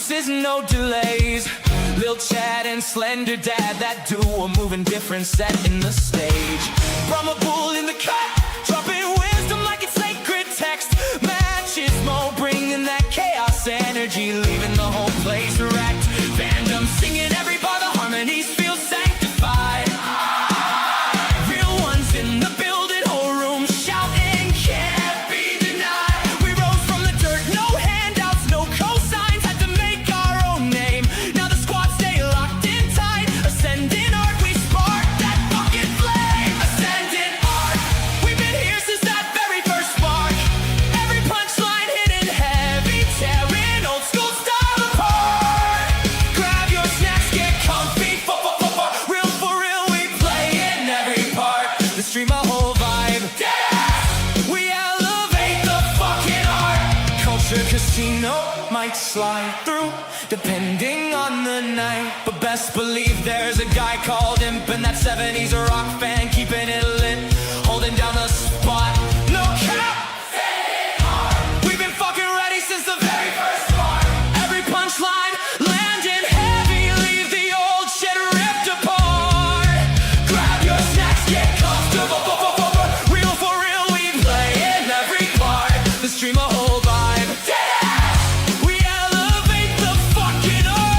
excuses, no delays. Lil Chad and Slender Dad, that duo moving different, setting the stage. Brahma Bull in the cut, dropping wisdom like it's sacred text. Matches Mo bringing that chaos energy, leaving the whole place wrecked. Fandom singing every bar, the harmonies feel sanctified. Real ones in the building, whole room shouting, can't be denied. We rose from the dirt, no handouts, no cosigns, had to make our own name. Now the squad stay locked in tight, ascending art, we spark that fucking flame. Ascending art, we've been here since that very first spark. Every punchline hitting heavy, tearing old school style apart. Grab your snacks, get comfy, real for real, we play in every part. The stream a whole vibe, we elevate the fucking art. Culture Casino might slide through, depending on the night. But best believe there's a guy called Imp, and that 70s rock fan keeping it lit, holding down the spot. No cap, we've been fucking ready since the very first part. Every punchline landing heavy, leave the old shit ripped apart. Grab your snacks, get comfortable, real for real, we play in every part. The stream a whole vibe, we elevate the fucking art.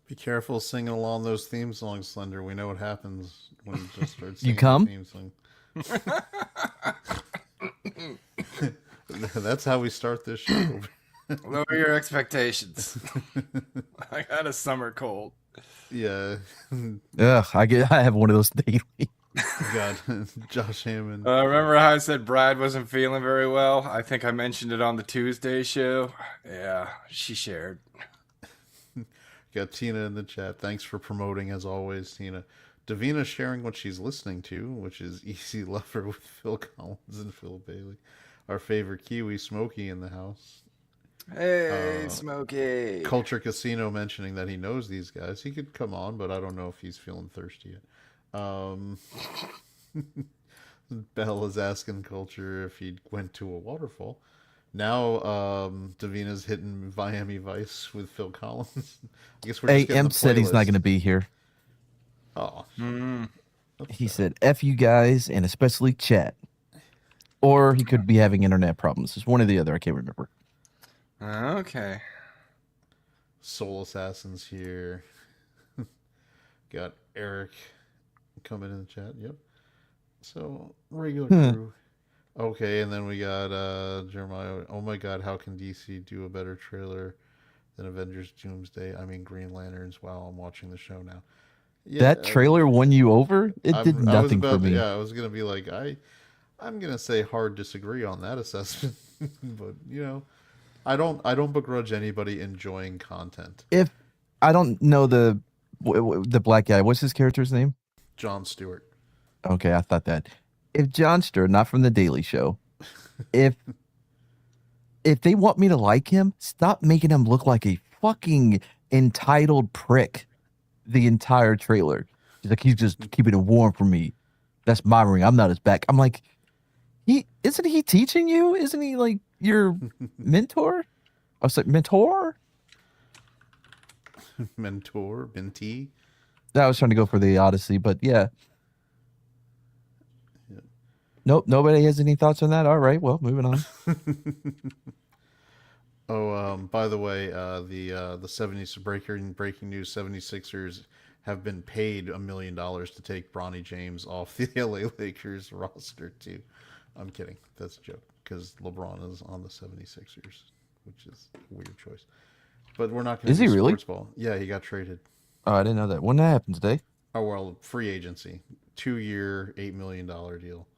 Be careful singing along those theme songs, Slender. We know what happens when you just start singing You come? the theme song. That's how we start this show. Lower your expectations. I got a summer cold. Yeah. Ugh, I have one of those daily. God, Josh Hammond. Remember how I said Brad wasn't feeling very well? I think I mentioned it on the Tuesday show. Yeah, she shared. Got Tina in the chat. Thanks for promoting, as always, Tina. Davina sharing what she's listening to, which is Easy Lover with Phil Collins and Phil Bailey. Our favorite Kiwi, Smokey, in the house. Hey, Smokey. Culture Casino mentioning that he knows these guys. He could come on, but I don't know if he's feeling thirsty yet. Bell is asking Culture if he went to a waterfall. Now Davina's hitting Miami Vice with Phil Collins. I guess we're just getting AM the said he's not playlist. going to be here. Oh, He said, F you guys, and especially chat. Or he could be having internet problems. It's one or the other. I can't remember. Okay. Soul Assassins here. Got Eric coming in the chat. Yep. So regular crew. Okay, and then we got Jeremiah. Oh my God, how can DC do a better trailer than Avengers Doomsday? I mean Green Lanterns. Wow, I'm watching the show now. Yeah, That trailer won you over? It did nothing for me. Yeah, I was gonna be like, I'm gonna say hard disagree on that assessment, but you know, I don't begrudge anybody enjoying content. If I don't know the black guy, what's his character's name? Jon Stewart. Okay, I thought that. If Jon Stewart, not from the Daily Show, if they want me to like him, stop making him look like a fucking entitled prick the entire trailer. He's just keeping it warm for me. That's my ring. I'm not his back. I'm like, isn't he teaching you? Isn't he like your mentor? I was like, mentor? Mentor, Binti. I was trying to go for the Odyssey, but yeah. Nope, nobody has any thoughts on that. All right, well, moving on. By the way, the 70s breaking news 76ers have been paid $1 million to take Bronny James off the LA Lakers roster too. I'm kidding. That's a joke because LeBron is on the 76ers, which is a weird choice. But we're not going to Is he really? Sports ball. Yeah, he got traded. Oh, I didn't know that. When that happened today? Oh, well, free agency. 2-year, $8 million deal.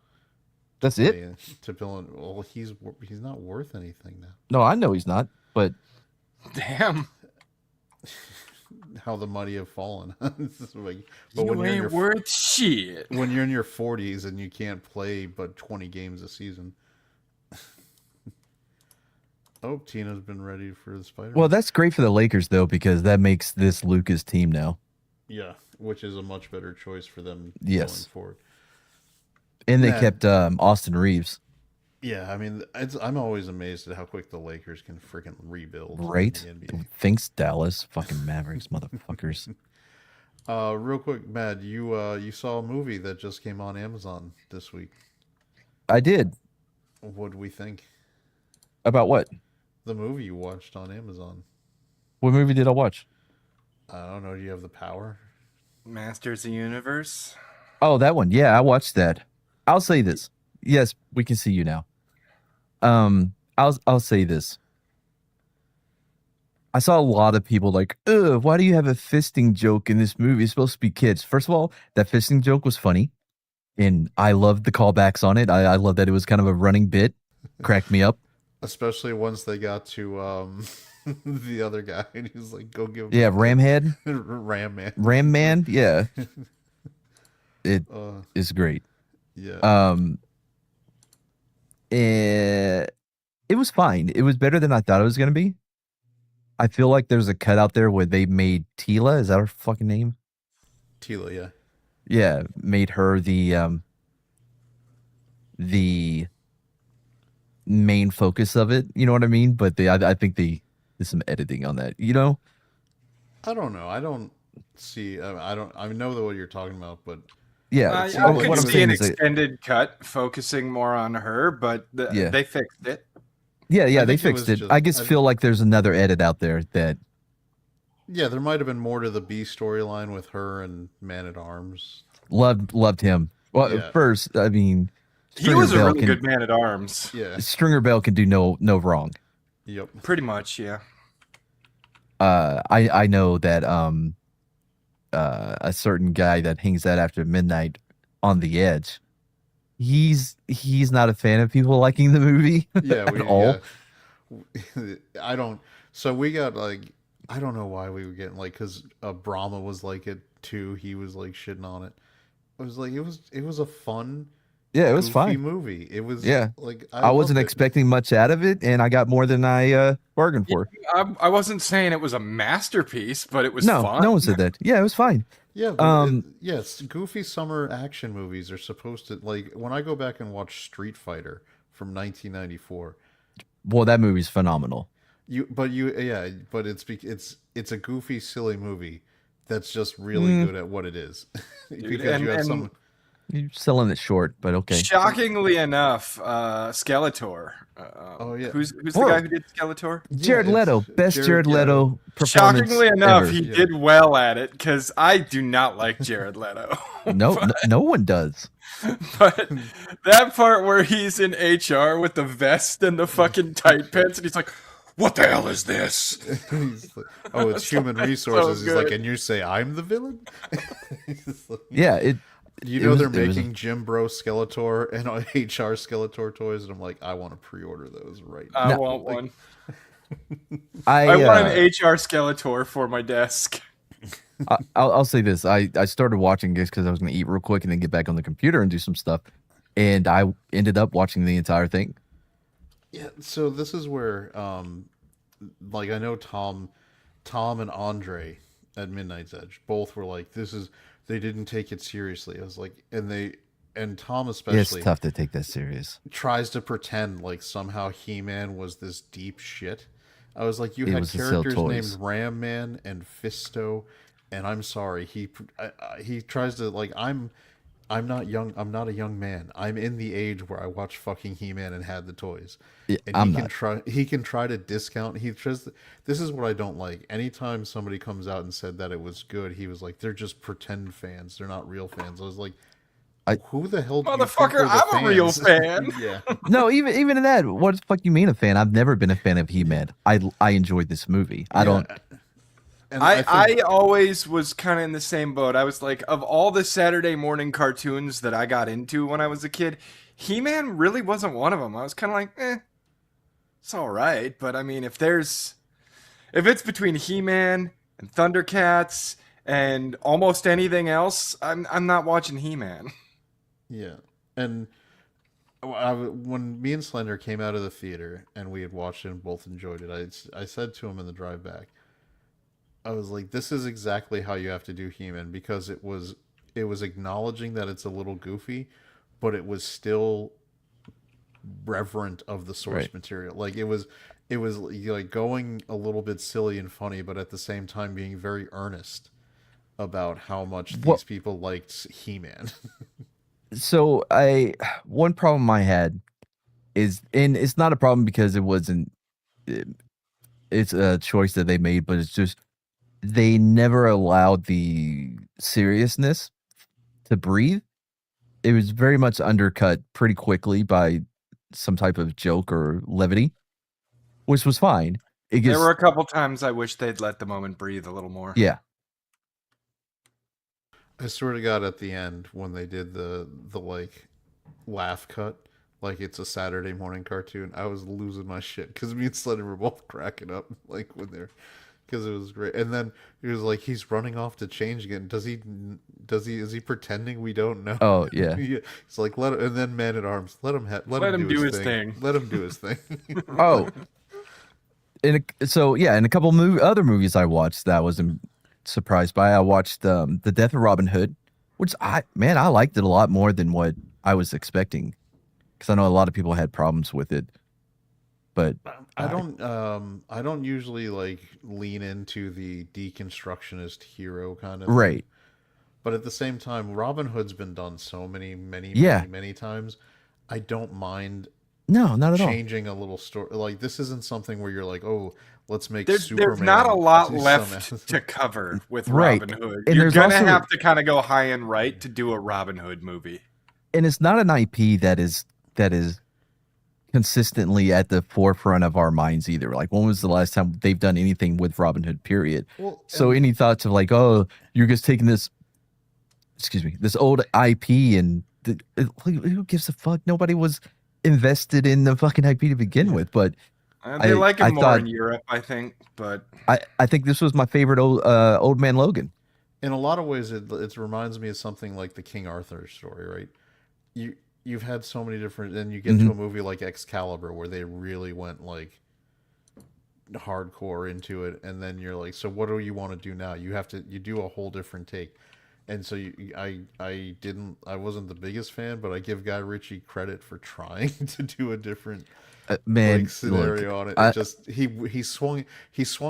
That's it? To fill in. Well, he's not worth anything now. No, I know he's not, but Damn. How the money have fallen. Like, But you ain't worth shit. When you're in your 40s and you can't play but 20 games a season. Oh, Tina's been ready for the Spider-Man. well, that's great for the Lakers though because that makes this Luca's team now. Yeah, which is a much better choice for them going Yes. forward. And they Nah, kept Austin Reeves, yeah, I mean, I'm always amazed at how quick the Lakers can freaking rebuild right? in the NBA. Thanks, Dallas. Fucking Mavericks, motherfuckers. Real quick, Matt, you saw a movie that just came on Amazon this week. I did. What do we think? About what? The movie you watched on Amazon. What movie did I watch? I don't know. Do you have the power? Masters of the Universe. Oh, that one. Yeah, I watched that. I'll say this. Yes, we can see you now. I'll say this. I saw a lot of people like, ugh, why do you have a fisting joke in this movie? It's supposed to be kids. First of all, that fisting joke was funny. And I loved the callbacks on it. I love that it was kind of a running bit. Cracked me up. Especially once they got to the other guy, and he's like, "Go give him Yeah, Ramhead. Ram Man." Ram Man. Yeah. It is great. Yeah. It was fine. It was better than I thought it was going to be. I feel like there's a cut out there where they made Tila, is that her fucking name? Tila, yeah. Yeah, made her the main focus of it. You know what I mean? But I think there's some editing on that. You know? I don't know. I don't see. I don't. I know what you're talking about, but Yeah. I like could what I'm see saying an is that- extended cut focusing more on her, but Yeah. they fixed it. yeah, I they think it was fixed it. just- I just feel like there's another edit out there that yeah, there might have been more to the B storyline with her and Man at Arms. loved him. Well, Yeah. first, I mean, He was a Bell really can- good man at arms. Yeah. Stringer Bell can do no wrong. Yep. Pretty much, yeah. I know that a certain guy that hangs out after midnight on the edge, he's not a fan of people liking the movie Yeah. at all. Yeah. I don't. So we got like. I don't know why we were getting like because Brahma was like it too. He was like shitting on it. It was like it was a fun. Yeah, it was goofy fine. movie. It was Yeah. like I wasn't loved it. expecting much out of it, and I got more than I bargained for. I wasn't saying it was a masterpiece, but it was No, fun. no one said that. Yeah, it was fine. Yeah, but Um, yes, goofy summer action movies are supposed to like when I go back and watch Street Fighter from 1994. Well, that movie's phenomenal. But it's a goofy, silly movie that's just really good at what it is because you have some. You're selling it short, but okay. Shockingly enough, Skeletor. Oh, yeah. Who's the Horror. guy who did Skeletor? Jared it's Leto, best Jared Leto performance Shockingly enough, ever. he Yeah. did well at it because I do not like Jared Leto. No one does. But that part where he's in HR with the vest and the fucking tight pants, and he's like, "What the hell is this?" He's like, oh, it's human resources. He's like, good. and you say I'm the villain? He's like, Yeah, you it know was- they're it was- making Jim Bro Skeletor and HR Skeletor toys, and I'm like, I want to pre-order those right now. I No. want one. I I want an HR Skeletor for my desk. I'll say this. I started watching this because I was going to eat real quick and then get back on the computer and do some stuff. And I ended up watching the entire thing. Yeah, so this is where, like, I know Tom and Andre at Midnight's Edge both were like, they didn't take it seriously. I was like, and Tom Yeah, it's especially tough to take that serious. tries to pretend like somehow He-Man was this deep shit. I was like, you It had was to sell characters toys. named Ram Man and Fisto, and I'm sorry, he tries to like I'm not young. I'm not a young man. I'm in the age where I watched fucking He-Man and had the toys. Yeah, And I'm he not. can try to discount. This is what I don't like. Anytime somebody comes out and said that it was good, he was like, they're just pretend fans. They're not real fans. I was like, who the hell do you think Motherfucker, were the I'm a real fans? fan. Yeah. No, even in that, what the fuck you mean a fan? I've never been a fan of He-Man. I enjoyed this movie. I don't. And I always was kind of in the same boat. I was like, of all the Saturday morning cartoons that I got into when I was a kid, He-Man really wasn't one of them. I was kind of like, it's all right. But I mean, if it's between He-Man and Thundercats and almost anything else, I'm not watching He-Man. Yeah, and when me and Slender came out of the theater and we had watched it and both enjoyed it, I said to him in the drive back, I was like, this is exactly how you have to do He-Man, because it was acknowledging that it's a little goofy, but it was still reverent of the source Right. material. Like it was like going a little bit silly and funny, but at the same time being very earnest about how much What? these people liked He-Man. So one problem I had is, and it's not a problem because it wasn't. It's a choice that they made, but it's just they never allowed the seriousness to breathe. It was very much undercut pretty quickly by some type of joke or levity, which was fine. It There gets, were a couple times I wish they'd let the moment breathe a little more. yeah. I swear to God, at the end when they did the like laugh cut, like it's a Saturday morning cartoon, I was losing my shit because me and Slendy were both cracking up like when they're because it was great. And then he was like, he's running off to change again. Does he is he pretending we don't know? Oh yeah. Yeah. It's like let him, and then Man at Arms, let him do his thing. Let him do his thing. Oh, so yeah, in a couple other movies I watched that I was surprised by. I watched The Death of Robin Hood, which I liked it a lot more than what I was expecting, because I know a lot of people had problems with it. But I don't usually like lean into the deconstructionist hero kind of right, thing. But at the same time, Robin Hood's been done so many yeah, many times. I don't mind no, not at all. changing a little story. Like this isn't something where you're like, oh, let's make There's Superman. not a lot do left some- to cover with Right. Robin Hood. And You're there's gonna also- have to kind of go high and right to do a Robin Hood movie. And it's not an IP that is consistently at the forefront of our minds either. Like, when was the last time they've done anything with Robin Hood? Period. Well, So any thoughts of like, oh, you're just taking this, this old IP and who gives a fuck? Nobody was invested in the fucking IP to begin with. But They like I him more thought- in Europe, I think. But I think this was my favorite old man Logan. in a lot of ways, it reminds me of something like the King Arthur story, right? You've had so many different, and you get to a movie like Excalibur where they really went like hardcore into it, and then you're like, so what do you want to do now? You do a whole different take, and so I wasn't the biggest fan, but I give Guy Ritchie credit for trying to do a different Man, like scenario on it. It just he swung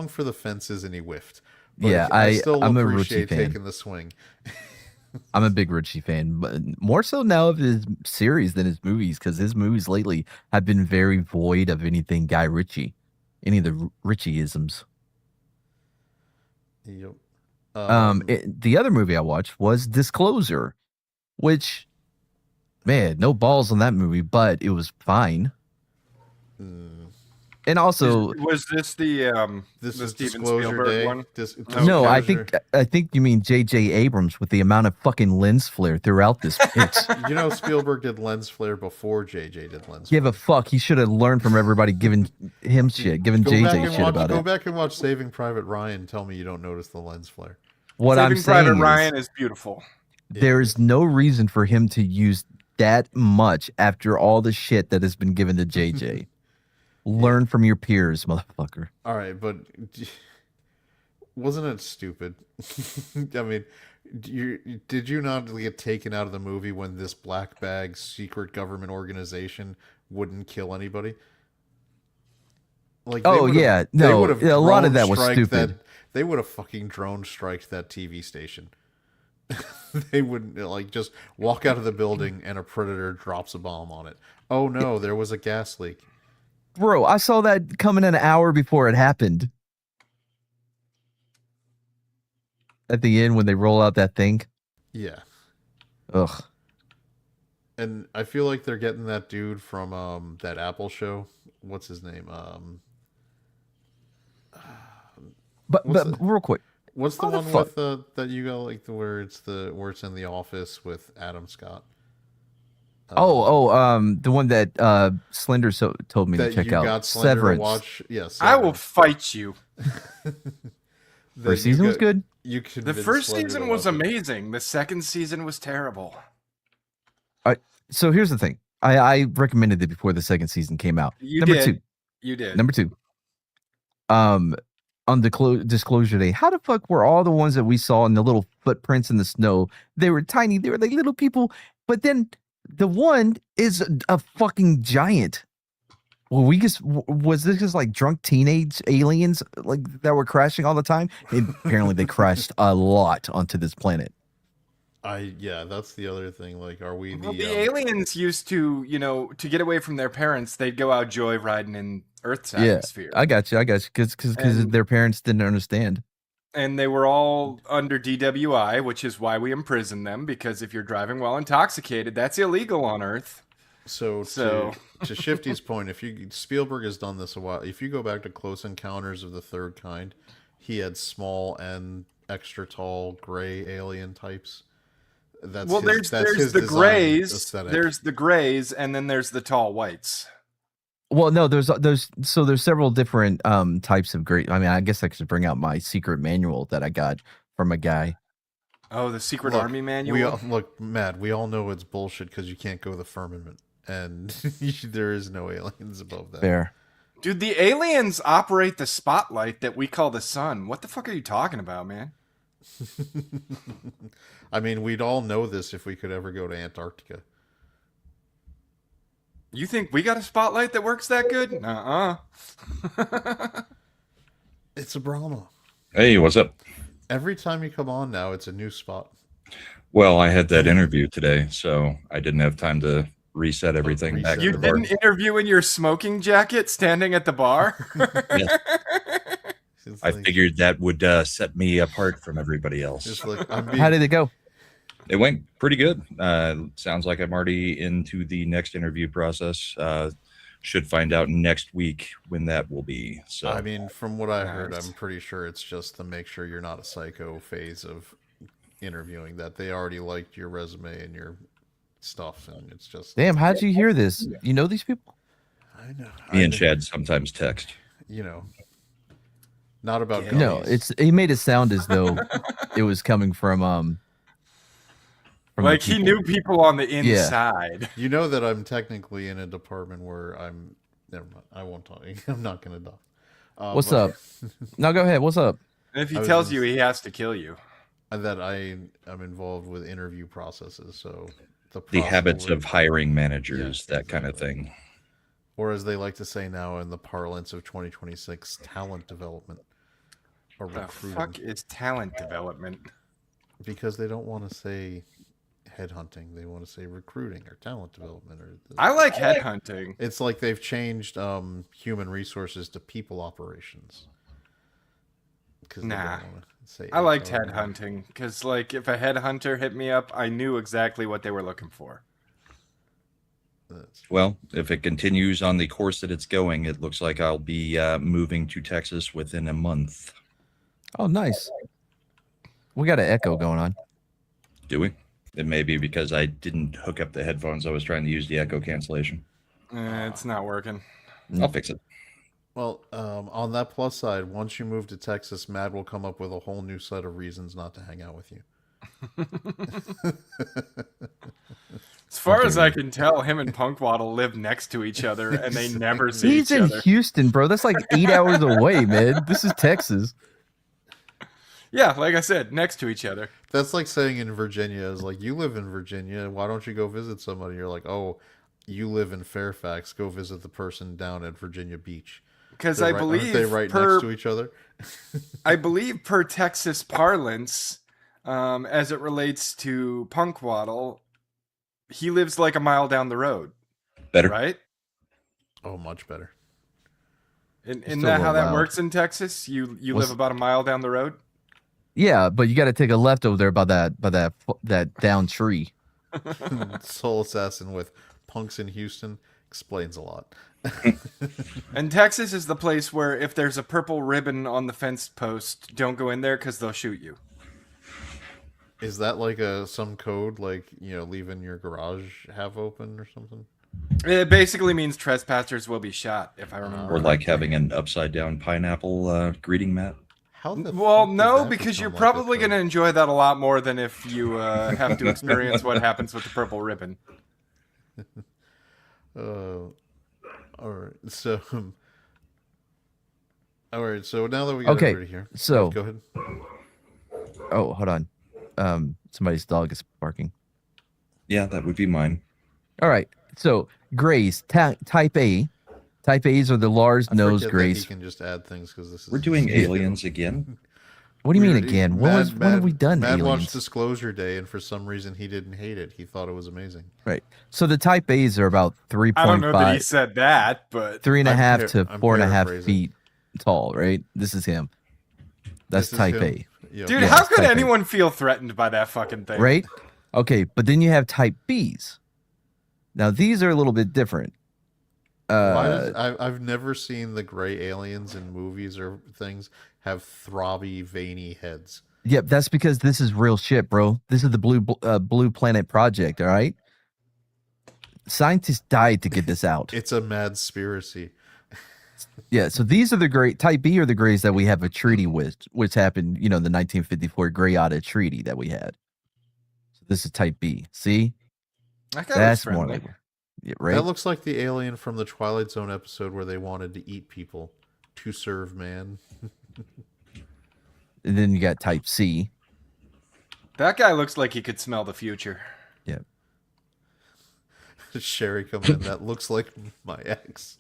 for the fences and he whiffed. But Yeah, I still I'm a Ritchie appreciate fan. taking the swing. I'm a big Ritchie fan, but more so now of his series than his movies, because his movies lately have been very void of anything Guy Ritchie, any of the Ritchie-isms. Yep. The other movie I watched was Disclosure, which, man, no balls on that movie, but it was fine. And also, was this the This the is Steven Disclosure Spielberg Day. one? no, I Disclosure. think you mean J.J. Abrams with the amount of fucking lens flare throughout this bitch. You know, Spielberg did lens flare before JJ did lens. Give a fuck. He should have learned from everybody giving him shit, giving JJ shit about Go it. back and watch Saving Private Ryan. Tell me you don't notice the lens flare. What Saving I'm saying Private is, Ryan is beautiful. there is no reason for him to use that much after all the shit that has been given to JJ. Learn from your peers, motherfucker. All right, but wasn't it stupid? I mean, did you not get taken out of the movie when this black bag secret government organization wouldn't kill anybody? Like, Oh, yeah. No, a lot of that was drone-striked stupid. They would have fucking drone striked that TV station. They wouldn't like just walk out of the building and a predator drops a bomb on it. Oh no, there was a gas leak. Bro, I saw that coming an hour before it happened. At the end when they roll out that thing. Yeah. Ugh. And I feel like they're getting that dude from that Apple show. What's his name? But What's but the- real quick. What's the How the one fuck- with that you got like where it's in the office with Adam Scott? The one that Slender told me to That check you out. got Slender to Severance. watch. Yes, I will fight you. First season was good. You The convinced first Slender to season was watch it. amazing. The second season was terrible. So here's the thing. I recommended it before the second season came out. You Number did. two. You did. Number two. on the disclosure day, how the fuck were all the ones that we saw in the little footprints in the snow? They were tiny. They were like little people. But then the one is a fucking giant. Well, was this just like drunk teenage aliens like that were crashing all the time? And apparently they crashed a lot onto this planet. Yeah, that's the other thing. Like, are we Well, the aliens used to, to get away from their parents, they'd go out joyriding in Earth's atmosphere. I got you. Because their parents didn't understand. And they were all under DWI, which is why we imprison them, because if you're driving while intoxicated, that's illegal on Earth. So to Shifty's point, Spielberg has done this a while. If you go back to Close Encounters of the Third Kind, he had small and extra tall gray alien types. There's the grays, aesthetic. There's the grays, and then there's the tall whites. Well, no, there's several different types of gray. I mean, I guess I could bring out my secret manual that I got from a guy. Oh, the secret army manual. Matt, we all know it's bullshit because you can't go the firmament, and there is no aliens above that. Fair. Dude, the aliens operate the spotlight that we call the sun. What the fuck are you talking about, man? I mean, we'd all know this if we could ever go to Antarctica. You think we got a spotlight that works that good? It's a Brahma. Hey, what's up? Every time you come on now, it's a new spot. Well, I had that interview today, so I didn't have time to reset everything back. You didn't interview in your smoking jacket standing at the bar? Yeah. I figured that would set me apart from everybody else. How did it go? It went pretty good. Sounds like I'm already into the next interview process. Should find out next week when that will be. So I mean, from what I heard, I'm pretty sure it's just to make sure you're not a psycho phase of interviewing, that they already liked your resume and your stuff, and it's just damn. How'd you hear this? You know these people? I know. Me and Chad sometimes text. Not about no. He made it sound as though it was coming from like he knew people on the inside. Yeah. You know that I'm technically in a department where I'm. Never mind. I won't talk. I'm not going to talk. What's up? No, go ahead. What's up? And if he tells you, he has to kill you. That I am involved with interview processes, so the habits of hiring managers, that kind of thing. Or as they like to say now in the parlance of 2026, talent development. Or recruiting. The fuck is talent development? Because they don't want to say headhunting. They want to say recruiting or talent development. I like headhunting. It's like they've changed human resources to people operations. Nah. I liked headhunting because, like, if a headhunter hit me up, I knew exactly what they were looking for. Well, if it continues on the course that it's going, it looks like I'll be moving to Texas within a month. Oh, nice. We got an echo going on. Do we? It may be because I didn't hook up the headphones. I was trying to use the echo cancellation. It's not working. I'll fix it. Well, on that plus side, once you move to Texas, Matt will come up with a whole new set of reasons not to hang out with you. As far as I can tell, him and Punkwaddle live next to each other, and they never see each other. He's in Houston, bro. That's like 8 hours away, man. This is Texas. Yeah, like I said, next to each other. That's like saying in Virginia, is like, you live in Virginia, why don't you go visit somebody? You're like, oh, you live in Fairfax, go visit the person down at Virginia Beach. Because I believe aren't they right next to each other? I believe per Texas parlance, as it relates to Punkwaddle, he lives like a mile down the road. Better, right? Oh, much better. Isn't that how that works in Texas? You live about a mile down the road. Yeah, but you got to take a left over there by that down tree. Soul Assassin with punks in Houston explains a lot. And Texas is the place where if there's a purple ribbon on the fence post, don't go in there because they'll shoot you. Is that like some code, like, leaving your garage half open or something? It basically means trespassers will be shot, if I remember. Or like having an upside down pineapple greeting mat. Well, no, because you're probably going to enjoy that a lot more than if you have to experience what happens with the purple ribbon. All right. So, All right, so now that we got Okay, everybody here, so- go ahead. Oh, hold on. Somebody's dog is barking. Yeah, that would be mine. All right. So grays, type A. Type A's are the large I nose forget that he grays. can just add things because this is. We're doing Yeah. aliens again. What do you mean Weird. again? When have we done Mad aliens? watched Disclosure Day, and for some reason he didn't hate it. He thought it was amazing. Right. So the type A's are about I don't know that he 3.5, said that, but 3.5 to I'm 4.5 paraphrasing. feet tall, right? This is him. That's This is type him. A, Yep. dude, Yeah, how it's could type A. anyone feel threatened by that fucking thing? right? Okay, but then you have type B's. Now these are a little bit different. I've never seen the gray aliens in movies or things have throbby, veiny heads. Yep, that's because this is real shit, bro. This is the Blue Planet Project, all right? Scientists died to get this out. It's a mad conspiracy. Yeah, so these are the gray type B are the grays that we have a treaty with, which happened, the 1954 Gray Otter Treaty that we had. So this is type B. See? That guy That's looks more friendly. like right. That looks like the alien from the Twilight Zone episode where they wanted to eat people to serve man. And then you got type C. That guy looks like he could smell the future. Yeah. Sherry comes in. That looks like my ex.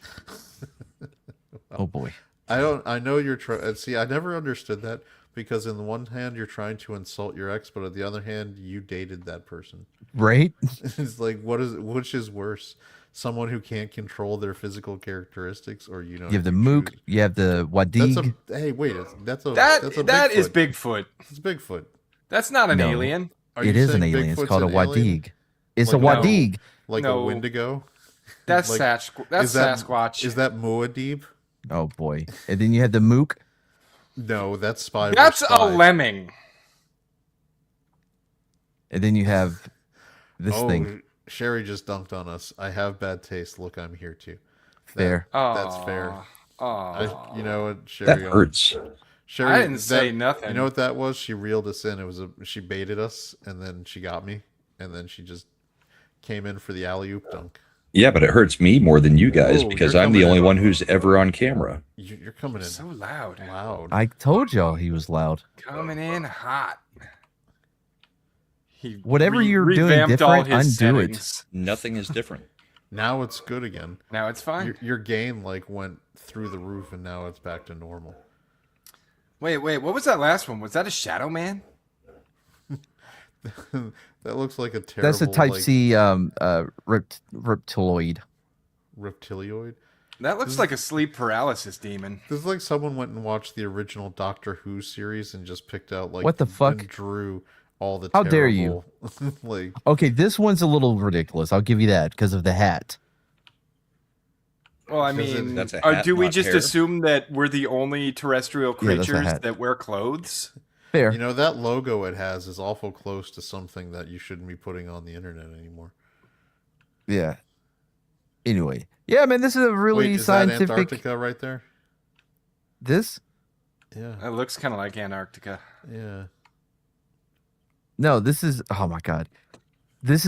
Oh boy. I know you're trying. See, I never understood that because in the one hand you're trying to insult your ex, but on the other hand you dated that person. Right? It's like which is worse? Someone who can't control their physical characteristics, or You have the Mook, choose- you have the That's Wadig. hey, wait, that's a That is Bigfoot. Bigfoot. It's Bigfoot. That's not an No. alien. Are It you is an saying alien. It's Bigfoot's called a an alien? Wadig. It's Like a no. Wadig. Like No. a Wendigo? That's Like, That's Sasquatch. Is that Muad'Dib? Oh boy. And then you have the Mook. No, that's Spy. That's vs. a Spy. lemming. And then you have this thing. Sherry just dunked on us. I have bad taste. Look, I'm here too. Fair. That's fair. Oh, You know what, Sherry? That hurts. Sherry, I didn't say nothing. You know what that was? She reeled us in. She baited us, and then she got me, and then she just came in for the alley oop dunk. Yeah, but it hurts me more than you guys Oh, because you're I'm the coming only in. one who's ever on camera. You're coming in so loud. loud. I told y'all he was loud. Coming in hot. He Whatever you're doing revamped all different, his undo it. settings. Nothing is different. Now it's good again. Now it's fine. Your gain went through the roof, and now it's back to normal. Wait. What was that last one? Was that a Shadow Man? That looks like a terrible. That's a type C reptiloid. reptilioid. That looks like a sleep paralysis demon. This is like someone went and watched the original Doctor Who series and just picked out What the fuck? and drew all the. How dare you. Like Okay, this one's a little ridiculous. I'll give you that because of the hat. Well, I Because mean, That's a hat, do we not just hair. assume that we're the only terrestrial Yeah, that's a creatures hat. that wear clothes? Fair. you know that logo it has is awful close to something that you shouldn't be putting on the internet anymore. Yeah. Anyway. Yeah, man, this is a really Wait, is scientific. that Antarctica right there? This? Yeah, It looks kind of like Antarctica. yeah. No, this is. Oh my god. This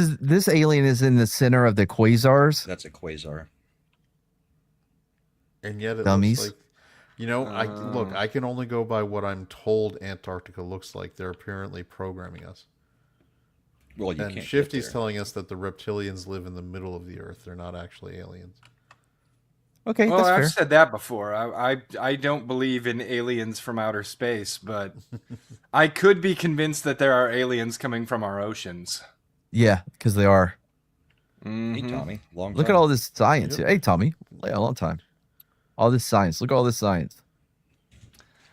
alien is in the center of the quasars. That's a quasar. And yet it Dummies. looks like, look. I can only go by what I'm told Antarctica looks like. They're apparently programming us. Well, you And can't. Shifty's get there. telling us that the reptilians live in the middle of the Earth. They're not actually aliens. Okay, Well, that's I've fair. said that before. I don't believe in aliens from outer space, but I could be convinced that there are aliens coming from our oceans. Yeah, because they are. Hey, Mhm. Tommy. Long Look time. at all this science. Yep. Hey, Tommy. Yeah, a long time. All this science. Look at all this science.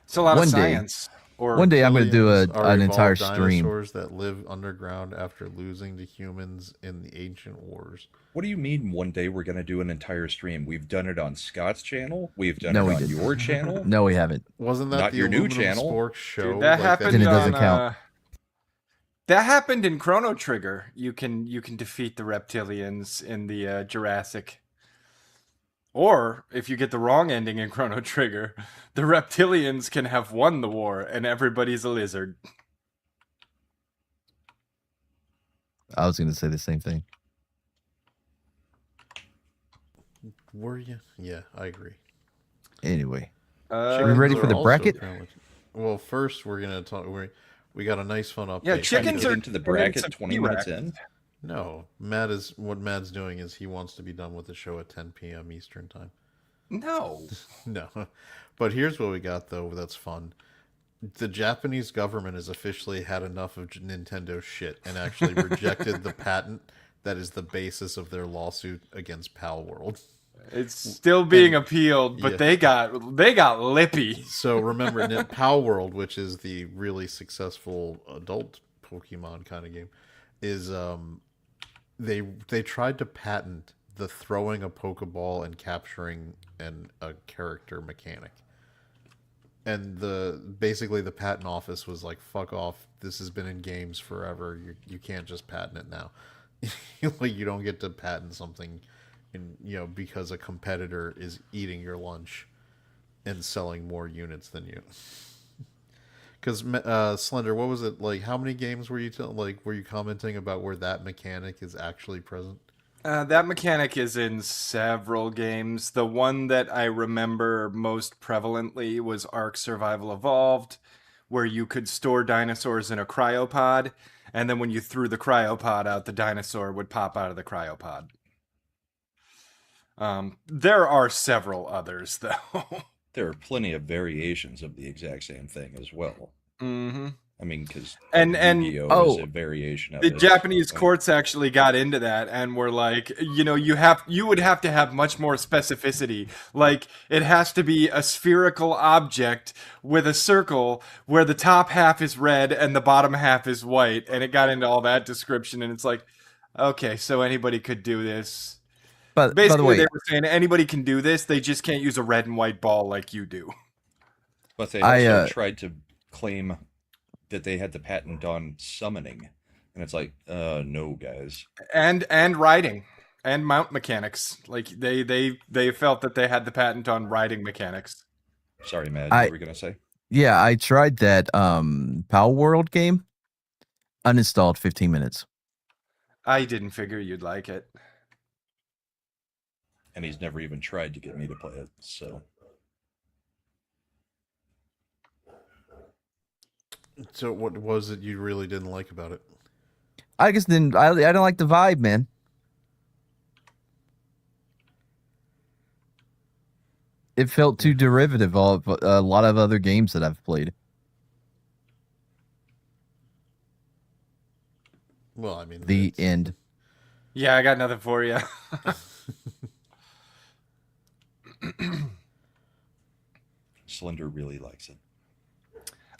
It's a lot One of day- science. Or One day I'm going to do Reptilians are an entire evolved stream. Dinosaurs that live underground after losing to humans in the ancient wars. What do you mean one day we're going to do an entire stream? We've done it on Scott's channel. We've done No, we it on didn't. your channel. No, we haven't. Wasn't that Not the your new aluminum channel. spork show? Dude, that Like, happened Then it on, doesn't count. That happened in Chrono Trigger. You can defeat the reptilians in the Jurassic. Or if you get the wrong ending in Chrono Trigger, the reptilians can have won the war and everybody's a lizard. I was going to say the same thing. Were you? Yeah, I agree. Anyway. We ready Chickens for are the also bracket? apparently- Well, first we're gonna talk. We got a nice fun update. Yeah, Trying to chickens get are into the turning bracket some 20 minutes T-Rex. in. No, what Matt's doing is he wants to be done with the show at 10 p.m. Eastern time. No. No, but here's what we got though. That's fun. The Japanese government has officially had enough of Nintendo shit and actually rejected the patent that is the basis of their lawsuit against Palworld. It's still being And- appealed, but yeah. they got lippy. So remember, Palworld, which is the really successful adult Pokemon kind of game, is they tried to patent the throwing a Pokeball and capturing a character mechanic. And basically the patent office was like, "Fuck off! This has been in games forever. You can't just patent it now. Like you don't get to patent something, because a competitor is eating your lunch and selling more units than you." Because Slender, what was it like? How many games were you were you commenting about where that mechanic is actually present? That mechanic is in several games. The one that I remember most prevalently was Ark Survival Evolved, where you could store dinosaurs in a cryopod, and then when you threw the cryopod out, the dinosaur would pop out of the cryopod. There are several others, though. There are plenty of variations of the exact same thing as well. Mm-hmm. I mean, because And- Yu-Gi-Oh is a variation of The it. Japanese Like, courts actually got into that and were like, you would have to have much more specificity. Like, it has to be a spherical object with a circle where the top half is red and the bottom half is white. And it got into all that description, and it's like, okay, so anybody could do this. But by Basically, the way, they were saying anybody can do this. They just can't use a red and white ball like you do. But they I, also tried to claim that they had the patent on summoning, and it's like, no, guys. And riding and mount mechanics. Like they felt that they had the patent on riding mechanics. Sorry, Matt. I- What were you gonna say? yeah, I tried that Palworld game. Uninstalled 15 minutes. I didn't figure you'd like it. And he's never even tried to get me to play it. So So what was it you really didn't like about it? I just didn't. I don't like the vibe, man. It felt too derivative of a lot of other games that I've played. Well, I mean, The end. Yeah, I got nothing for you. Slender really likes it.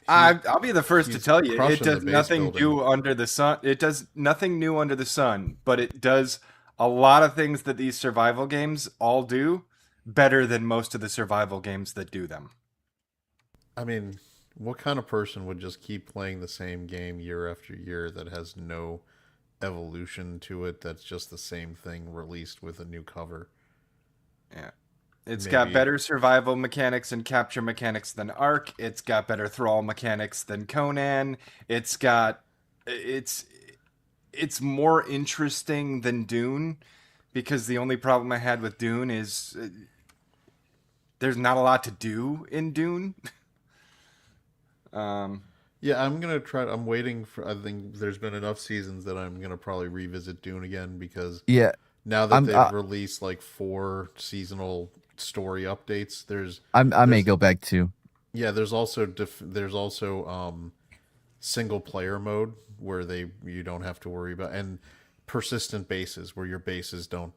I'll be the first to he's tell you, it crushing the does base nothing building. new under the sun. It does nothing new under the sun, but it does a lot of things that these survival games all do better than most of the survival games that do them. I mean, what kind of person would just keep playing the same game year after year that has no evolution to it? That's just the same thing released with a new cover. Yeah. It's got Maybe. better survival mechanics and capture mechanics than Ark. It's got better thrall mechanics than Conan. It's more interesting than Dune, because the only problem I had with Dune is there's not a lot to do in Dune. Yeah, I'm gonna try. I'm waiting for. I think there's been enough seasons that I'm gonna probably revisit Dune again because Yeah, now that I'm- they've released like 4 seasonal story updates, I may There's- go back to. yeah, there's also single player mode where you don't have to worry about, and persistent bases where your bases don't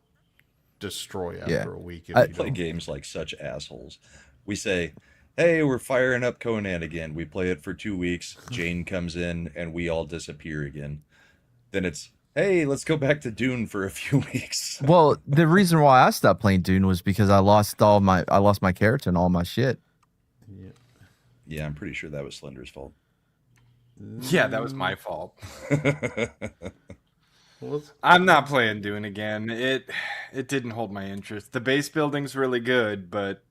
destroy after Yeah. a week if I you Play don't. games like such assholes. We say, hey, we're firing up Conan again. We play it for 2 weeks. Jane comes in and we all disappear again. Then it's, hey, let's go back to Dune for a few weeks. Well, the reason why I stopped playing Dune was because I lost my character and all my shit. Yeah. Yeah, I'm pretty sure that was Slender's fault. Yeah, that was my fault. Well, it's- I'm not playing Dune again. It didn't hold my interest. The base building's really good, but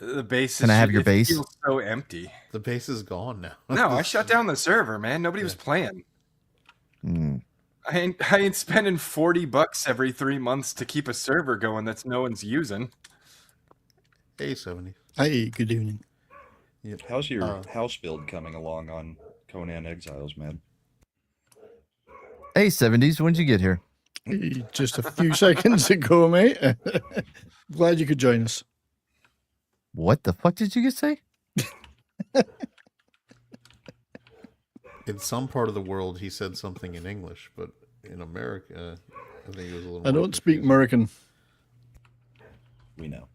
the base Can I have your it base? feels so empty. the base is gone now. No, I shut down the server, man. Nobody was playing. Hmm. I ain't spending $40 every 3 months to keep a server going that's no one's using. A70. Hey, good evening. Yep. How's your house build coming along on Conan Exiles, man? Hey, 70s, when did you get here? Hey, just a few seconds ago, mate. Glad you could join us. What the fuck did you just say? In some part of the world, he said something in English, but in America, I think it was a little. I more don't speak confusing. American. We know.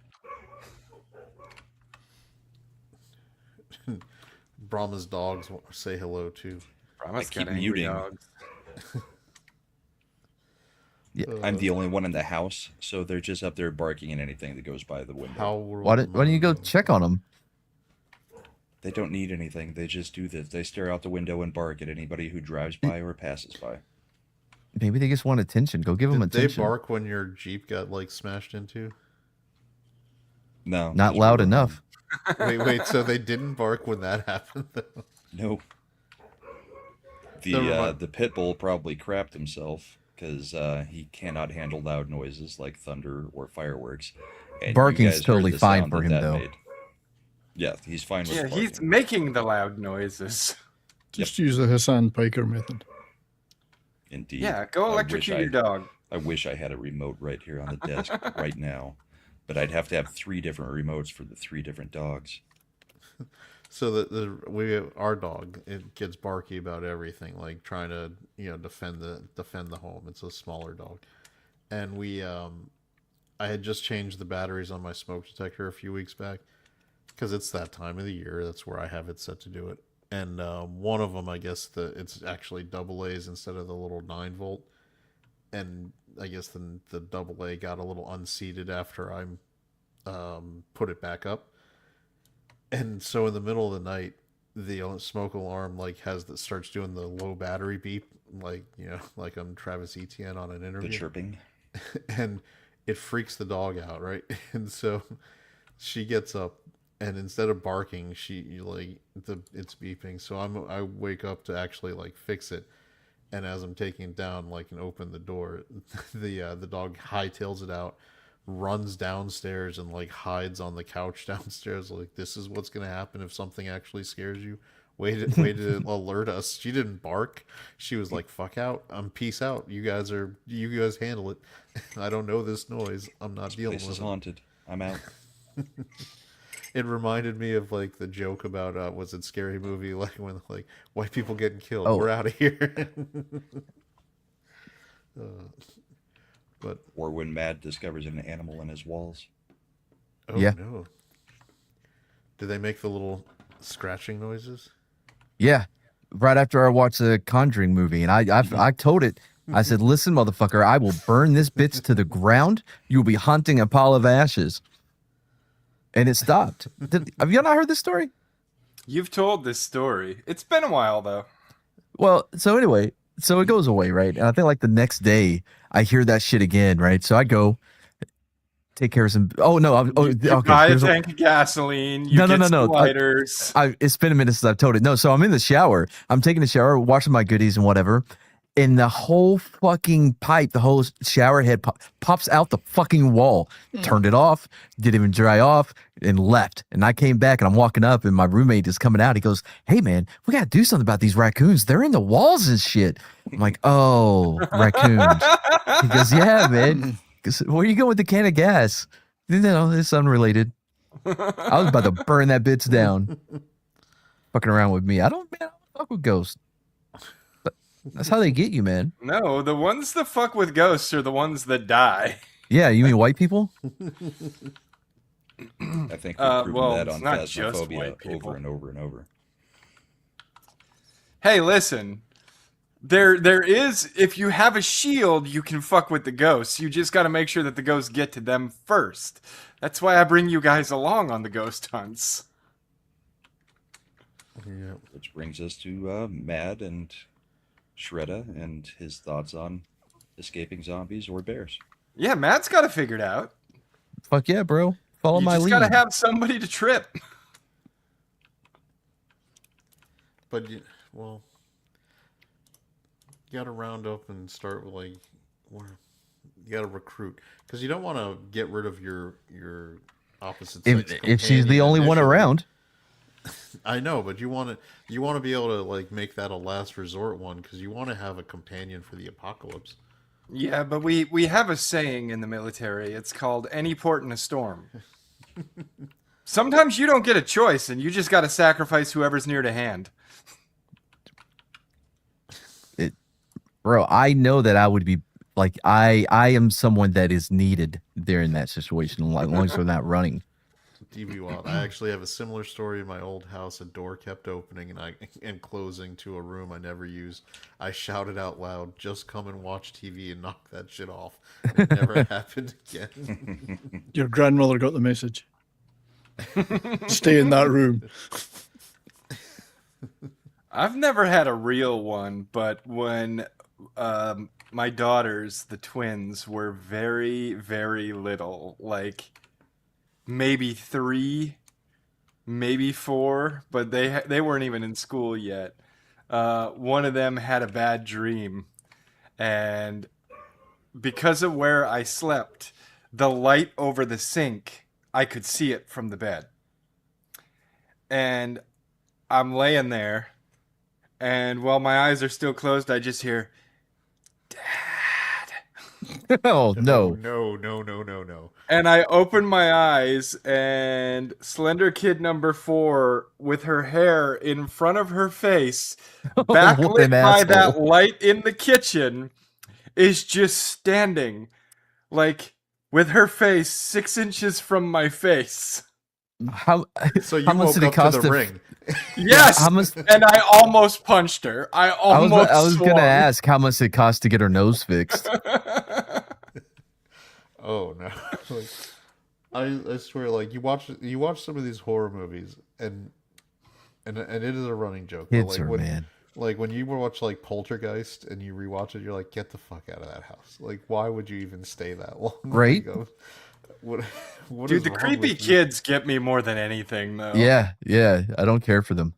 Brahma's dogs say hello too. Brahma's keep got angry muting. dogs. I'm the only one in the house, so they're just up there barking at anything that goes by the window. Why don't you go check on them? They don't need anything. They just do this. They stare out the window and bark at anybody who drives by or passes by. Maybe they just want attention. Go give them Did they attention. bark when your Jeep got like smashed into? No. Not 'cause we loud were enough. home. Wait. So they didn't bark when that happened, though? No. Never mind. The pit bull probably crapped himself because he cannot handle loud noises like thunder or fireworks. And you Barking's guys heard totally the fine sound for that him, that though. made. Yeah, he's fine with Yeah, barking. he's making the loud noises. Just use the Hassan Piker method. Indeed. Yeah, go I electrocute wish your dog. I wish I had a remote right here on the desk right now, but I'd have to have 3 different remotes for the 3 different dogs. So our dog, it gets barky about everything, like trying to defend the home. It's a smaller dog, and I had just changed the batteries on my smoke detector a few weeks back because it's that time of the year. That's where I have it set to do it. And one of them, I guess it's actually double A's instead of the little 9-volt. And I guess the double A got a little unseated after I put it back up. And so in the middle of the night, the smoke alarm starts doing the low battery beep, like on Travis Etienne on an interview. The chirping. And it freaks the dog out, right? And so she gets up, and instead of barking, it's beeping. So I wake up to actually fix it, and as I'm taking it down, and open the door, the dog hightails it out, runs downstairs, and hides on the couch downstairs. Like, this is what's gonna happen if something actually scares you. Way to alert us. She didn't bark. She was like, "Fuck out. Peace out. You guys handle it. I don't know this noise. I'm not dealing This with is it." haunted. I'm out. It reminded me of the joke about was it Scary Movie, when white people getting killed. Oh. We're out of here. But Or when Mad discovers an animal in his walls. oh Yeah. no. Do they make the little scratching noises? Yeah. Right after I watched the Conjuring movie, and I told it, I said, "Listen, motherfucker, I will burn this bitch to the ground. You'll be hunting a pile of ashes." And it stopped. Have you not heard this story? You've told this story. It's been a while, though. Well, so anyway, so it goes away, right? And I think the next day I hear that shit again, right? So I go take care of some. Oh no! You Okay. buy a here's tank of gasoline. You No, no, get no, some no. lighters. It's been a minute since I've told it. No, so I'm in the shower. I'm taking a shower, washing my goodies and whatever. And the whole fucking pipe, the whole shower head pops out the fucking wall. Turned it off, didn't even dry off, and left. And I came back and I'm walking up, and my roommate is coming out. He goes, "Hey man, we gotta do something about these raccoons. They're in the walls and shit." I'm like, "Oh, raccoons." He goes, "Yeah, man. Where you going with the can of gas?" No, it's unrelated. I was about to burn that bitch down. Fucking around with me. I don't fuck with ghosts. But that's how they get you, man. No, the ones that fuck with ghosts are the ones that die. Yeah, you mean white people? I think we've proven well, that it's on not just Phasmophobia white people. over and over and over. Hey, listen. There is, if you have a shield, you can fuck with the ghosts. You just got to make sure that the ghosts get to them first. That's why I bring you guys along on the ghost hunts. Yeah. Which brings us to Mad and Shredda and his thoughts on escaping zombies or bears. Yeah, Matt's got it figured out. Fuck yeah, bro. Follow You my just lead. got to have somebody to trip. But well, you got to round up and start with you got to recruit, because you don't want to get rid of your opposite sex. If she's the companion only one initially. around. I know, but you want to be able to like make that a last resort one because you want to have a companion for the apocalypse. Yeah, but we have a saying in the military. It's called "any port in a storm." Sometimes you don't get a choice, and you just got to sacrifice whoever's near to hand. Bro, I know that I would be like I am someone that is needed there in that situation, like, as long as they're not running. DB Wild. I actually have a similar story in my old house. A door kept opening and closing to a room I never used. I shouted out loud, "Just come and watch TV and knock that shit off." It never happened again. Your grandmother got the message. Stay in that room. I've never had a real one, but when my daughters, the twins, were very, very little, like maybe 3, maybe 4, but they weren't even in school yet. One of them had a bad dream, and because of where I slept, the light over the sink, I could see it from the bed. And I'm laying there, and while my eyes are still closed, I just hear, "Dad." Oh no. No. And I open my eyes, and Slender Kid number 4, with her hair in front of her face, What backlit an by that asshole. light in the kitchen, is just standing, like, with her face 6 inches from my face. How So you how much woke did it up to cost the to- ring. Yes, how much- and I almost punched her. I I was swung. gonna ask how much it cost to get her nose fixed. Oh no! Like, I swear, like you watch some of these horror movies, and it is a running joke. But, Kids like, are, when, man. like when you watch like Poltergeist and you rewatch it, you're like, get the fuck out of that house. Like, why would you even stay that long? Right? Like, what Dude, is the wrong creepy with you? kids get me more than anything, though. Yeah, I don't care for them.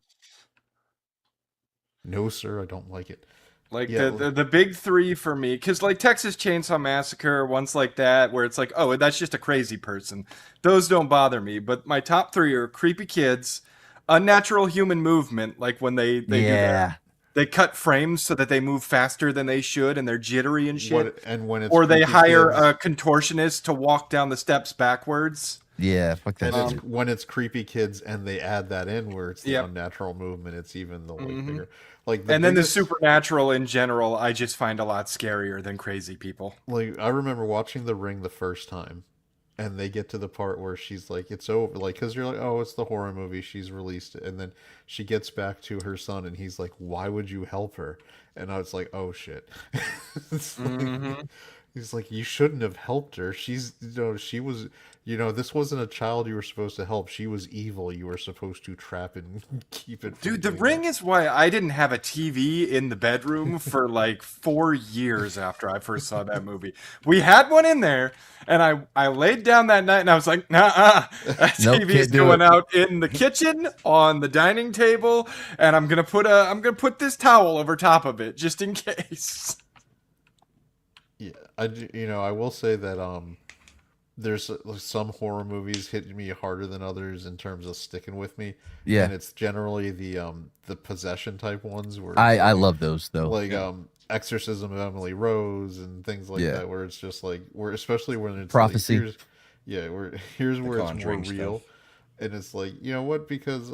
No, sir, I don't like it. Like Yeah, the big 3 for me, because like Texas Chainsaw Massacre, ones like that, where it's like, oh, that's just a crazy person. Those don't bother me. But my top 3 are creepy kids, unnatural human movement, like when they do that. They cut frames so that they move faster than they should, and they're jittery and shit. When it's Or they creepy hire kids, a contortionist to walk down the steps backwards. Yeah, fuck that and shit. it's, when it's creepy kids and they add that in where it's the Yep. unnatural movement, it's even the like, Mhm. bigger. Like And then the biggest- supernatural in general, I just find a lot scarier than crazy people. like I remember watching The Ring the first time, and they get to the part where she's like, "It's over," like because you're like, "Oh, it's the horror movie. She's released it," and then she gets back to her son, and he's like, "Why would you help her?" And I was like, "Oh shit." It's like- Mhm. he's like, "You shouldn't have helped her. She's she was." This wasn't a child you were supposed to help. She was evil. You were supposed to trap and keep it. From Dude, The doing Ring that. is why I didn't have a TV in the bedroom for like 4 years after I first saw that movie. We had one in there, and I laid down that night and I was like, nah, that Nope, TV is can't do going it. out in the kitchen on the dining table, and I'm gonna put this towel over top of it just in case. Yeah, I will say that there's some horror movies hit me harder than others in terms of sticking with me. Yeah. And it's generally the possession type ones where it's I like, love those though. like Exorcism of Emily Rose and things like Yeah. that, where it's just like especially when it's Prophecy. Like, here's where it's more Conjuring real, stuff. and it's like, you know what, because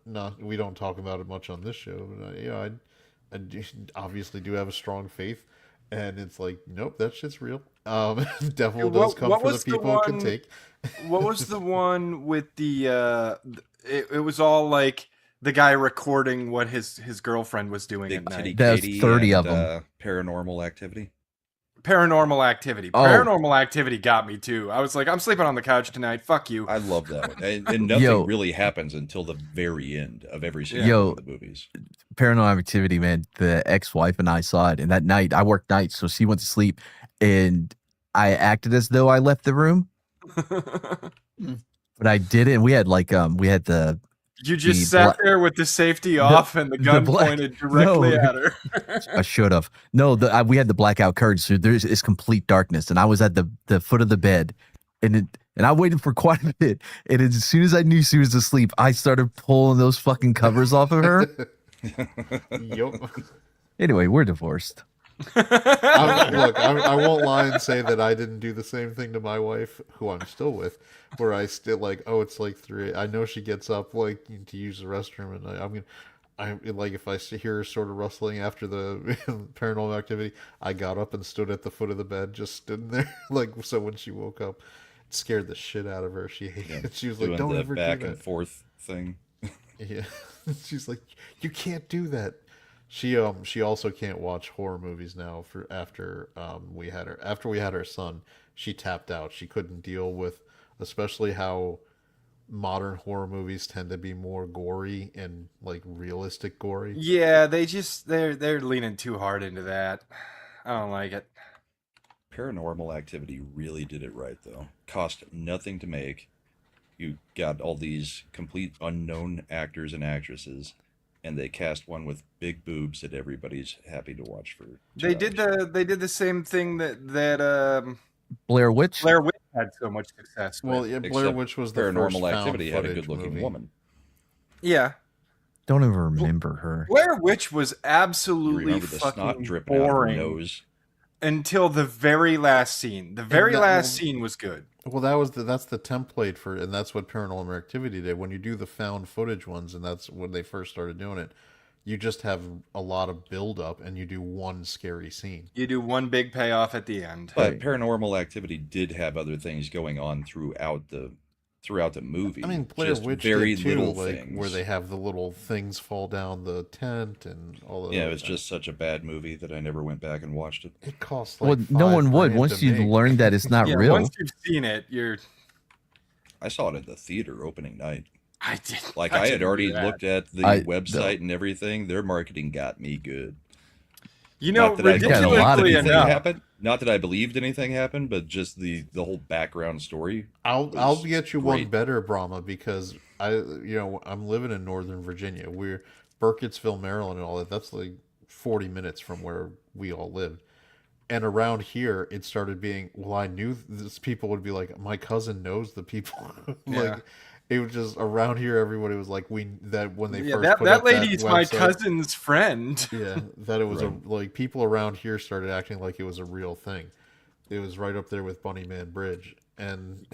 not we don't talk about it much on this show, but obviously do have a strong faith, and it's like, nope, that shit's real. Devil does come what for the was the people it can one- take. What was the one with the it was all like the guy recording what his girlfriend was doing Big at night. Titty There's Katie 30 and, of 'em. Paranormal Activity. Paranormal Activity. Oh. Paranormal Activity got me too. I was like, I'm sleeping on the couch tonight. Fuck you. I love that one. And nothing Yo. really happens until the very end of every single Yo. one of the movies. Paranormal Activity, man. The ex-wife and I saw it, and that night I worked nights, so she went to sleep, and I acted as though I left the room, but I didn't. We had the You just The sat bla- there with the safety off and the gun black- pointed directly No. at her. I should have. No, we had the blackout curtains, so it's complete darkness, and I was at the foot of the bed, and And I waited for quite a bit. And as soon as I knew she was asleep, I started pulling those fucking covers off of her. Yup. Anyway, we're divorced. Look, I won't lie and say that I didn't do the same thing to my wife, who I'm still with, where I still like, oh, it's like 3. I know she gets up like to use the restroom, and I'm like, if I hear her sort of rustling after the paranormal activity, I got up and stood at the foot of the bed, just stood there, like, so when she woke up, it scared the shit out of her. She hated it. She was like, Doing don't the ever back do that. and forth thing. Yeah, she's like, you can't do that. She also can't watch horror movies now after we had our son. She tapped out. She couldn't deal with, especially how modern horror movies tend to be more gory and like realistic gory. Yeah, they're leaning too hard into that. I don't like it. Paranormal Activity really did it right, though. Cost nothing to make. You got all these complete unknown actors and actresses, and they cast one with big boobs that everybody's happy to watch for. They did the same thing that Blair Witch? Blair Witch had so much success with. Well, yeah, Blair Except Witch was the first Paranormal found Activity had a footage good-looking movie. woman. Yeah, Don't even remember her. Blair Witch was You absolutely remember the snot fucking dripping out of her boring nose? until the very last scene. The very last scene was good. Well, that's the template for, and that's what Paranormal Activity did. When you do the found footage ones, and that's when they first started doing it, you just have a lot of build up, and you do one scary scene. You do one big payoff at the end. But Paranormal Activity did have other things going on throughout the movie. I mean, Blair Just Witch very did too, little like things. where they have the little things fall down the tent and all of that. Yeah, it was just such a bad movie that I never went back and watched it. It costs like Well, no one would $5,000 once to you make. learn that it's not Yeah, real. once you've seen it, I saw it at the theater opening night. I did. Like I had didn't do already that. looked at the website and everything. Their marketing got me good. You know, Not that I got a lot of ridiculously people. enough. happened. Not that I believed anything happened, but just the whole background story. I'll was get you one great. better, Brahma, because I'm living in Northern Virginia. We're Burkittsville, Maryland, and all that. That's like 40 minutes from where we all lived. And around here, it started being, well, I knew this people would be like, my cousin knows the people. Yeah. Like, it was just around here, everybody was like, when they Yeah, first put that up lady's my website, cousin's friend. Yeah, that it was Right. like people around here started acting like it was a real thing. It was right up there with Bunny Man Bridge, and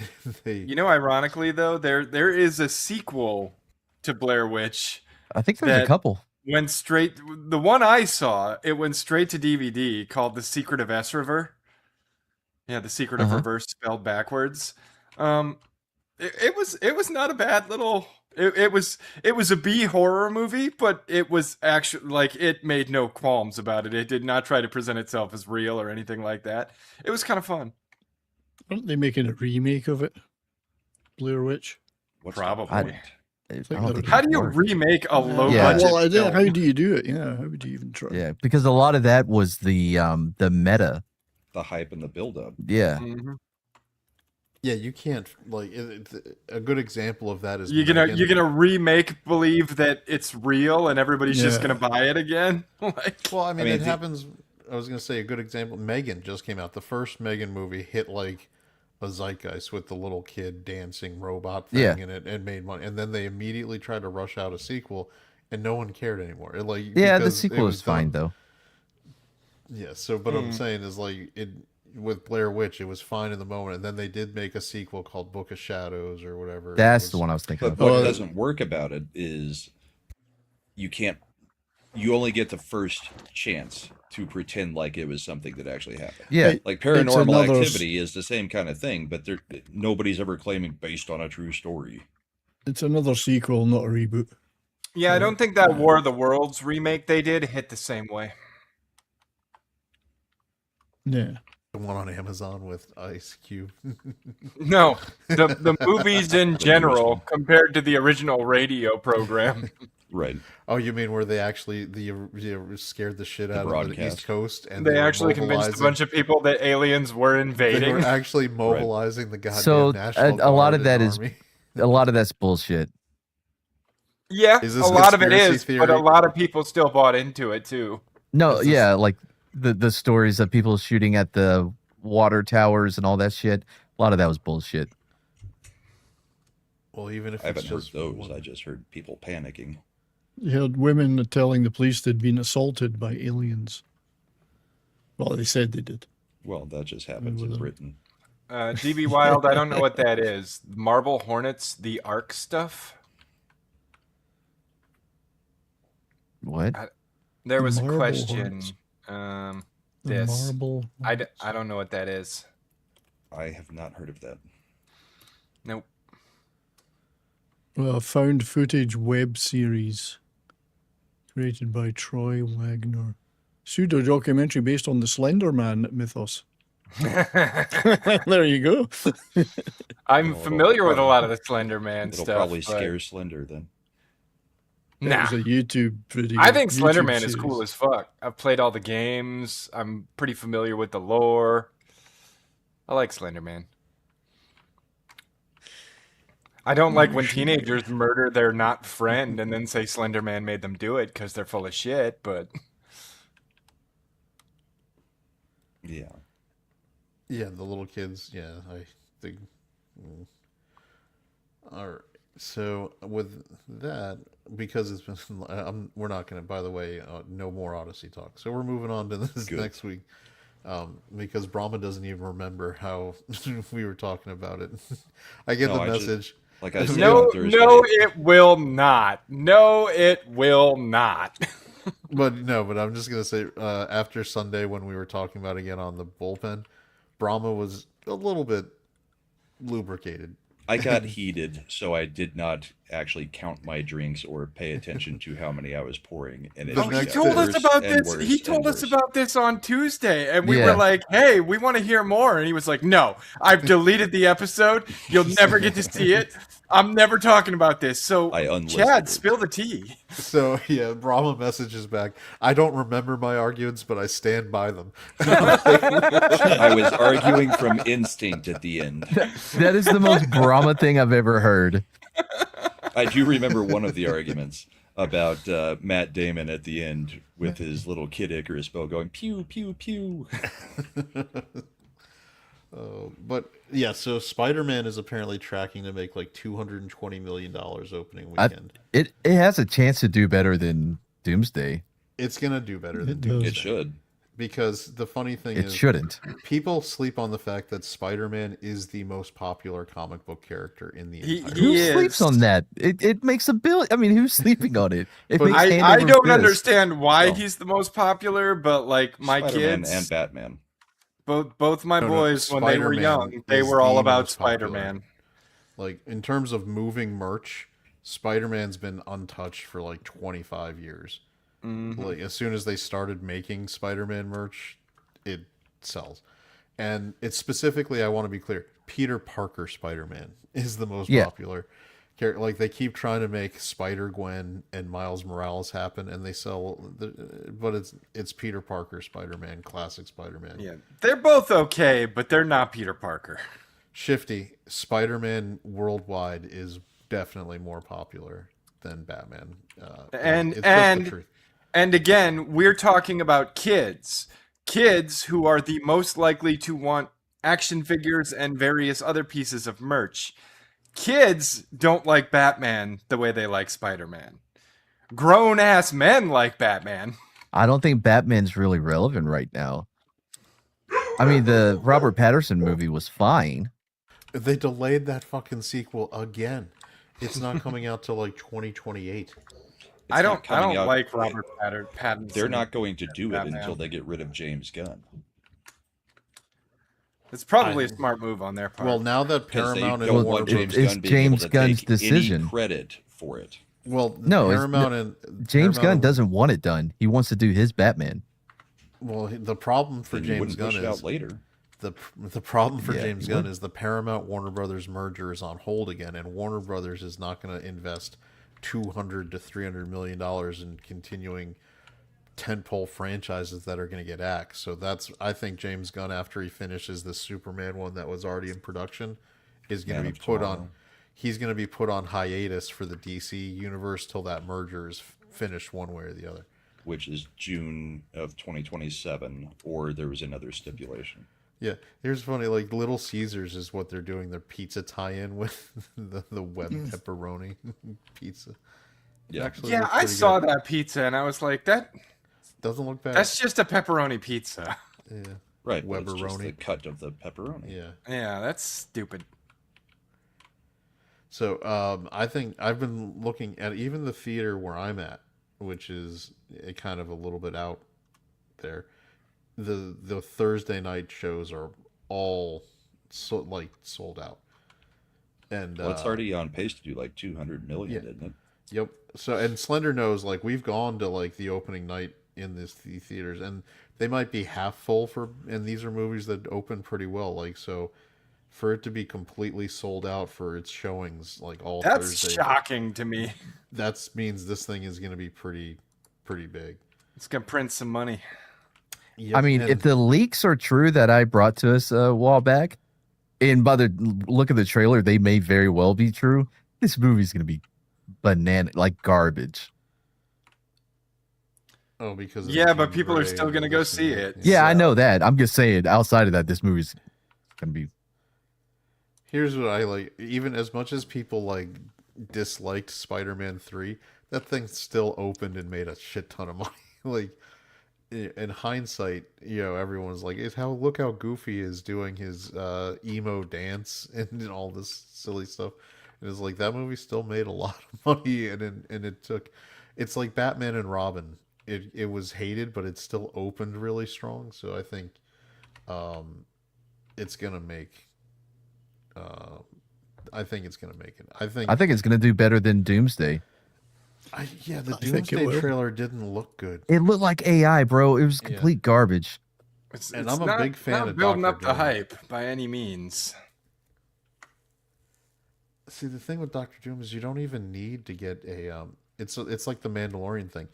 they. You know, ironically though, there is a sequel to Blair Witch. I think there's a that- couple. Went straight. The one I saw, it went straight to DVD, called The Secret of S River. Yeah, The Secret of Uh-huh. Reverse spelled backwards. It was not a bad little. It was a B horror movie, but it was actually like it made no qualms about it. It did not try to present itself as real or anything like that. It was kind of fun. Aren't they making a remake of it? Blair Witch. What's Probably. the point? I like don't the- think How it'd do you work. remake a low Yeah. budget? Well, I did. film? How do you do it? Yeah, how would you even try? Yeah, because a lot of that was the meta. The hype and the buildup. Yeah. Mhm. Yeah, you can't like a good example of that is You're gonna Megan. remake believe that it's real and everybody's just Yeah. gonna buy it again. Like, Well, I mean, I mean, it the- happens. I was gonna say a good example. Megan just came out. The first Megan movie hit like a zeitgeist with the little kid dancing robot thing Yeah. in it and made money. And then they immediately tried to rush out a sequel, and no one cared anymore. Yeah, the because it sequel was is fine done. though. Yeah. So, but I'm saying is like it with Blair Witch, it was fine in the moment, and then they did make a sequel called Book of Shadows or whatever. That's It the was- one I was thinking But of. what Well- doesn't work about it is you only get the first chance to pretend like it was something that actually happened. Yeah. It- Like It's Paranormal another- Activity is the same kind of thing, but nobody's ever claiming based on a true story. It's another sequel, not a reboot. yeah, I don't think that War of the Worlds remake they did hit the same way. Yeah. the one on Amazon with Ice Cube. No, the movies in general compared to the original radio program. Right. Oh, you mean where they actually scared the shit out of the broadcast. East Coast, and They were actually convinced a mobilizing- bunch of people that aliens were They invading. were actually mobilizing the goddamn So, National a lot Guard of that and is- Army. A lot of that's bullshit. Yeah, Is a this lot of it conspiracy is, but a theory? lot of people still bought into it too. No, Is this- yeah, like the stories of people shooting at the water towers and all that shit. A lot of that was bullshit. Well, even if I it's haven't heard just those. one- I just heard people panicking. You had women telling the police they'd been assaulted by aliens. Well, they said they did. Well, that just happens in Well, Britain. DB Wild, I don't know what that is. Marble Hornets, the Ark stuff. What? There was a Marble question. Hornets. The This. marble. I don't know what that is. I have not heard of that. Nope. Found footage web series created by Troy Wagner. Pseudo documentary based on the Slender Man mythos. There you go. I'm Well, familiar with a probably- lot of the Slender Man It'll stuff. probably but- scare Slender then. It Nah. was a YouTube video. I think Slender YouTube Man is cool series. as fuck. I've played all the games. I'm pretty familiar with the lore. I like Slender Man. I don't like when teenagers murder their not friend and then say Slender Man made them do it because they're full of shit, but Yeah. Yeah, the little kids. Yeah, I think. All right. So with that, because it's been, we're not going to. By the way, no more Odyssey talk. So we're moving on to this Good. next week, because Brahma doesn't even remember how we were talking about it. I get No, the I just- message. Like I said no, on Thursday. no, it will not. No, it will not. But no, but I'm just gonna say, after Sunday when we were talking about it again on the bullpen, Brahma was a little bit lubricated. I got heated, so I did not actually count my drinks or pay attention to how many I was pouring. And it Oh, Oh, just he next got told us worse about and this. worse He told and us worse. about this on Tuesday, and we Yeah. were like, "Hey, we want to hear more." And he was like, "No, I've deleted the episode. You'll never get to see it. I'm never talking about this." So, I unlisted Chad, it. spill the tea. So yeah, Brahma messages back. I don't remember my arguments, but I stand by them. I was arguing from instinct at the end. That is the most Brahma thing I've ever heard. I do remember one of the arguments about Matt Damon at the end with his little Kid Icarus bow going pew pew pew. But yeah, so Spider-Man is apparently tracking to make like $220 million opening I- weekend. It has a chance to do better than Doomsday. It's gonna do better than It does. Doomsday. It should. Because the funny thing It is, shouldn't. people sleep on the fact that Spider-Man is the most popular comic book character in the He- entire he Who world. is. sleeps on that? It makes a bill. I mean, who's sleeping on it? It But makes hand I over don't fist. understand why Well, he's the most popular, but like my Spider-Man kids, and Batman. both my No, boys, when they were Spider-Man young, they is were all the about most popular. Spider-Man. Like in terms of moving merch, Spider-Man's been untouched for like 25 years. Like as soon as they started making Spider-Man merch, it sells. And it's specifically, I want to be clear, Peter Parker Spider-Man is the most Yeah. popular character. Like they keep trying to make Spider-Gwen and Miles Morales happen, and they sell, but it's Peter Parker Spider-Man, classic Spider-Man. Yeah, they're both okay, but they're not Peter Parker. Shifty, Spider-Man worldwide is definitely more popular than Batman. And- it's just and- the truth. And again, we're talking about kids. Kids who are the most likely to want action figures and various other pieces of merch. Kids don't like Batman the way they like Spider-Man. Grown ass men like Batman. I don't think Batman's really relevant right now. I mean, the Robert Patterson movie was fine. They delayed that fucking sequel again. It's not coming out till like 2028. It's I not don't coming out- like Robert Pattinson. They're not going to do it Batman. until they get rid of James Gunn. It's probably a smart move on their part. Well, now that Because they Paramount and don't Warner want James It's Gunn being James able to Gunn's take decision. any credit for it. well, No, it's Paramount and James Paramount Gunn and- doesn't want it done. He wants to do his Batman. Well, the problem for Then you James wouldn't Gunn push it is out later. the problem for Yeah, James he Gunn would. is the Paramount Warner Brothers merger is on hold again, and Warner Brothers is not going to invest $200 to $300 million in continuing tentpole franchises that are going to get axed. So I think James Gunn, after he finishes the Superman one that was already in production, is going to Man be of put Tomorrow. on. He's going to be put on hiatus for the DC universe till that merger is finished one way or the other. Which is June of 2027, or there was another stipulation. Yeah, here's funny. Like Little Caesars is what they're doing. Their pizza tie-in with the web pepperoni pizza. Yeah. Actually, Yeah, looks I pretty saw good. that pizza and I was like, Doesn't look bad. that's just a pepperoni pizza. Yeah, Right, but it's just the Weberoni. cut of the pepperoni. Yeah. Yeah, that's stupid. So I think I've been looking at even the theater where I'm at, which is kind of a little bit out there. The Thursday night shows are all sold out, and Well, it's already on pace to do like 200 million, Yeah. isn't it? yep. So and Slender knows like we've gone to like the opening night in the theaters, and they might be half full and these are movies that open pretty well. Like so, for it to be completely sold out for its showings like all That's Thursday, shocking to me. that means this thing is going to be pretty big. It's gonna print some money. Yep, I mean, and- if the leaks are true that I brought to us a while back, and by the look of the trailer, they may very well be true. This movie's gonna be banana, like garbage. oh, because of Yeah, the but Jean people are Grey still and gonna go this and see that, it. Yeah, I So- know that. I'm just saying. Outside of that, this movie's gonna be. Here's what I like. Even as much as people like disliked Spider-Man 3, that thing still opened and made a shit ton of money. Like in hindsight, everyone's like, look how Goofy is doing his emo dance and all this silly stuff." And it's like that movie still made a lot of money, and it's like Batman and Robin. It was hated, but it still opened really strong. So I think it's gonna make. I think it's gonna make it. I think it's gonna do better than Doomsday. yeah, the I think it Doomsday will. trailer didn't look good. It looked like AI, bro. It was Yeah. complete garbage. And I'm a big fan not of building Dr. up the Doom. hype by any means. See, the thing with Doctor Doom is you don't even need to get a it's like the Mandalorian thing.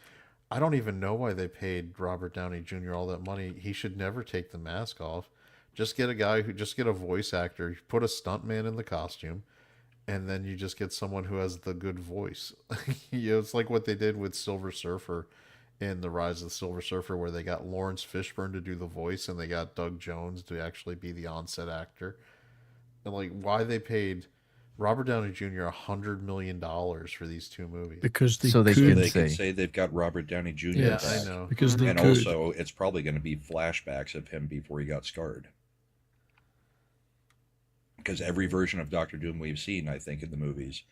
I don't even know why they paid Robert Downey Jr. all that money. He should never take the mask off. Just get a voice actor, put a stuntman in the costume, and then you just get someone who has the good voice. It's like what they did with Silver Surfer in The Rise of the Silver Surfer, where they got Lawrence Fishburne to do the voice and they got Doug Jones to actually be the on-set actor. And like why they paid Robert Downey Jr. $100 million for these two movies. Because they So they could. could They can say. say they've got Robert Downey Jr. Yeah, back. I know. Because they And could. also, it's probably going to be flashbacks of him before he got scarred. Because every version of Doctor Doom we've seen, I think, in the movies,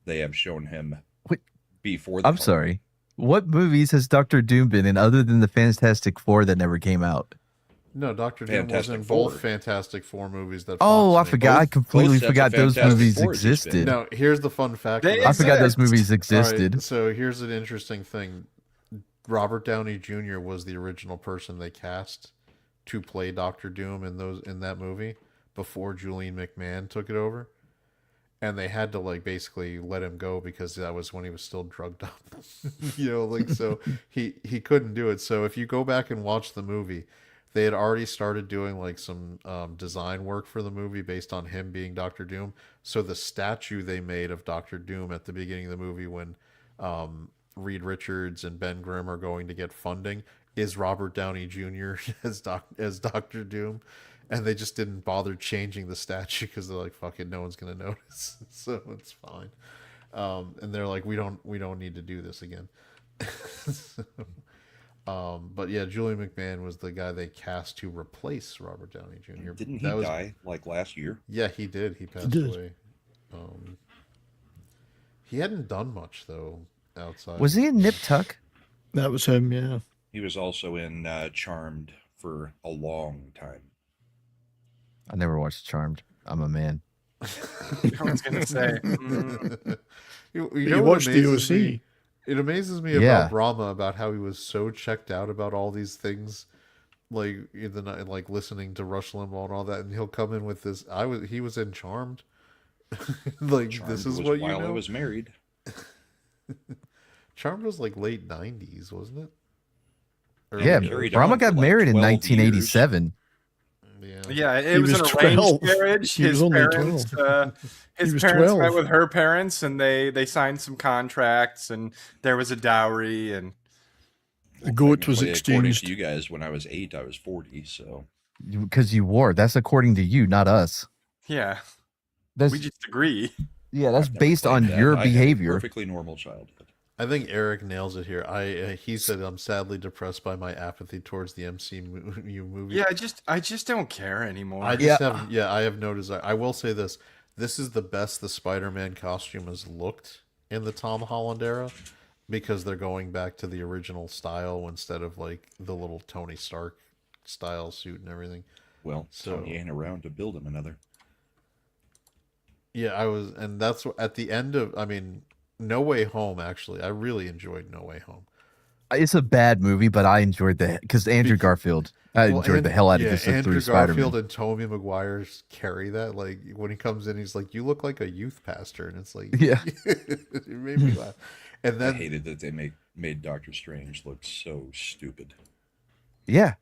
they have shown him Wait, before the I'm sorry. What movies has Doctor Doom been in other than the Fantastic Four that never came out? No, Doctor Doom was Fantastic in Four. both Fantastic Four movies that Oh, Fox I made. forgot. I Both completely sets of forgot those Fantastic movies Fours he's been in. existed. Now, here's the fun fact. They about I forgot those exist. movies All right, existed. so here's an interesting thing. Robert Downey Jr. was the original person they cast to play Doctor Doom in that movie before Julian McMahon took it over. And they had to like basically let him go because that was when he was still drugged up. So he couldn't do it. So if you go back and watch the movie, they had already started doing like some design work for the movie based on him being Doctor Doom. So the statue they made of Doctor Doom at the beginning of the movie when Reed Richards and Ben Grimm are going to get funding is Robert Downey Jr. as Doctor Doom. And they just didn't bother changing the statue because they're like, "Fuck it, no one's gonna notice," so it's fine. And they're like, "We don't need to do this again." But yeah, Julian McMahon was the guy they cast to replace Robert Downey Jr. Didn't he That was- die like last year? Yeah, he did. He passed did. away. He hadn't done much though outside. Was he in Nip Tuck? That was him, yeah. He was also in Charmed for a long time. I never watched Charmed. I'm a man. I was gonna say. You You know what watched the amazes OC. me? It amazes me Yeah. about Brahma about how he was so checked out about all these things, like in the night, like listening to Rush Limbaugh and all that, and he'll come in with this. He was in Charmed. Like Charmed this is was what you while know. I was married. Charmed was like late '90s, wasn't it? Or Yeah, like- carried Brahma on got for like married in 12 1987. yeah. Yeah, it He was was an arranged 12. marriage. He was His only parents, 12. his He was parents 12. met with her parents, and they signed some contracts, and there was a dowry, and The goat was Technically, according exchanged. to you guys, when I was 8, I was 40. So because you wore. That's according to you, not us. Yeah, That's we just agree. yeah, that's I've never based on claimed that. your I had a behavior. perfectly normal childhood. I think Eric nails it here. He said I'm sadly depressed by my apathy towards the MCU movie. Yeah, I just don't care anymore. I just Yeah. I have no desire. I will say this: this is the best the Spider-Man costume has looked in the Tom Holland era, because they're going back to the original style instead of like the little Tony Stark style suit and everything. Well, So- Tony ain't around to build him another. Yeah, and that's at the end of. I mean, No Way Home. Actually, I really enjoyed No Way Home. It's a bad movie, but I enjoyed the because Andrew Garfield. I enjoyed the hell out of this Andrew through Spider-Man. Garfield and Tobey Maguire carry that. Like when he comes in, he's like, "You look like a youth pastor," and it's like, Yeah. it made me laugh. And I then hated that they made Doctor Strange look so stupid. Yeah,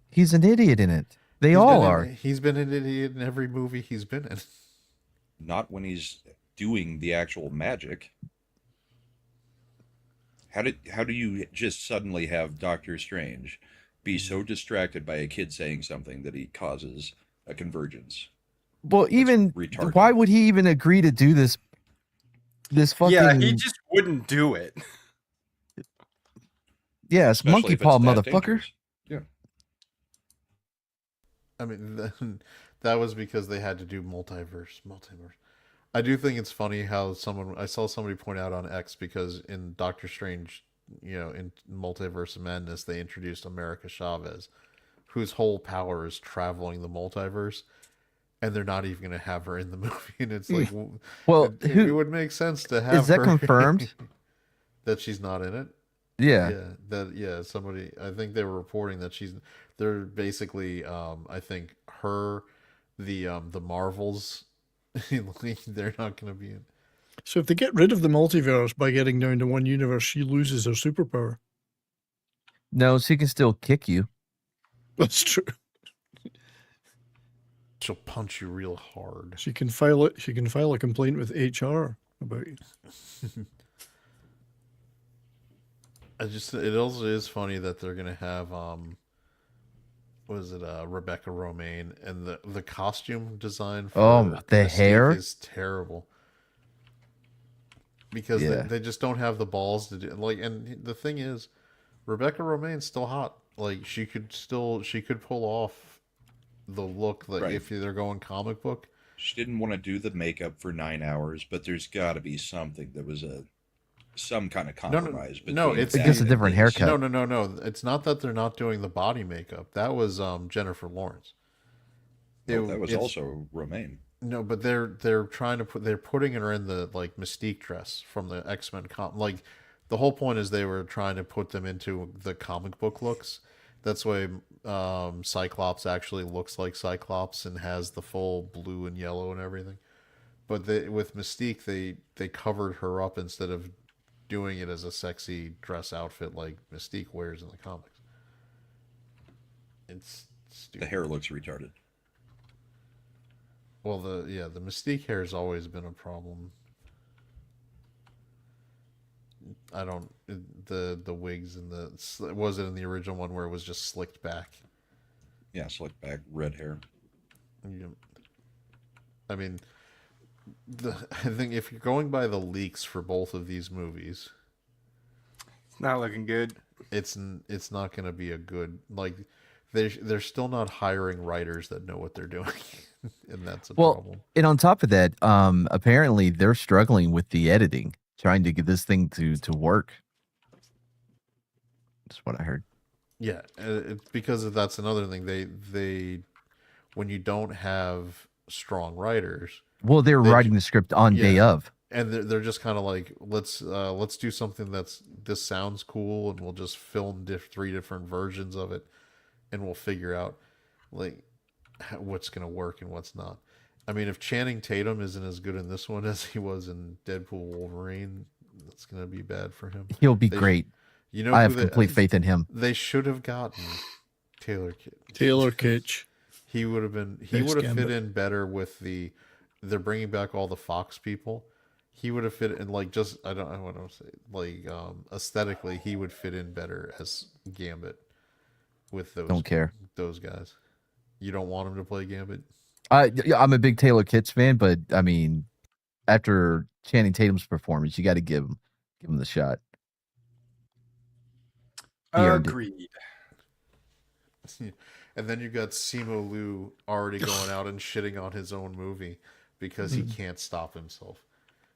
he's an idiot in it. They he's all been are. He's been an idiot in every movie he's been in. Not when he's doing the actual magic. How do you just suddenly have Doctor Strange be so distracted by a kid saying something that he causes a convergence? Well, even retarded. why would he even agree to do this? This fucking Yeah, he just wouldn't do it. yeah, it's Especially monkey if it's paw, that motherfucker. dangerous. Yeah. I mean, that was because they had to do multiverse. I do think it's funny how I saw somebody point out on X, because in Doctor Strange, in Multiverse of Madness, they introduced America Chavez, whose whole power is traveling the multiverse, and they're not even going to have her in the movie. And it's like, Well, it would make sense to have is that her confirmed? that she's not in it. Yeah. Somebody, I think they were reporting that they're basically, I think the Marvels, they're not going to be in. So if they get rid of the multiverse by getting down to one universe, she loses her superpower. No, she can still kick you. That's true. She'll punch you real hard. She can file it. She can file a complaint with HR about you. It also is funny that they're gonna have Rebecca Romaine, and the costume design for the Mystique hair is terrible, because Yeah. they just don't have the balls to do, like. And the thing is, Rebecca Romaine's still hot. Like she could pull off the look that Right. if they're going comic book. She didn't want to do the makeup for 9 hours, but there's got to be something that was some kind of compromise. No, between it's that just a and different this. haircut. No. It's not that they're not doing the body makeup. That was Jennifer Lawrence. Well, that was It's- also Romaine. No, but they're putting her in the like Mystique dress from the X-Men like the whole point is they were trying to put them into the comic book looks. That's why Cyclops actually looks like Cyclops and has the full blue and yellow and everything. But with Mystique, they covered her up instead of doing it as a sexy dress outfit like Mystique wears in the comics. It's stupid. The hair looks retarded. Well, the Mystique hair has always been a problem. I don't the wigs and was it in the original one where it was just slicked back? Yeah, slick back, red hair. Yeah. I mean, I think if you're going by the leaks for both of these movies, It's not looking good. it's not going to be a good, like they're still not hiring writers that know what they're doing, and that's a problem. And on top of that, apparently they're struggling with the editing, trying to get this thing to work. That's what I heard. Yeah, it's because that's another thing. They when you don't have strong writers, Well, they're writing the script on day of. and they're just kind of like, let's do something this sounds cool, and we'll just film 3 different versions of it, and we'll figure out like what's gonna work and what's not. I mean, if Channing Tatum isn't as good in this one as he was in Deadpool Wolverine, that's gonna be bad for him. He'll be They- great. You know, I who have complete faith in him. They should have gotten Taylor Kitsch. He would have fit Gambit. in better with they're bringing back all the Fox people. He would have fit in like just I want to say like aesthetically he would fit in better as Gambit with those Don't care. those guys. You don't want him to play Gambit? Yeah, I'm a big Taylor Kitsch fan, but I mean, after Channing Tatum's performance, you got to give him the shot. He earned it. Agreed. And then you got Simu Liu already going out and shitting on his own movie because he can't stop himself.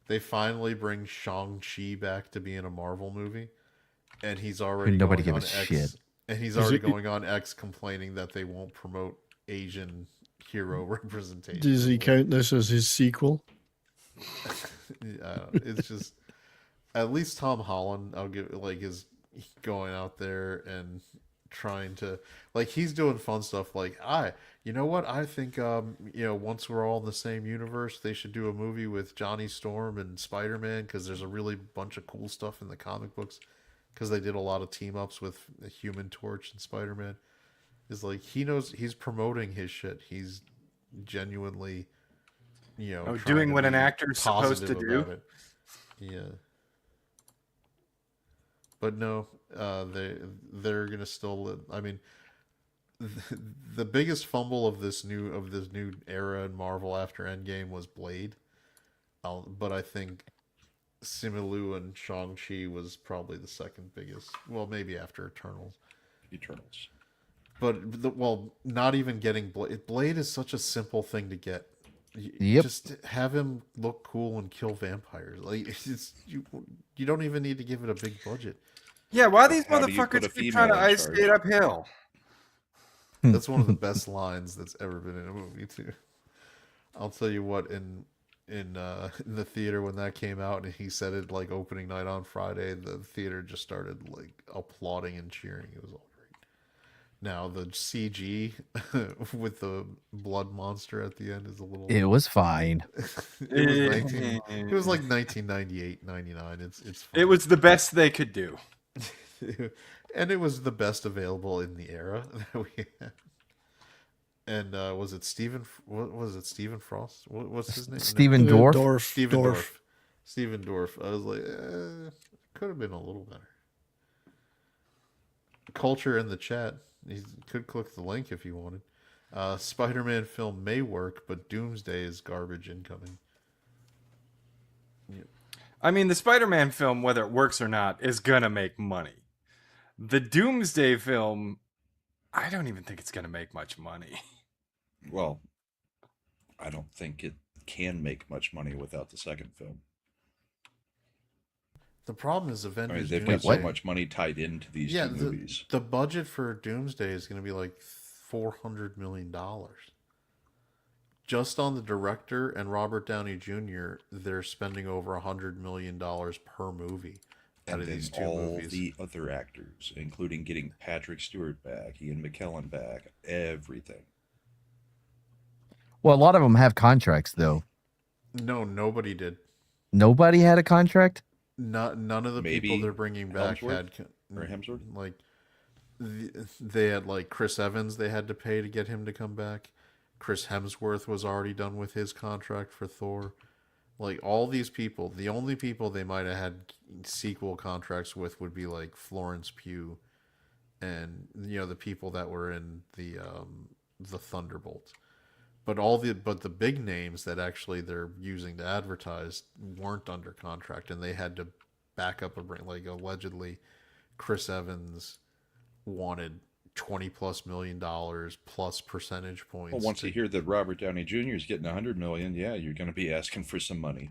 They finally bring Shang-Chi back to be in a Marvel movie, and he's already Nobody going give on a X. shit. And he's already going on X complaining that they won't promote Asian hero representation. Does he count this as his sequel? It's just, at least Tom Holland, I'll give, like, is going out there and trying to, like, he's doing fun stuff. Like, you know what? I think, once we're all in the same universe, they should do a movie with Johnny Storm and Spider-Man, because there's a really bunch of cool stuff in the comic books, because they did a lot of team ups with the Human Torch and Spider-Man. Is like, he knows he's promoting his shit. He's genuinely, trying doing to what an be actor's supposed to positive do. about it. Yeah. But no, they're gonna still. I mean, the biggest fumble of this new era in Marvel after Endgame was Blade. But I think Simu Liu and Shang-Chi was probably the second biggest. Well, maybe after Eternals. Eternals. But not even getting Blade. Blade is such a simple thing to get. Yep. Just have him look cool and kill vampires. Like, you don't even need to give it a big budget. Yeah, why these How do you put a motherfuckers keep trying to female in ice charge? skate uphill? That's one of the best lines that's ever been in a movie too. I'll tell you what, in the theater when that came out and he said it like opening night on Friday, the theater just started like applauding and cheering. It was all great. Now the CG with the blood monster at the end is a little. It was fine. It was like 1998, 99. It's fine. It was the best they could do. And it was the best available in the era that we had. And was it Stephen? What was it? Stephen Frost? What's his name? Stephen Dorff. Stephen Dorff. Stephen Dorff. I was like, could have been a little better. Culture in the chat. He could click the link if you wanted. Spider-Man film may work, but Doomsday is garbage incoming. Yep. I mean, the Spider-Man film, whether it works or not, is gonna make money. The Doomsday film, I don't even think it's gonna make much money. Well, I don't think it can make much money without the second film. The problem is I Avengers mean, they've Doomsday. got so much money tied into these two movies. The budget for Doomsday is going to be like $400 million. Just on the director and Robert Downey Jr., they're spending over $100 million per movie out And of then these two all movies. the other actors, including getting Patrick Stewart back, Ian McKellen back, everything. Well, a lot of them have contracts though. No, nobody did. Nobody had a contract. None of the Maybe people they're bringing back Hemsworth? Or Hemsworth? like they had like Chris Evans. They had to pay to get him to come back. Chris Hemsworth was already done with his contract for Thor. Like, all these people, the only people they might have had sequel contracts with would be like Florence Pugh, and the people that were in the Thunderbolts. But the big names that actually they're using to advertise weren't under contract, and they had to back up like, allegedly Chris Evans wanted $20+ million plus percentage points. Well, once you hear that Robert Downey Jr. is getting $100 million, yeah, you're going to be asking for some money.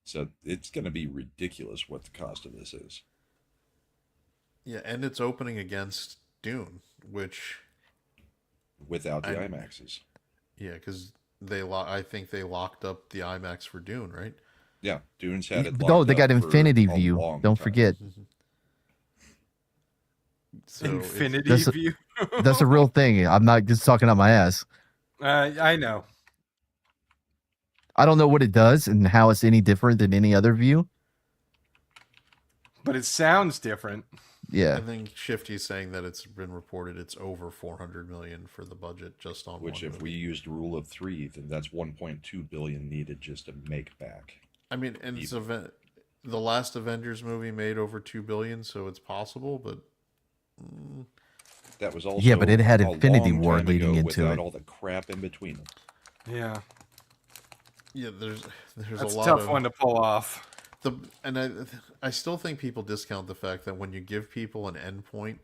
So it's going to be ridiculous what the cost of this is. Yeah, and it's opening against Dune, which Without the IMAXs. yeah, because I think they locked up the IMAX for Dune, right? Yeah, Dune's had it. Oh, they locked got up for Infinity a View. long Don't time. forget. So Infinity That's a- View. That's a real thing. I'm not just talking out my ass. I know. I don't know what it does and how it's any different than any other view. But it sounds different. Yeah. I think Shifty's saying that it's been reported it's over 400 million for the budget just on Which, one if movie. we used rule of three, then that's 1.2 billion needed just to make back. I mean, and it's the last Avengers movie made over 2 billion, so it's possible, but That was also Yeah, but it had a Infinity long War time leading ago into without it. all the crap in between them. Yeah, Yeah, there's that's a a lot tough of one to pull off. I still think people discount the fact that when you give people an endpoint,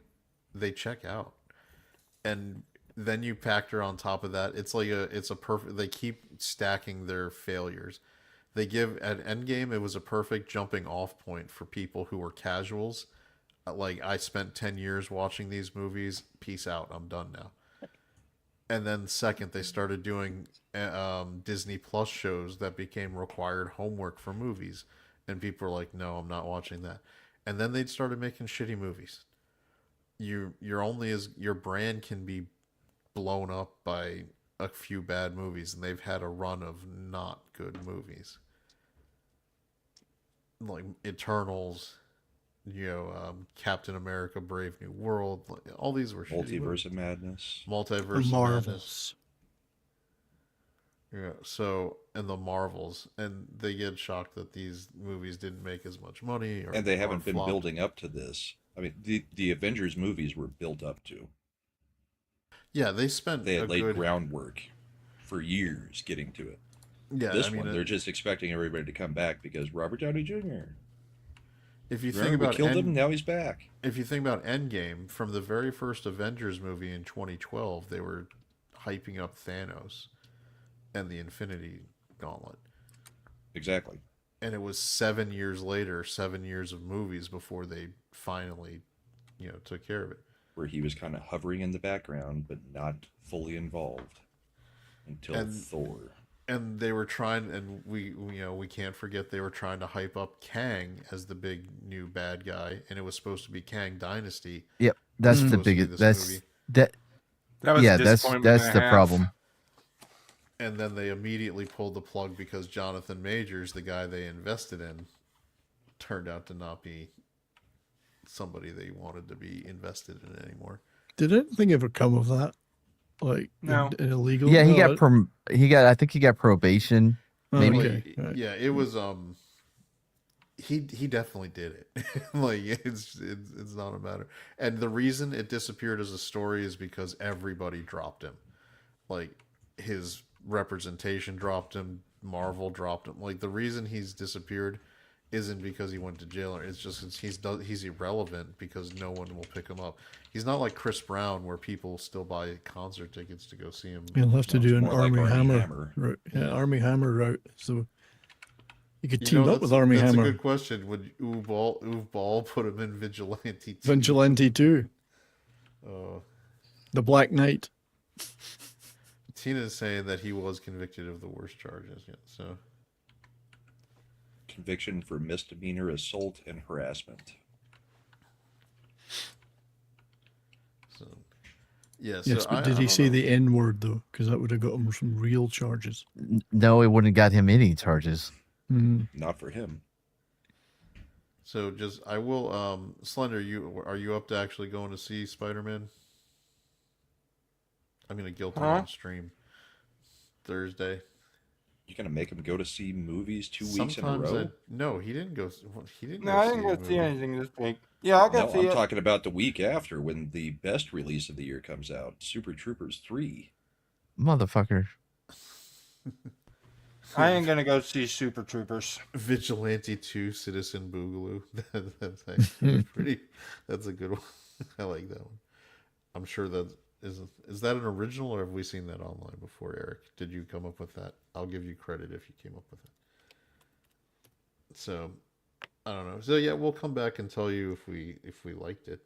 they check out, and then you factor on top of that, it's a perfect. They keep stacking their failures. They give at Endgame, it was a perfect jumping off point for people who were casuals. Like, I spent 10 years watching these movies. Peace out. I'm done now. And then second, they started doing Disney Plus shows that became required homework for movies, and people were like, "No, I'm not watching that." And then they started making shitty movies. You're only as your brand can be blown up by a few bad movies, and they've had a run of not good movies, like Eternals, Captain America: Brave New World. All these were shitty movies. Multiverse of Madness. The Multiverse of Madness. Marvels. Yeah, so, and the Marvels, and they get shocked that these movies didn't make as much money, And they haven't been flopped. building up to this. I mean, the Avengers movies were built up to. Yeah, they spent They a had laid good groundwork for years getting to it. Yeah, This I mean, one, they're just expecting everybody to come back because Robert Downey Jr. if you think Remember, we about killed him, now he's back. if you think about Endgame, from the very first Avengers movie in 2012, they were hyping up Thanos and the Infinity Gauntlet. Exactly. And it was 7 years later, 7 years of movies before they finally, took care of it. Where he was kind of hovering in the background, but not fully involved until And- Thor. And they were trying, and we can't forget they were trying to hype up Kang as the big new bad guy, and it was supposed to be Kang Dynasty. Yep, that's the supposed to be biggest. this That's movie. that. That was Yeah, a that's disappointment that's and a the half. problem. And then they immediately pulled the plug because Jonathan Majors, the guy they invested in, turned out to not be somebody they wanted to be invested in anymore. Did anything ever come of that? Like, No. illegal? Yeah, he No, got I think he got probation. oh, maybe. okay, right. Yeah, it was he definitely did it. Like, it's not a matter. And the reason it disappeared as a story is because everybody dropped him. Like, his representation dropped him, Marvel dropped him. Like, the reason he's disappeared isn't because he went to jail, or it's just he's irrelevant because no one will pick him up. He's not like Chris Brown, where people still buy concert tickets to go see him. You'll have to No, do it's an more like Army Armie Hammer, Hammer. route. Yeah, Army Hammer route. So you could You team know, up with Army that's Hammer. a good question. Would Uwe Ball put him in Vigilante 2? Vigilante 2, Oh. The Black Knight. Tina's saying that he was convicted of the worst charges. Yeah, so Conviction for misdemeanor assault and harassment. yeah. Yes, So but did he say the N word though? Because that would have got him some real charges. No, it wouldn't have got him any charges. Mm. Not for him. So just I will Slender, are you up to actually going to see Spider-Man? I'm gonna guilt him on stream Thursday. You're gonna make him go to see movies 2 weeks in a Sometimes row? no, he didn't go. He didn't. No, go I see didn't a go see movie. anything this week. Yeah, I got No, to see I'm it. talking about the week after when the best release of the year comes out, Super Troopers 3. Motherfucker. I ain't gonna go see Super Troopers. Vigilante 2, Citizen Boogaloo. That's actually pretty. That's a good one. I like that one. I'm sure that is that an original, or have we seen that online before, Eric? Did you come up with that? I'll give you credit if you came up with it. So, I don't know. So yeah, we'll come back and tell you if we liked it.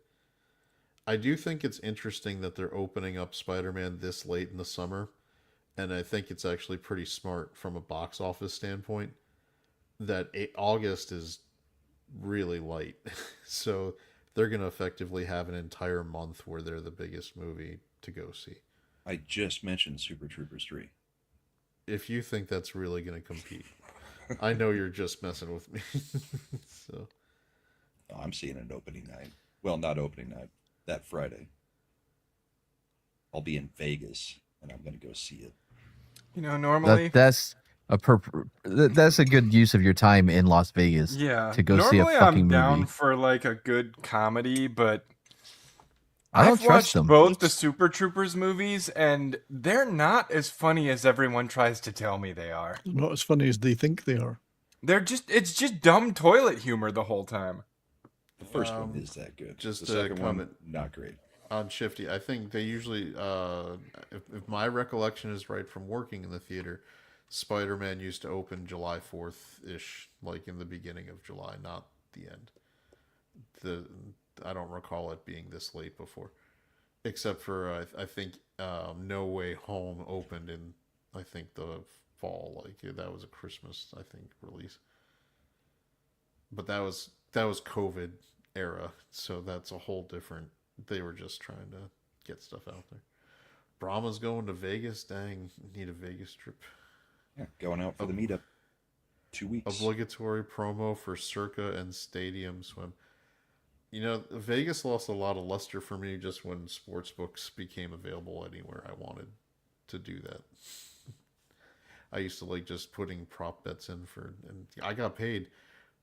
I do think it's interesting that they're opening up Spider-Man this late in the summer, and I think it's actually pretty smart from a box office standpoint that August is really light. So they're going to effectively have an entire month where they're the biggest movie to go see. I just mentioned Super Troopers 3. If you think that's really going to compete, I know you're just messing with me. So Oh, I'm seeing it opening night. Well, not opening night. That Friday. I'll be in Vegas, and I'm going to go see it. You know, normally, That's a good use of your time in Las Vegas. yeah, to go see a normally fucking I'm down movie. for like a good comedy, but I don't I've trust watched them. both the Super Troopers movies, and they're not as funny as everyone tries to tell me they are. Not as funny as they think they are. It's just dumb toilet humor the whole time. The first one is that good. just The to second one, comment- not great. On Shifty, I think they usually, if my recollection is right from working in the theater, Spider-Man used to open July 4th ish, like in the beginning of July, not the end. I don't recall it being this late before, except for I think No Way Home opened in I think the fall, like that was a Christmas I think release, but that was COVID era, so that's a whole different. They were just trying to get stuff out there. Brahma's going to Vegas. Dang, need a Vegas trip. Yeah, going out for the meetup. 2 weeks. Obligatory promo for Circa and Stadium Swim. You know, Vegas lost a lot of luster for me just when sports books became available anywhere I wanted to do that. I used to like just putting prop bets in and I got paid.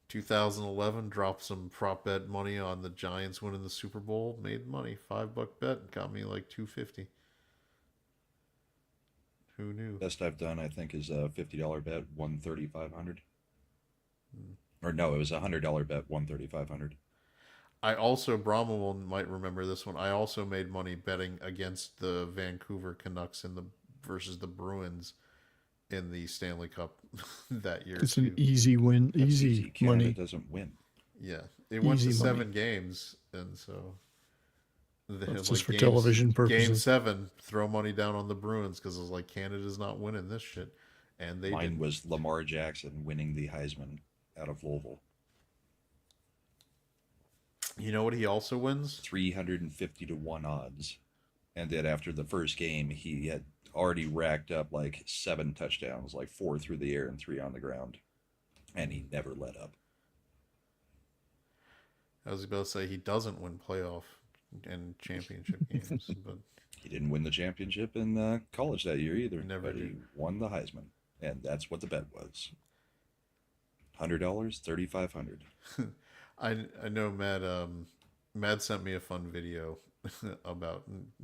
2011, dropped some prop bet money on the Giants winning the Super Bowl. Made money, $5 bet, got me like $250. Who knew? Best I've done, I think, is a $50 bet, won 3,500. Or no, it was a $100 bet, won 3,500. I also, Brahma might remember this one. I also made money betting against the Vancouver Canucks versus the Bruins in the Stanley Cup that year. It's too. an easy win, That's easy Canada money. doesn't win. Yeah, it went to Easy money. 7 games, and so That's just for television purposes. Game 7, throw money down on the Bruins because it was like Canada's not winning this shit, and they Mine did. was Lamar Jackson winning the Heisman out of Louisville. You know what he also wins? 350 to 1 odds. And then after the first game, he had already racked up like 7 touchdowns, like 4 through the air and 3 on the ground. And he never let up. I was about to say he doesn't win playoff and championship games, but He didn't win the championship in college that year either. Never but he did. won the Heisman. And that's what the bet was. $100, 3,500. I know Matt sent me a fun video about,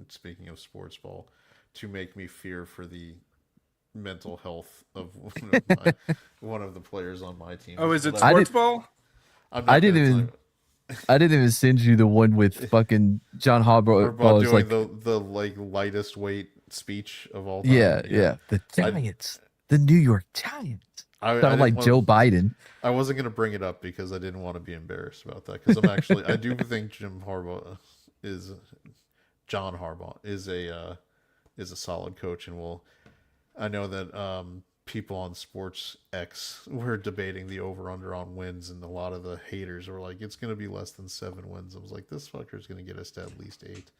speaking of sports ball, to make me fear for the mental health of one of the players on my team. Oh, is it But sports ball? I'm not I didn't gonna even- tell I didn't even send you the one with fucking John you. We're Harbaugh. about It's doing like, the like lightest weight speech of all time. yeah. The Giants, the New York Giants. I Sounded didn't like want- Joe Biden. I wasn't gonna bring it up because I didn't want to be embarrassed about that. Because I'm actually, I do think John Harbaugh is a solid coach, and I know that people on Sports X were debating the over under on wins, and a lot of the haters were like, it's gonna be less than 7 wins. I was like, this fucker's gonna get us to at least 8.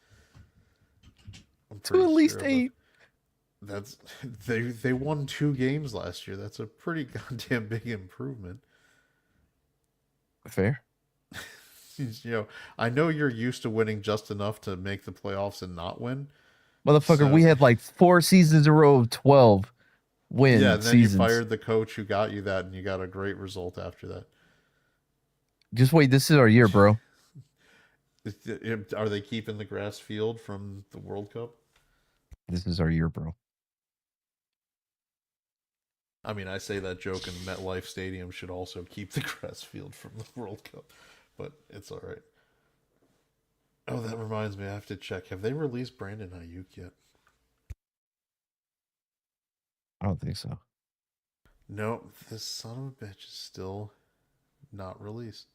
I'm To pretty at least sure of it. 8. That's they won 2 games last year. That's a pretty goddamn big improvement. Fair. You know, I know you're used to winning just enough to make the playoffs and not win. Motherfucker, So- we had like 4 seasons in a row of 12 win Yeah, and then seasons. you fired the coach who got you that, and you got a great result after that. Just wait, this is our year, bro. Are they keeping the grass field from the World Cup? This is our year, bro. I mean, I say that joke, and MetLife Stadium should also keep the grass field from the World Cup, but it's all right. Oh, that reminds me, I have to check. Have they released Brandon Ayuk yet? I don't think so. No, this son of a bitch is still not released.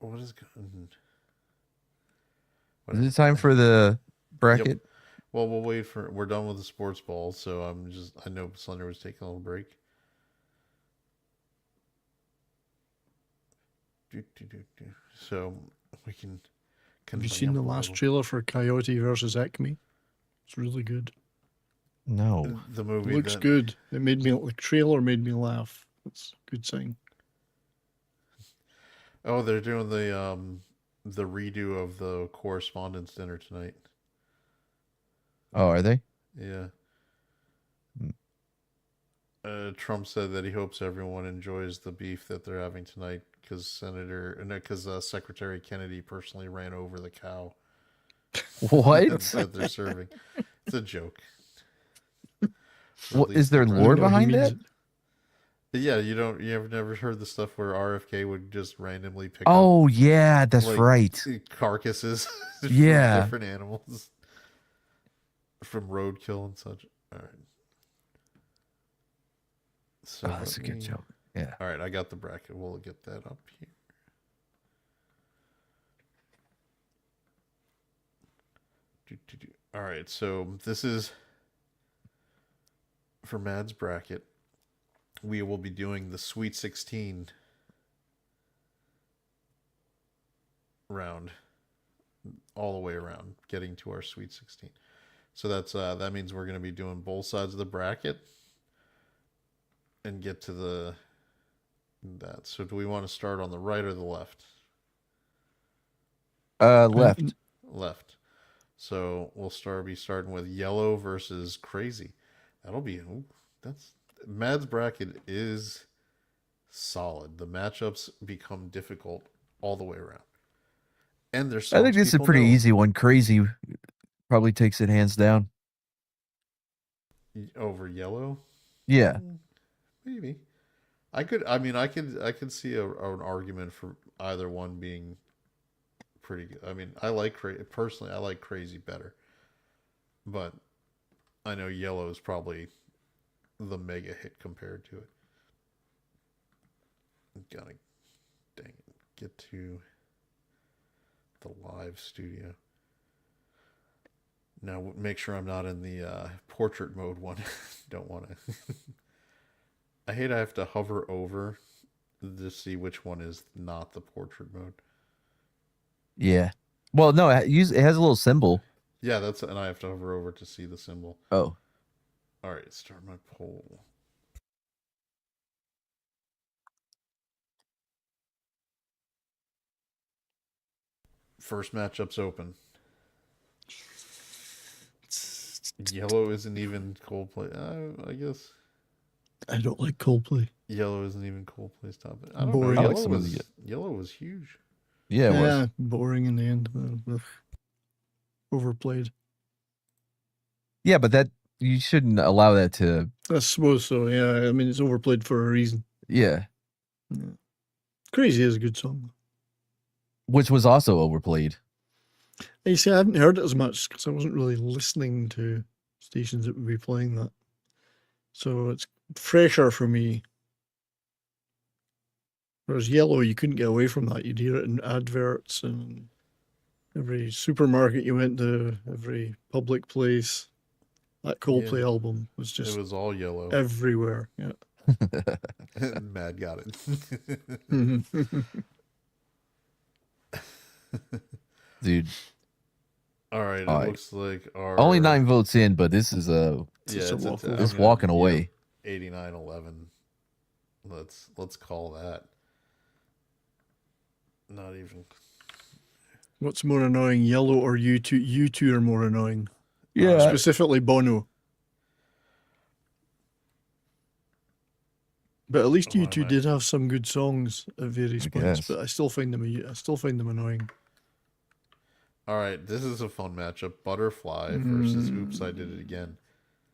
What is going? Is it time for the bracket? Well, we'll wait for. We're done with the sports ball, so I know Slender was taking a little break. So we can. Have you seen the last trailer for Coyote versus Acme? It's really good. No. The movie Looks that- good. It made me the trailer made me laugh. That's a good sign. Oh, they're doing the redo of the correspondence dinner tonight. Oh, are they? Yeah. Trump said that he hopes everyone enjoys the beef that they're having tonight because Secretary Kennedy personally ran over the cow What? that they're serving. It's a joke. What, is there I don't lore know, he behind means that? Yeah, you've never heard the stuff where RFK would just randomly pick Oh yeah, that's like, right. carcasses from Yeah. different animals from roadkill and such. All right. So Oh, that's a good joke. Yeah. All right, I got the bracket. We'll get that up here. All right, so this is for Mad's bracket. We will be doing the Sweet 16 round all the way around, getting to our Sweet 16. So that means we're going to be doing both sides of the bracket and get to that. So do we want to start on the right or the left? Left. Left. So we'll be starting with yellow versus crazy. That'll be that's Mad's bracket is solid. The matchups become difficult all the way around. And there's I think this is a pretty easy one. Crazy probably takes it hands down. Over yellow? Yeah. Maybe. I could see an argument for either one being pretty good. I mean, personally I like crazy better. But I know yellow is probably the mega hit compared to it. Gotta get to the live studio. Now make sure I'm not in the portrait mode one. Don't want to. I hate I have to hover over to see which one is not the portrait mode. Yeah. Well, no, it has a little symbol. Yeah, and I have to hover over to see the symbol. Oh. All right, start my poll. First matchup's open. Yellow isn't even Coldplay. I guess. I don't like Coldplay. Yellow isn't even Coldplay's top. I don't Boring. know. I like some of the- Yellow was huge. Yeah, it was. Boring in the end. Overplayed. Yeah, but that you shouldn't allow that to. I suppose so. Yeah, I mean it's overplayed for a reason. Yeah. Crazy is a good song. Which was also overplayed. You see, I haven't heard it as much because I wasn't really listening to stations that would be playing that. So it's fresher for me. Whereas Yellow, you couldn't get away from that. You'd hear it in adverts and every supermarket you went to, every public place. That Coldplay album was just It was all yellow. everywhere. Yeah. Mad got it. Dude. All right, it All right. looks like our Only 9 votes in, but this is It's walking away. 89-11. Let's call that. Not even. What's more annoying, Yellow or U2? U2 are more annoying. Yeah. Specifically Bono. But at least Oh, U2 I did have some good songs at various I points. guess. But I still find them annoying. All right, this is a fun matchup. Butterfly versus Oops, I Did It Again.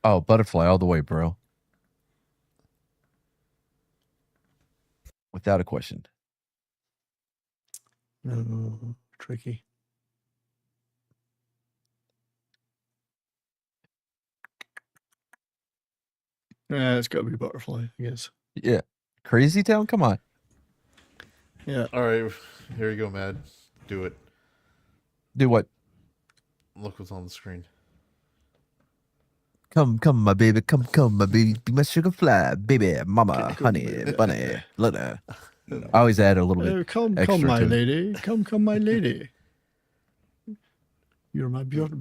Oh, Butterfly all the way, bro. Without a question. No, tricky. Yeah, it's got to be Butterfly, I guess. Yeah. Crazy Town? Come on. Yeah. All right, here you go, Mad. Do it. Do what? Look what's on the screen. Come, my baby. Come, my baby. Be my sugar fly, baby, mama, honey, bunny, letter. I always add a little bit. Come, extra my to it. lady. Come, my lady. You're my beautiful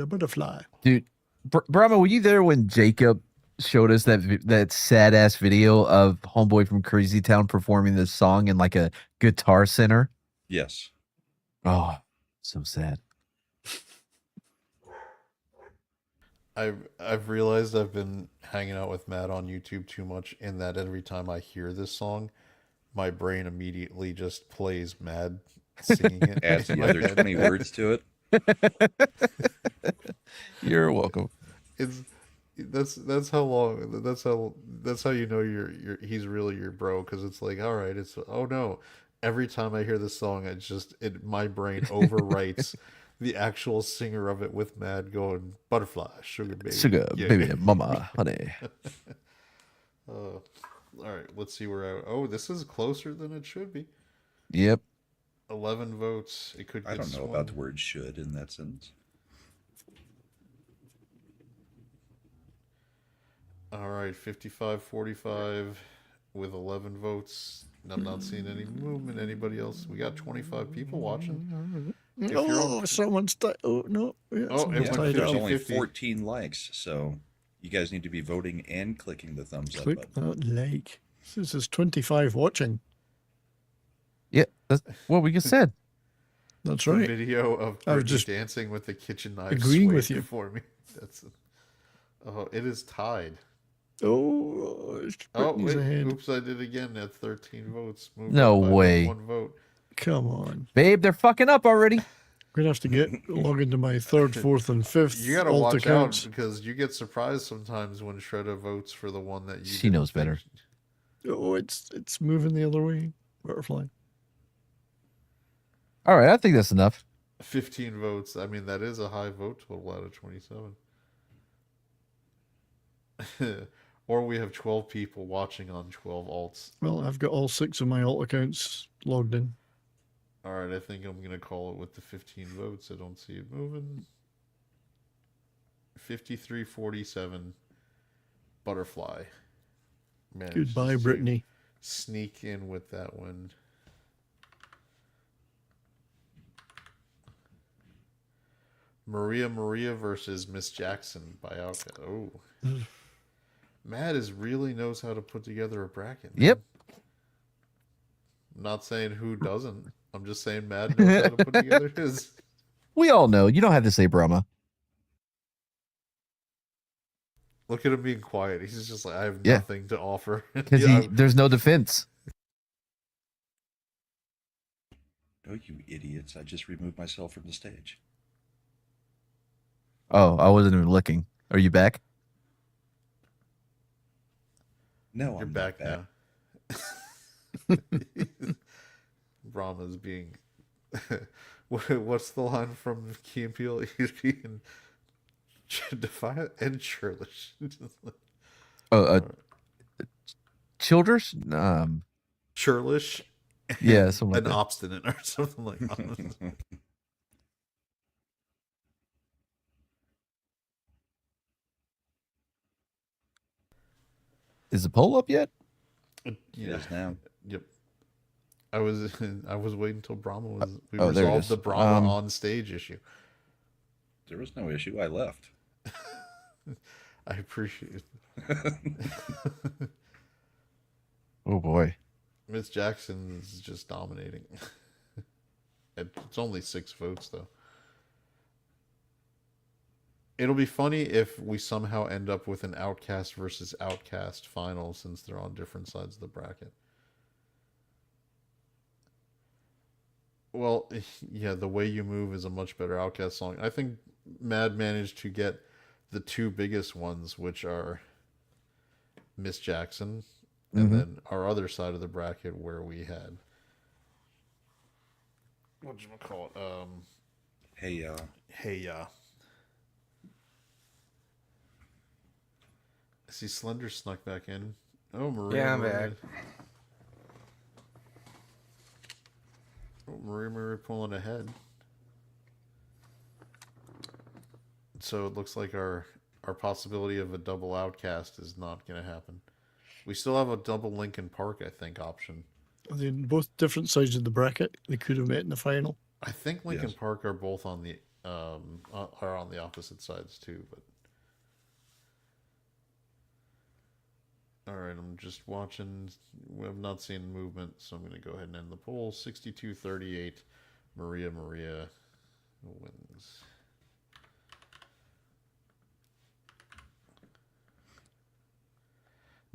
butterfly. Dude, Brahma, were you there when Jacob showed us that sad ass video of Homeboy from Crazy Town performing this song in like a guitar center? Yes. Oh, so sad. I've realized I've been hanging out with Matt on YouTube too much, in that every time I hear this song, my brain immediately just plays Mad singing it Adds in the my other head. 20 words to it. You're welcome. It's that's how long that's how you know he's really your bro, because it's like, all right, it's, oh no, every time I hear this song, my brain overwrites the actual singer of it with Mad going butterfly sugar baby, Sugar, yeah. baby, mama, honey. All right, let's see where oh, this is closer than it should be. Yep. 11 votes. It could get I don't know swung. about the word should in that sentence. All right, 55-45 with 11 votes. I'm not seeing any movement. Anybody else? We got 25 people watching. If you're Oh, on- someone's oh no. Yeah, Oh, it someone's went tied There's up. only 50. 14 likes, so you guys need to be voting and clicking the thumbs up Click button. that like. This is 25 watching. Yeah, that's what we just said. That's the right. video of I was Britney just dancing with the kitchen knife agreeing with swayed you. before me. That's oh, it is tied. Oh, Oh Britney's wait, ahead. oops, I did again at 13 votes. Moved No up by way. one vote. Come on. Babe, they're fucking up already. I'm gonna have to log into my third, fourth, and fifth You gotta alt watch accounts. out, because you get surprised sometimes when Shredda votes for the one that you. She didn't knows think. better. Oh, it's moving the other way. Butterfly. All right, I think that's enough. 15 votes. I mean, that is a high vote total out of 27. Or we have 12 people watching on 12 alts. Well, I've got all 6 of my alt accounts logged in. All right, I think I'm going to call it with the 15 votes. I don't see it moving. 53-47. Butterfly. Managed Goodbye, to Brittany. sneak in with that one. Maria versus Miss Jackson by Alka. Oh. Matt really knows how to put together a bracket. Man. Yep. I'm not saying who doesn't. I'm just saying Matt knows how to put together his. We all know. You don't have to say Brahma. Look at him being quiet. He's just like, I have Yeah. nothing to offer. Because Yeah, there's no defense. Oh, you idiots. I just removed myself from the stage. Oh, I wasn't even looking. Are you back? No, you're I'm back not now. Brahma's being. What's the line from Key and Peele? He's being defiant and churlish. Oh, Childers? Churlish. Yeah, something like and that. obstinate or something like that. Is the poll up yet? It is now. Yep. I was waiting until Brahma was. We Oh, there it resolved is. the Brahma on stage issue. There was no issue. I left. I appreciate it. Oh boy. Miss Jackson's just dominating. It's only 6 votes though. It'll be funny if we somehow end up with an Outcast versus Outcast final, since they're on different sides of the bracket. Well, yeah, The Way You Move is a much better Outcast song. I think Mad managed to get the 2 biggest ones, which are Miss Jackson and then our other side of the bracket where we had whatchamacallit? Hey, Hey Ya. I see Slender snuck back in. Oh, Maria. Yeah, I'm Maria. back. Oh, Maria pulling ahead. So it looks like our possibility of a double Outcast is not going to happen. We still have a double Linkin Park, I think, option. Are they both different sides of the bracket? They could have met in the final. I think Linkin Yes. Park are both on the are on the opposite sides too, but all right, I'm just watching. I'm not seeing movement, so I'm going to go ahead and end the poll. 62-38, Maria wins.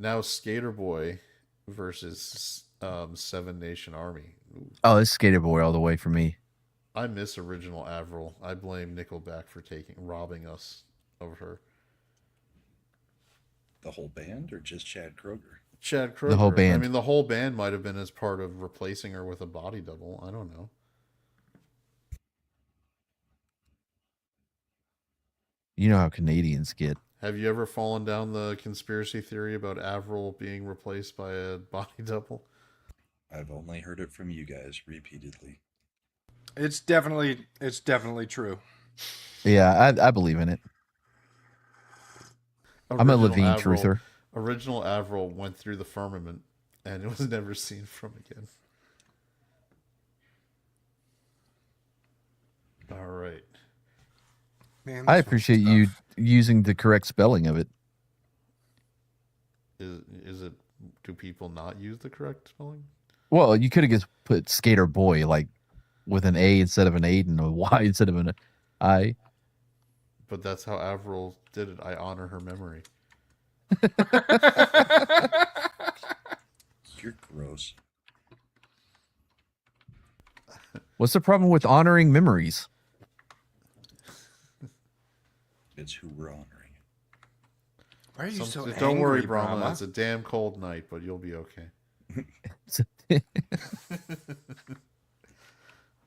Now Skater Boy versus Seven Nation Army. Ooh. Oh, it's Skater Boy all the way for me. I miss original Avril. I blame Nickelback for robbing us of her. The whole band or just Chad Kroger? Chad Kroger. The whole band. I mean, the whole band might have been as part of replacing her with a body double. I don't know. You know how Canadians get. Have you ever fallen down the conspiracy theory about Avril being replaced by a body double? I've only heard it from you guys repeatedly. It's definitely true. Yeah, I believe in it. I'm a Original Levine Avril- truther. Original Avril went through the firmament and it was never seen from again. All right. Man, I this appreciate one's you tough. using the correct spelling of it. Is it? Do people not use the correct spelling? Well, you could have just put Skater Boy like with an A instead of an 8 and a Y instead of an I. But that's how Avril did it. I honor her memory. You're gross. What's the problem with honoring memories? It's who we're honoring. Why are you so angry, Don't worry, Brahma? Brahma. It's a damn cold night, but you'll be okay.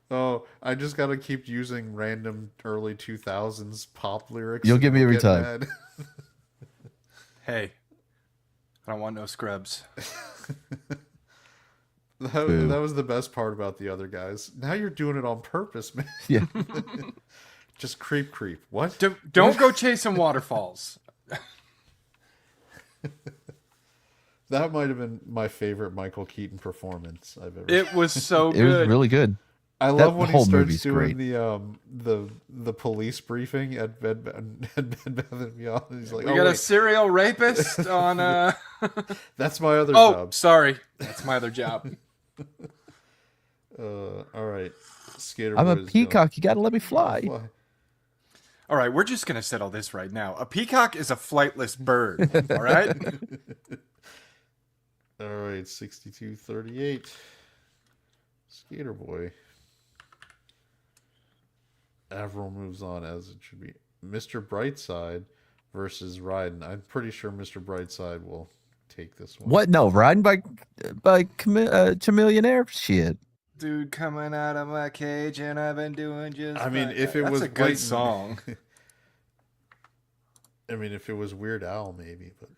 Oh, I just gotta keep using random early 2000s pop lyrics. You'll and get me you'll every get time. mad. I don't want no scrubs. Boo. That was the best part about the other guys. Now you're doing it on purpose, man. Yeah. Just creep. What? Don't go chasing waterfalls. That might have been my favorite Michael Keaton performance I've ever. It was so It good. was really good. I that love when he whole starts movie's doing great. the police briefing at Bed Bath and Beyond. He's like, we "Oh got a wait, serial rapist on. that's my other Oh, job." sorry, that's my other job. All right, Skater I'm a Boy is peacock. You got to let me fly. gonna fly. All right, we're just gonna settle this right now. A peacock is a flightless bird. All right. All right, 62-38. Skater Boy. Avril moves on as it should be. Mr. Brightside versus Ryden. I'm pretty sure Mr. Brightside will take this one. What? No, riding by Chameleonaire? Shit. Dude coming out of my cage and I've been doing just. I mean, fine. if it That's was a good blatant- song. I mean, if it was Weird Al, maybe, but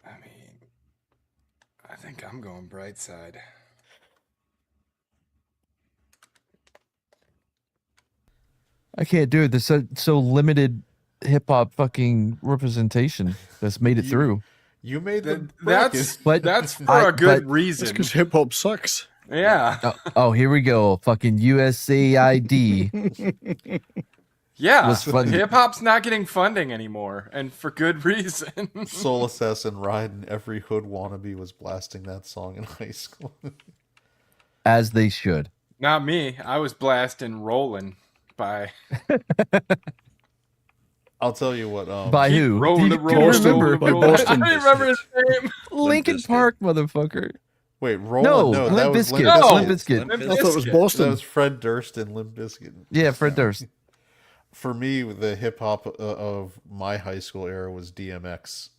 I mean, I think I'm going Brightside. I can't do it. There's so limited hip hop fucking representation that's made it through. you made the That's But that's for I- a good but- reason. It's because hip hop sucks. Yeah, Oh, here we go. Fucking USAID. yeah. was fun. Hip hop's not getting funding anymore, and for good reason. Soul Assassin Ryden. Every hood wannabe was blasting that song in high school. As they should. Not me. I was blasting "Rolling" by. I'll tell you what. By Keep who? rolling, Do you rolling, remember? by rolling. Boston. I don't remember his name. Linkin Bizkit. Park, motherfucker. Wait, Roland? No, No, that Limp was Bizkit. Limp No. Limp Bizkit. Limp I thought it was Bizkit. That Boston. was Fred Durst and Limp Bizkit. Yeah, Fred Durst. For me, the hip hop of my high school era was DMX.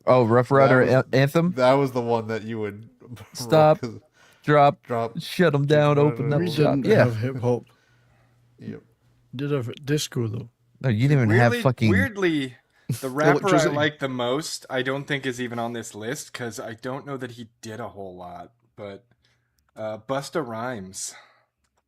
Oh, Rough Rider was- Anthem. That was the one that you would Stop. Drop. drop. Shut them down. Open up We shop. didn't Yeah. have hip hop. Yep. Did have disco though. No, you didn't even have fucking. Weirdly, the rapper I Electricity. like the most, I don't think is even on this list because I don't know that he did a whole lot. But Busta Rhymes.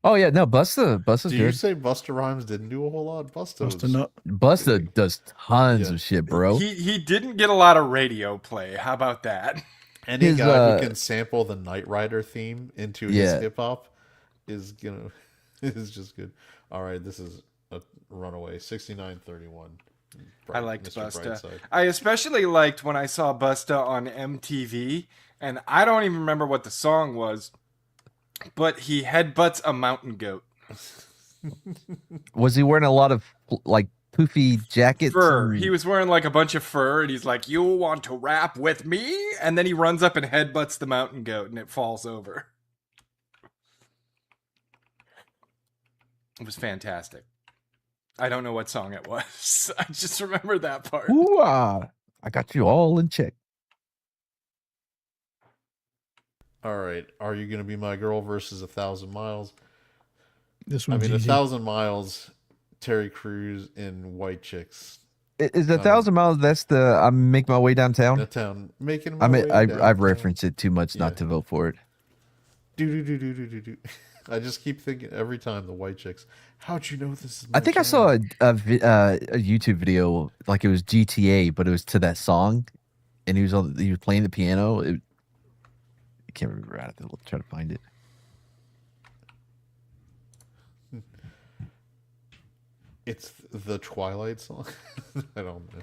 Oh yeah, no, Busta's Do you good. say Busta Rhymes didn't do a whole lot? Busta Must was, have not. Busta does tons Yeah. of shit, bro. He didn't get a lot of radio play. How about that? any his, guy who can sample the Knight Rider theme into Yeah. his hip hop is gonna is just good. All right, this is a runaway 69-31. I liked Mr. Busta. Brightside. I especially liked when I saw Busta on MTV, and I don't even remember what the song was, but he headbutts a mountain goat. Was he wearing a lot of like poofy jackets. Fur. and- He was wearing like a bunch of fur, and he's like, "You want to rap with me?" And then he runs up and headbutts the mountain goat, and it falls over. It was fantastic. I don't know what song it was. I just remember that part. Ooh-ah. I got you all in check. All right. Are You Gonna Be My Girl versus 1,000 Miles? This I one's mean, easy. 1,000 Miles, Terry Crews in White Chicks. Is 1,000 miles? That's the I make my way downtown. That town making my I mean, way I've downtown. referenced it too much Yeah. not to vote for it. Do do do do do do do. I just keep thinking every time the White Chicks. How'd you know this is? I my think I jam? saw a YouTube video like it was GTA, but it was to that song, and he was playing the piano. I can't remember. I have to try to find it. It's the Twilight song. I don't know.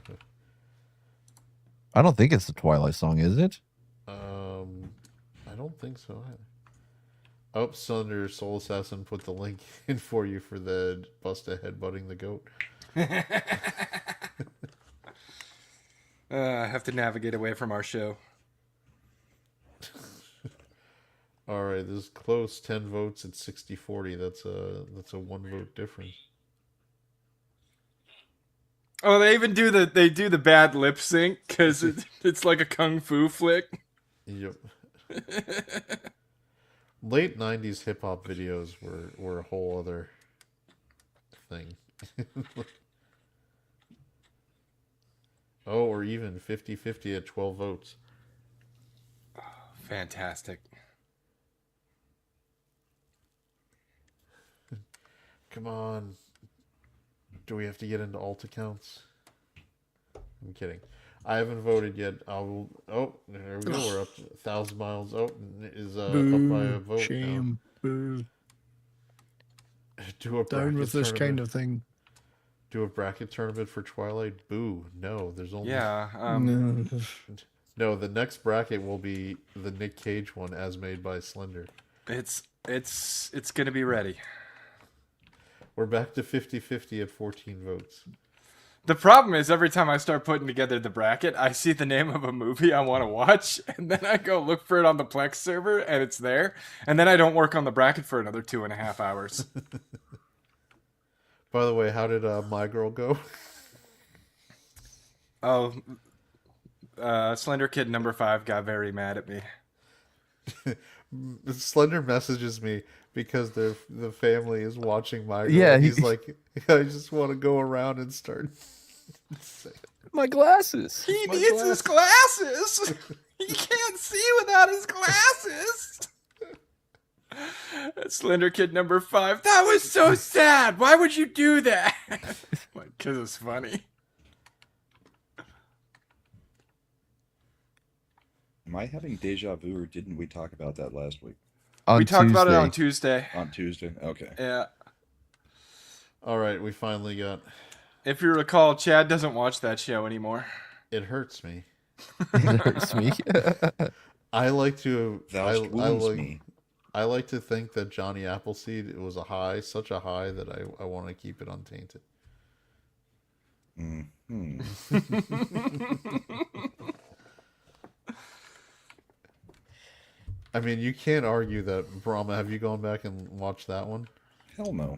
I don't think it's the Twilight song, is it? I don't think so either. Oh, Sunder Soul Assassin put the link in for you for the Busta headbutting the goat. I have to navigate away from our show. All right, this is close. 10 votes at 60-40. That's a 1 vote difference. Oh, they even do the bad lip sync because it's like a kung fu flick. Yep. Late 90s hip hop videos were a whole other thing. Oh, or even 50-50 at 12 votes. Fantastic. Come on. Do we have to get into alt accounts? I'm kidding. I haven't voted yet. I will. Oh, there we go. We're up to 1,000 miles. Oh, is up by a Boo, vote shame, boo. now. Do a Down bracket with this kind tournament. of thing. Do a bracket tournament for Twilight. Boo. No, there's only. Yeah. No. No, the next bracket will be the Nick Cage one, as made by Slender. It's gonna be ready. We're back to 50-50 at 14 votes. The problem is every time I start putting together the bracket, I see the name of a movie I want to watch, and then I go look for it on the Plex server, and it's there, and then I don't work on the bracket for another 2.5 hours. By the way, how did My Girl go? Oh, Slender Kid number 5 got very mad at me. Slender messages me because the family is watching My Girl. Yeah, He's like, I just want to go around and start. My glasses. He needs his glasses. He can't see without his glasses. Slender Kid number 5. That was so sad. Why would you do that? Because it's funny. Am I having deja vu, or didn't we talk about that last week? On We talked about it on Tuesday. Tuesday. On Tuesday? Okay. Yeah. All right, we finally got. If you recall, Chad doesn't watch that show anymore. It hurts me. It hurts me. I like to. Thou wounds me. I like to think that Johnny Appleseed, it was a high, such a high that I want to keep it untainted. Hmm. I mean, you can't argue that. Brahma, have you gone back and watched that one? Hell no.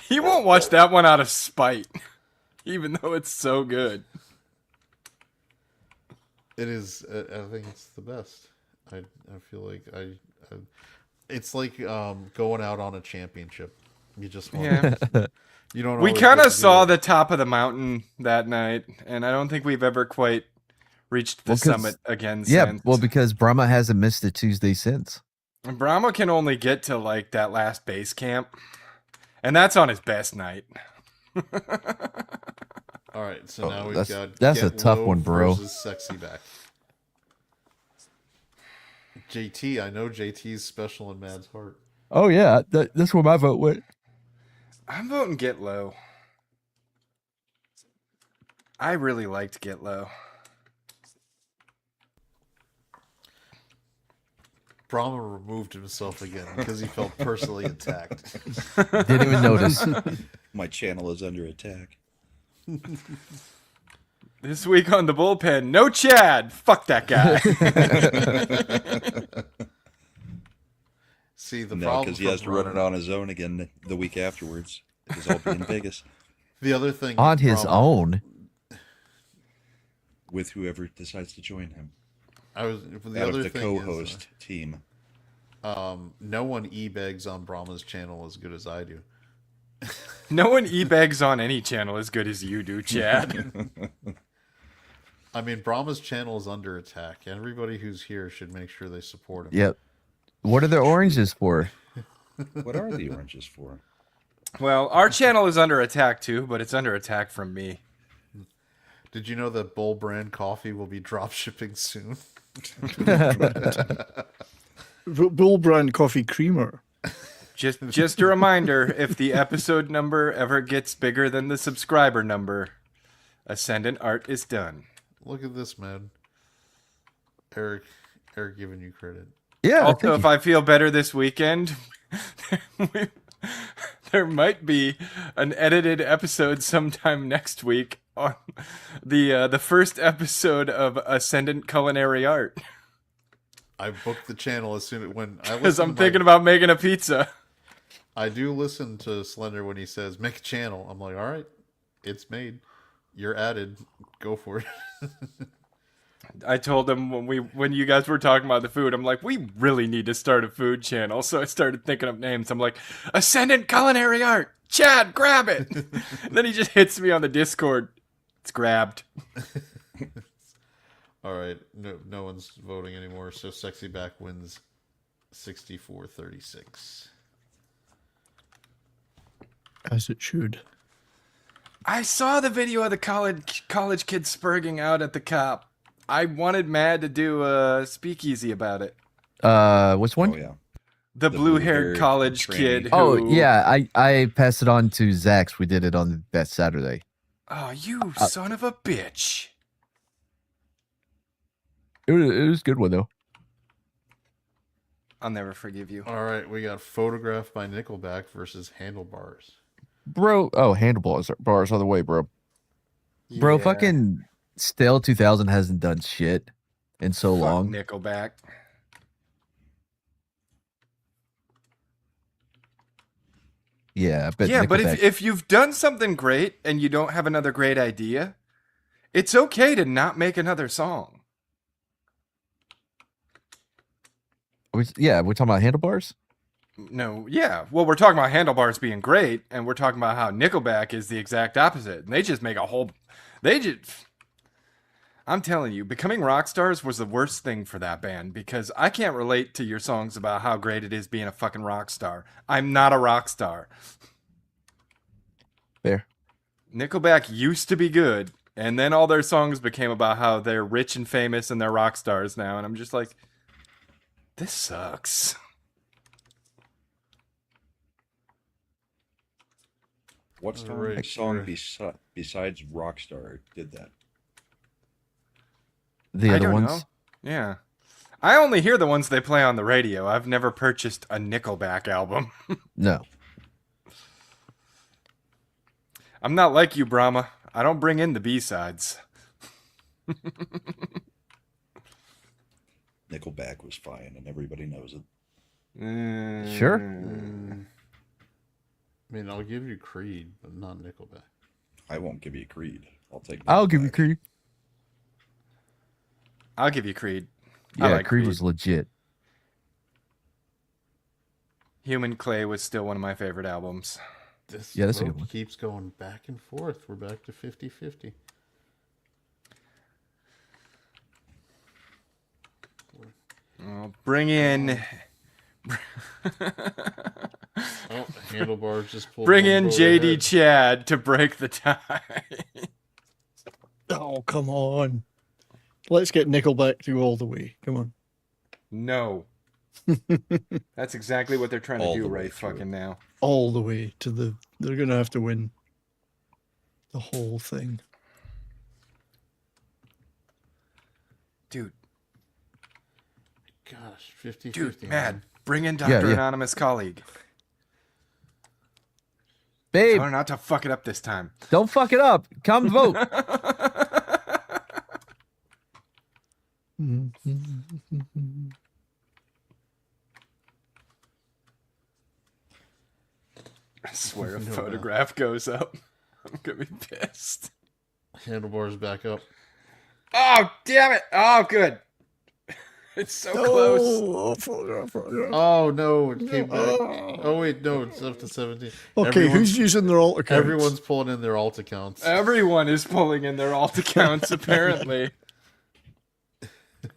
He won't watch that one out of spite, even though it's so good. It is. I think it's the best. I feel like it's like going out on a championship. You just want. Yeah. You don't. We always kind get of to do saw it. the top of the mountain that night, and I don't think we've ever quite reached the 'Cause- summit again Yeah, since. well, because Brahma hasn't missed a Tuesday since. And Brahma can only get to like that last base camp, and that's on his best night. All right, so now we've that's- got. that's a Get tough Low one, bro. Versus Sexy Back. JT, I know JT's special in Mad's heart. Oh yeah, that's where my vote went. I'm voting Get Low. I really liked Get Low. Brahma removed himself again because he felt personally attacked. Didn't even notice. My channel is under attack. This week on the bullpen, no Chad. Fuck that guy. See, the No, problem because he has to run it Brahma- on his own again the week afterwards. Because I'll be in Vegas The other thing On his Brahma- own. with whoever decides to join him. the Out other of the thing co-host team. no one e-begs on Brahma's channel as good as I do. No one e-begs on any channel as good as you do, Chad. I mean, Brahma's channel is under attack. Everybody who's here should make sure they support him. Yep. What are the oranges for? What are the oranges for? Well, our channel is under attack too, but it's under attack from me. Did you know that Bull brand coffee will be drop shipping soon? Bull brand coffee creamer. Just a reminder, if the episode number ever gets bigger than the subscriber number, Ascendant Art is done. Look at this, man. Eric giving you credit. Yeah. Also, if I feel better this weekend, there might be an edited episode sometime next week on the first episode of Ascendant Culinary Art. I booked the channel as soon as when I Because listen I'm to thinking about making a pizza. I do listen to Slender when he says make a channel. I'm like, all right, it's made. You're added. Go for it. I told him when you guys were talking about the food, I'm like, we really need to start a food channel. So I started thinking of names. I'm like, Ascendant Culinary Art. Chad, grab it. Then he just hits me on the Discord. It's grabbed. All right, no one's voting anymore. So Sexy Back wins 64-36. As it should. I saw the video of the college kids spurging out at the cop. I wanted Mad to do a speakeasy about it. Which one? Oh, yeah. The blue-haired blue-haired college tranny. kid. Oh, who- yeah. I passed it on to Zax. We did it on that Saturday. Oh, you son of a bitch. It was a good one, though. I'll never forgive you. All right, we got Photographed by Nickelback versus Handlebars. Bro. Oh, handlebars bars on the way, bro. Bro, Yeah. fucking Stale 2000 hasn't done shit in so Fuck long. Nickelback. Yeah, but Yeah, but Nickelback- if you've done something great and you don't have another great idea, it's okay to not make another song. we're talking about handlebars. No, yeah. Well, we're talking about Handlebars being great, and we're talking about how Nickelback is the exact opposite. And they just make a whole. I'm telling you, becoming rock stars was the worst thing for that band because I can't relate to your songs about how great it is being a fucking rock star. I'm not a rock star. Fair. Nickelback used to be good, and then all their songs became about how they're rich and famous and they're rock stars now. And I'm just like, this sucks. What Alright, song besides Rockstar did that? The I other don't ones. know. Yeah. I only hear the ones they play on the radio. I've never purchased a Nickelback album. No. I'm not like you, Brahma. I don't bring in the B-sides. Nickelback was fine, and everybody knows it. Sure. I mean, I'll give you Creed, but not Nickelback. I won't give you Creed. I'll give you Nickelback. Creed. I'll give you Creed. I Yeah, like Creed Creed. was legit. Human Clay was still one of my favorite albums. This Yeah, that's a vote good one. keeps going back and forth. We're back to 50-50. Well, bring in Oh, Handlebars just pulled. bring one in vote JD ahead. Chad to break the tie. Oh, come on. Let's get Nickelback to go all the way. Come on. No. That's exactly what they're trying All to do the way right through. fucking now. All the way to the. They're going to have to win the whole thing. Dude, Gosh, 50-50. dude, man. mad. Bring in Dr. yeah. Anonymous Colleague. Babe, Tell her not to fuck it up this time. don't fuck it up. Come vote. I swear, if No, photograph goes up, I'm gonna be pissed. Handlebars back up. Oh, damn it! Oh, good. It's so close. Oh, photograph. Oh no, it came back. Oh wait, no, it's up to 17. Okay, Everyone's- who's using their alt accounts? Everyone's pulling in their alt accounts. Everyone is pulling in their alt accounts, apparently.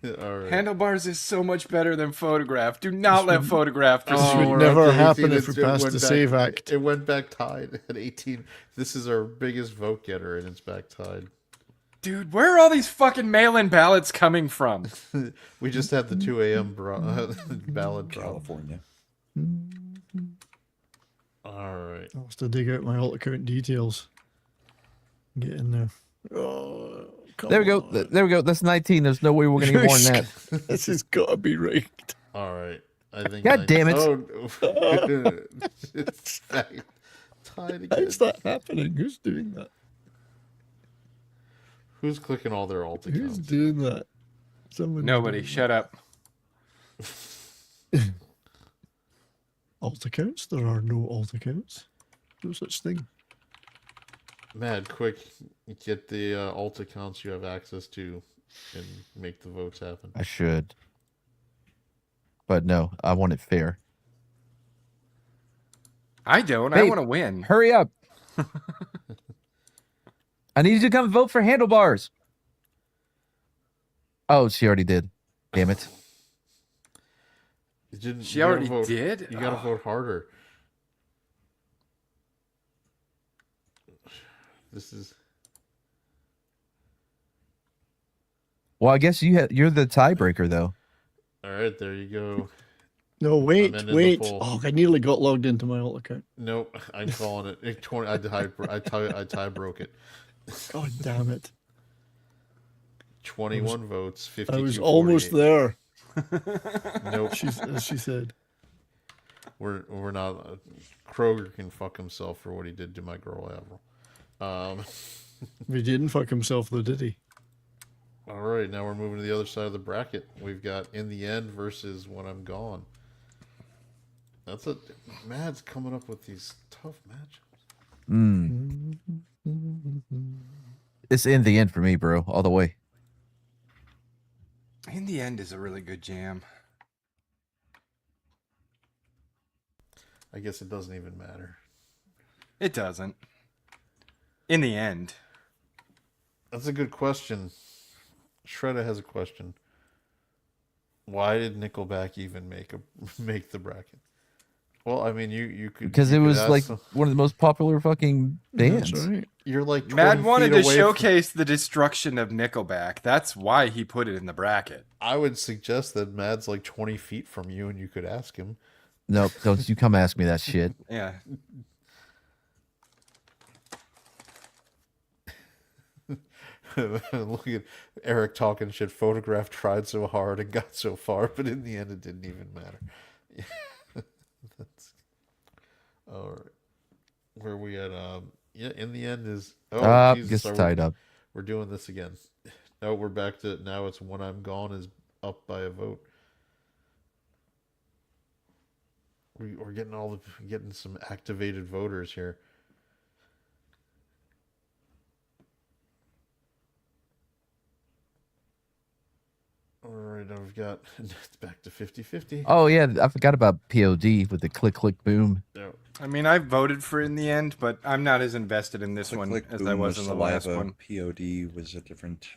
All right. Handlebars is so much better than photograph. Do not let photograph This proceed. would we're up never to happen 18. if we It passed went the back- Save Act. It went back tied at 18. This is our biggest vote getter, and it's back tied. Dude, where are all these fucking mail-in ballots coming from? We just had the 2 a.m. ballot drop. California. All right. I'll have to dig out my alt account details. Get in there. Oh, come There we go. on. There we go. That's 19. There's no way we're going to get more than that. This has got to be rigged. All right. I think. God damn it. Oh, no. It's back tied again. How's that happening? Who's doing that? Who's clicking all their alt Who's accounts? doing that? Someone. Nobody, shut up. Alt accounts? There are no alt accounts. No such thing. Mad, quick, get the alt accounts you have access to and make the votes happen. I should. But no, I want it fair. I don't. I Hey, want to win. Hurry up. I need you to come vote for handlebars. Oh, she already did. Damn it. You didn't, She you gotta already vote- did? You gotta Oh. vote harder. This is Well, I guess you're the tiebreaker, though. all right. There you go. No, wait, ending the wait. poll. Oh, I nearly got logged into my alt account. Nope, I'm calling it. I tie broke it. God damn it. 21 votes. 52. I was almost there. Nope. As she said. We're not. Kroger can fuck himself for what he did to my girl Avril. He didn't fuck himself though, did he? All right, now we're moving to the other side of the bracket. We've got In the End versus When I'm Gone. That's a Mad's coming up with these tough matchups. It's in the end for me, bro. All the way. In the End is a really good jam. I guess it doesn't even matter. It doesn't. In the end. That's a good question. Shredda has a question. Why did Nickelback even make the bracket? Well, I mean, you could Because you it could was ask like some- one of the most popular fucking bands. That's right. you're like 20 Mad wanted feet to away showcase the destruction of Nickelback. That's why he put it in the bracket. I would suggest that Mad's like 20 feet from you, and you could ask him. Nope, don't you come ask me that shit. Yeah. Look at Eric talking shit. Photograph tried so hard and got so far, but in the end, it didn't even matter. That's all right. Where are we at? Yeah, In the End is. Oh, Jesus, Gets are we- tied up. We're doing this again. No, we're back to now. It's When I'm Gone is up by a vote. We're getting some activated voters here. All right, I've got it's back to 50-50. Oh yeah, I forgot about POD with the click click boom. No. I mean, I voted for In the End, but I'm not as invested in this Click, one click, as boom I was in the last saliva. one. POD was a different.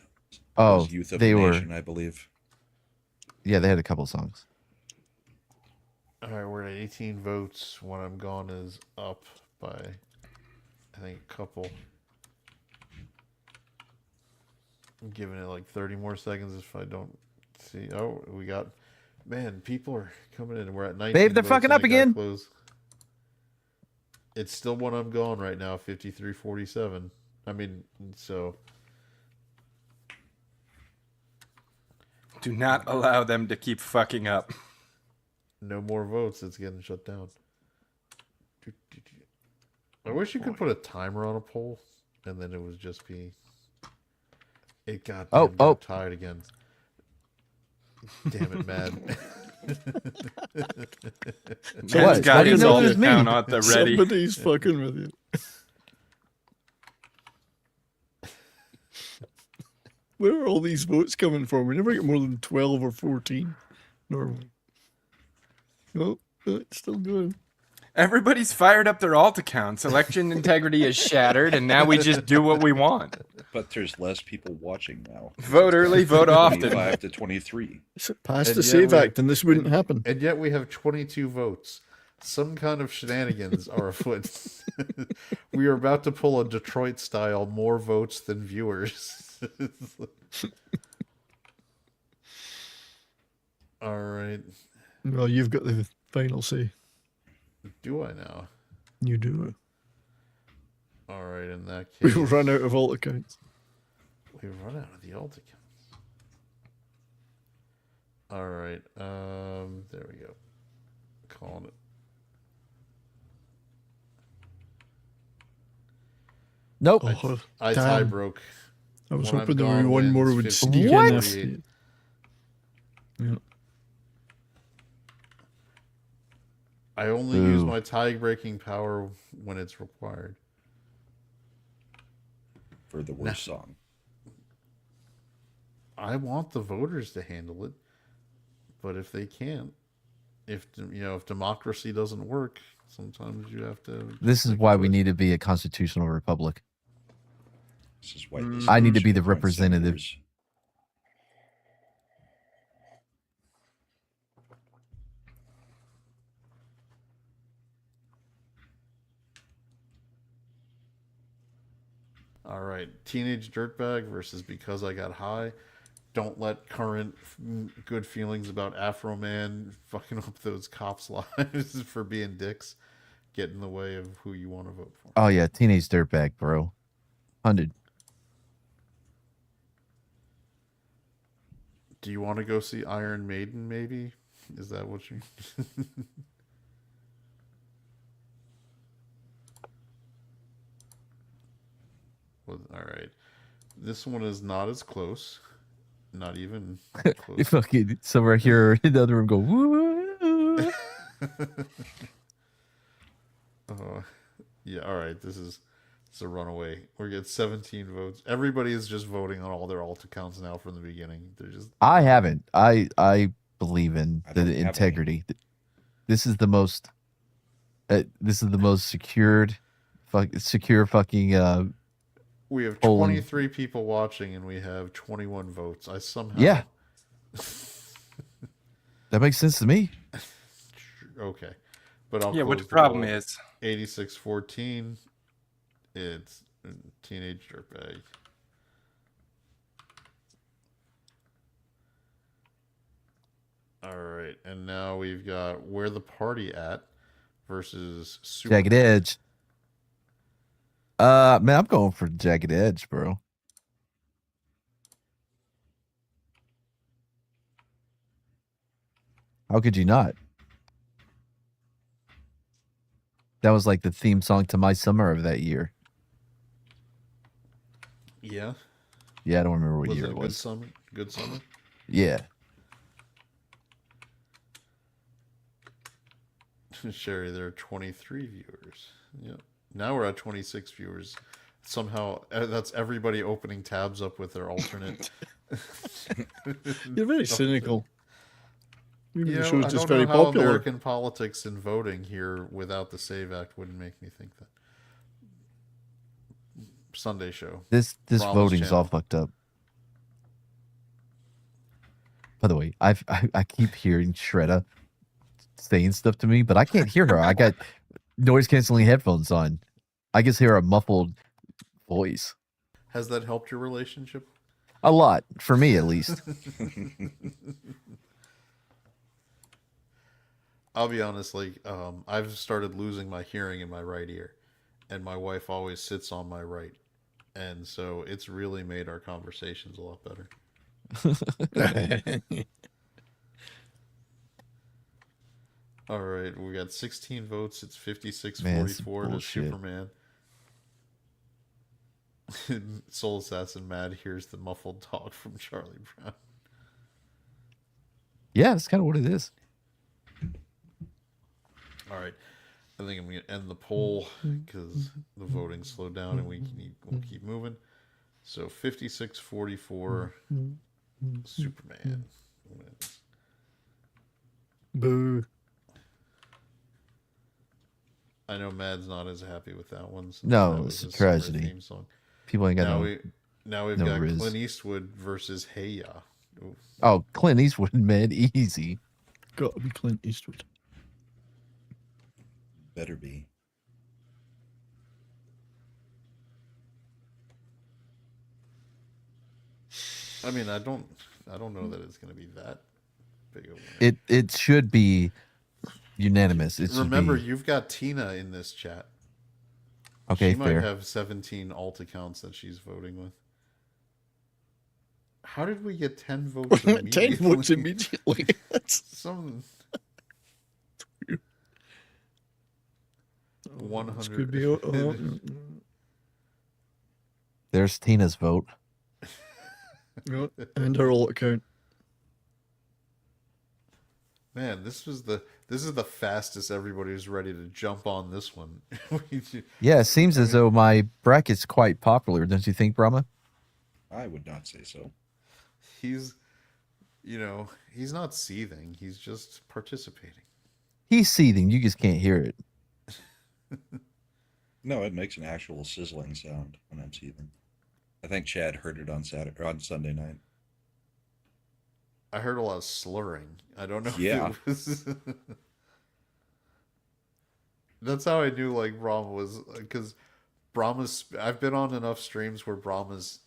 Oh, was Youth of they the were. Nation, I believe. Yeah, they had a couple songs. All right, we're at 18 votes. When I'm Gone is up by, I think, a couple. I'm giving it like 30 more seconds if I don't see. Oh, we got, man, people are coming in. We're at 19. Babe, they're votes fucking and up it got again. close. It's still When I'm Gone right now, 53-47. I mean, so Do not allow them to keep fucking up. no more votes. It's getting shut down. I wish you could put a timer on a poll, and then it would just be. It got tied again. Damn it, Mad. Man's got How do you his know alt it was me? account at the ready. Somebody's fucking with you. Where are all these votes coming from? We never get more than 12 or 14 normally. Oh, it's still good. Everybody's fired up their alt accounts. Election integrity is shattered, and now we just do what we want. But there's less people watching now. Vote early, vote often. 25 to 23. Is it past And the yet Save we- Act and this wouldn't happen? And yet we have 22 votes. Some kind of shenanigans are afoot. We are about to pull a Detroit style more votes than viewers. All right. Well, you've got the final say. Do I now? You do. All right. In that case, We've run out of alt accounts. we've run out of the alt accounts. All right. There we go. Calling it. Nope. Oh, I tie damn. broke. I was One hoping I'm there would be gone one more wins would 50. sneak What? in after you. Yeah. I only use Ooh. my tie breaking power when it's required. For the worst song. I want the voters to handle it, but if they can't, if democracy doesn't work, sometimes you have to. This is make a why we choice. need to be a constitutional republic. This is why I need to be the appoint representative. senators. All right, teenage dirtbag versus because I got high. Don't let current good feelings about Afro Man fucking up those cops' lives for being dicks get in the way of who you want to vote for. Oh yeah, teenage dirtbag, bro. 100. Do you want to go see Iron Maiden? Maybe is that what you? Well, all right. This one is not as close. Not even You close. fucking somewhere here in the other room go woo. Yeah, all right. This is a runaway. We get 17 votes. Everybody is just voting on all their alt accounts now from the beginning. They're just I haven't. I believe in I don't the have any. integrity. This is the most secured fucking we have Poland. 23 people watching and we have 21 votes. I somehow Yeah. That makes sense to me. Okay. But I'll Yeah, what close the problem poll. is, 86-14. It's teenage dirtbag. All right, and now we've got where the party at versus Super. Jagged Edge. Man, I'm going for Jagged Edge, bro. How could you not? That was like the theme song to my summer of that year. Yeah, Yeah, I don't remember what was year it a it good was. summer? Good summer. Yeah. Sherry, there are 23 viewers. Yep. Now we're at 26 viewers. Somehow, that's everybody opening tabs up with their alternate. You're very cynical. Maybe the I show's just don't very know how popular. American politics and voting here without the Save Act wouldn't make me think that. Sunday show. This Rama's voting's all channel. fucked up. By the way, I keep hearing Shredda saying stuff to me, but I can't hear her. I got noise canceling headphones on. I just hear a muffled voice. Has that helped your relationship? A lot, for me at least. I'll be honest, I've started losing my hearing in my right ear, and my wife always sits on my right, and so it's really made our conversations a lot better. All right, we got 16 votes. It's 56-44 Man, it's to bullshit. Superman. Soul Assassin Mad hears the muffled talk from Charlie Brown. Yeah, that's kind of what it is. All right, I think I'm going to end the poll because the voting slowed down and we'll keep moving. So 56-44, Superman wins. Boo. I know Mad's not as happy with that one. Since No, that it's was a his summer tragedy. theme song. People ain't got Now we've no got riz. Clint Eastwood versus Hey Ya. Ooh. Oh, Clint Eastwood, man, easy. Got to be Clint Eastwood. Better be. I mean, I don't know that it's going to be that big a winner. It should be unanimous. It should Remember, be you've got Tina in this chat. okay. She might Fair. have 17 alt accounts that she's voting with. How did we get 10 votes immediately? 10 votes immediately. That's Some weird. 100. Could be. There's Tina's vote. And her alt account. Man, this is the fastest everybody was ready to jump on this one. Yeah, it seems as though my bracket's quite popular. Don't you think, Brahma? I would not say so. He's not seething. He's just participating. He's seething. You just can't hear it. No, it makes an actual sizzling sound when I'm seething. I think Chad heard it on Sunday night. I heard a lot of slurring. I don't know. Yeah. If it was... That's how I knew like Brahma was, because Brahma's. I've been on enough streams where Brahma's,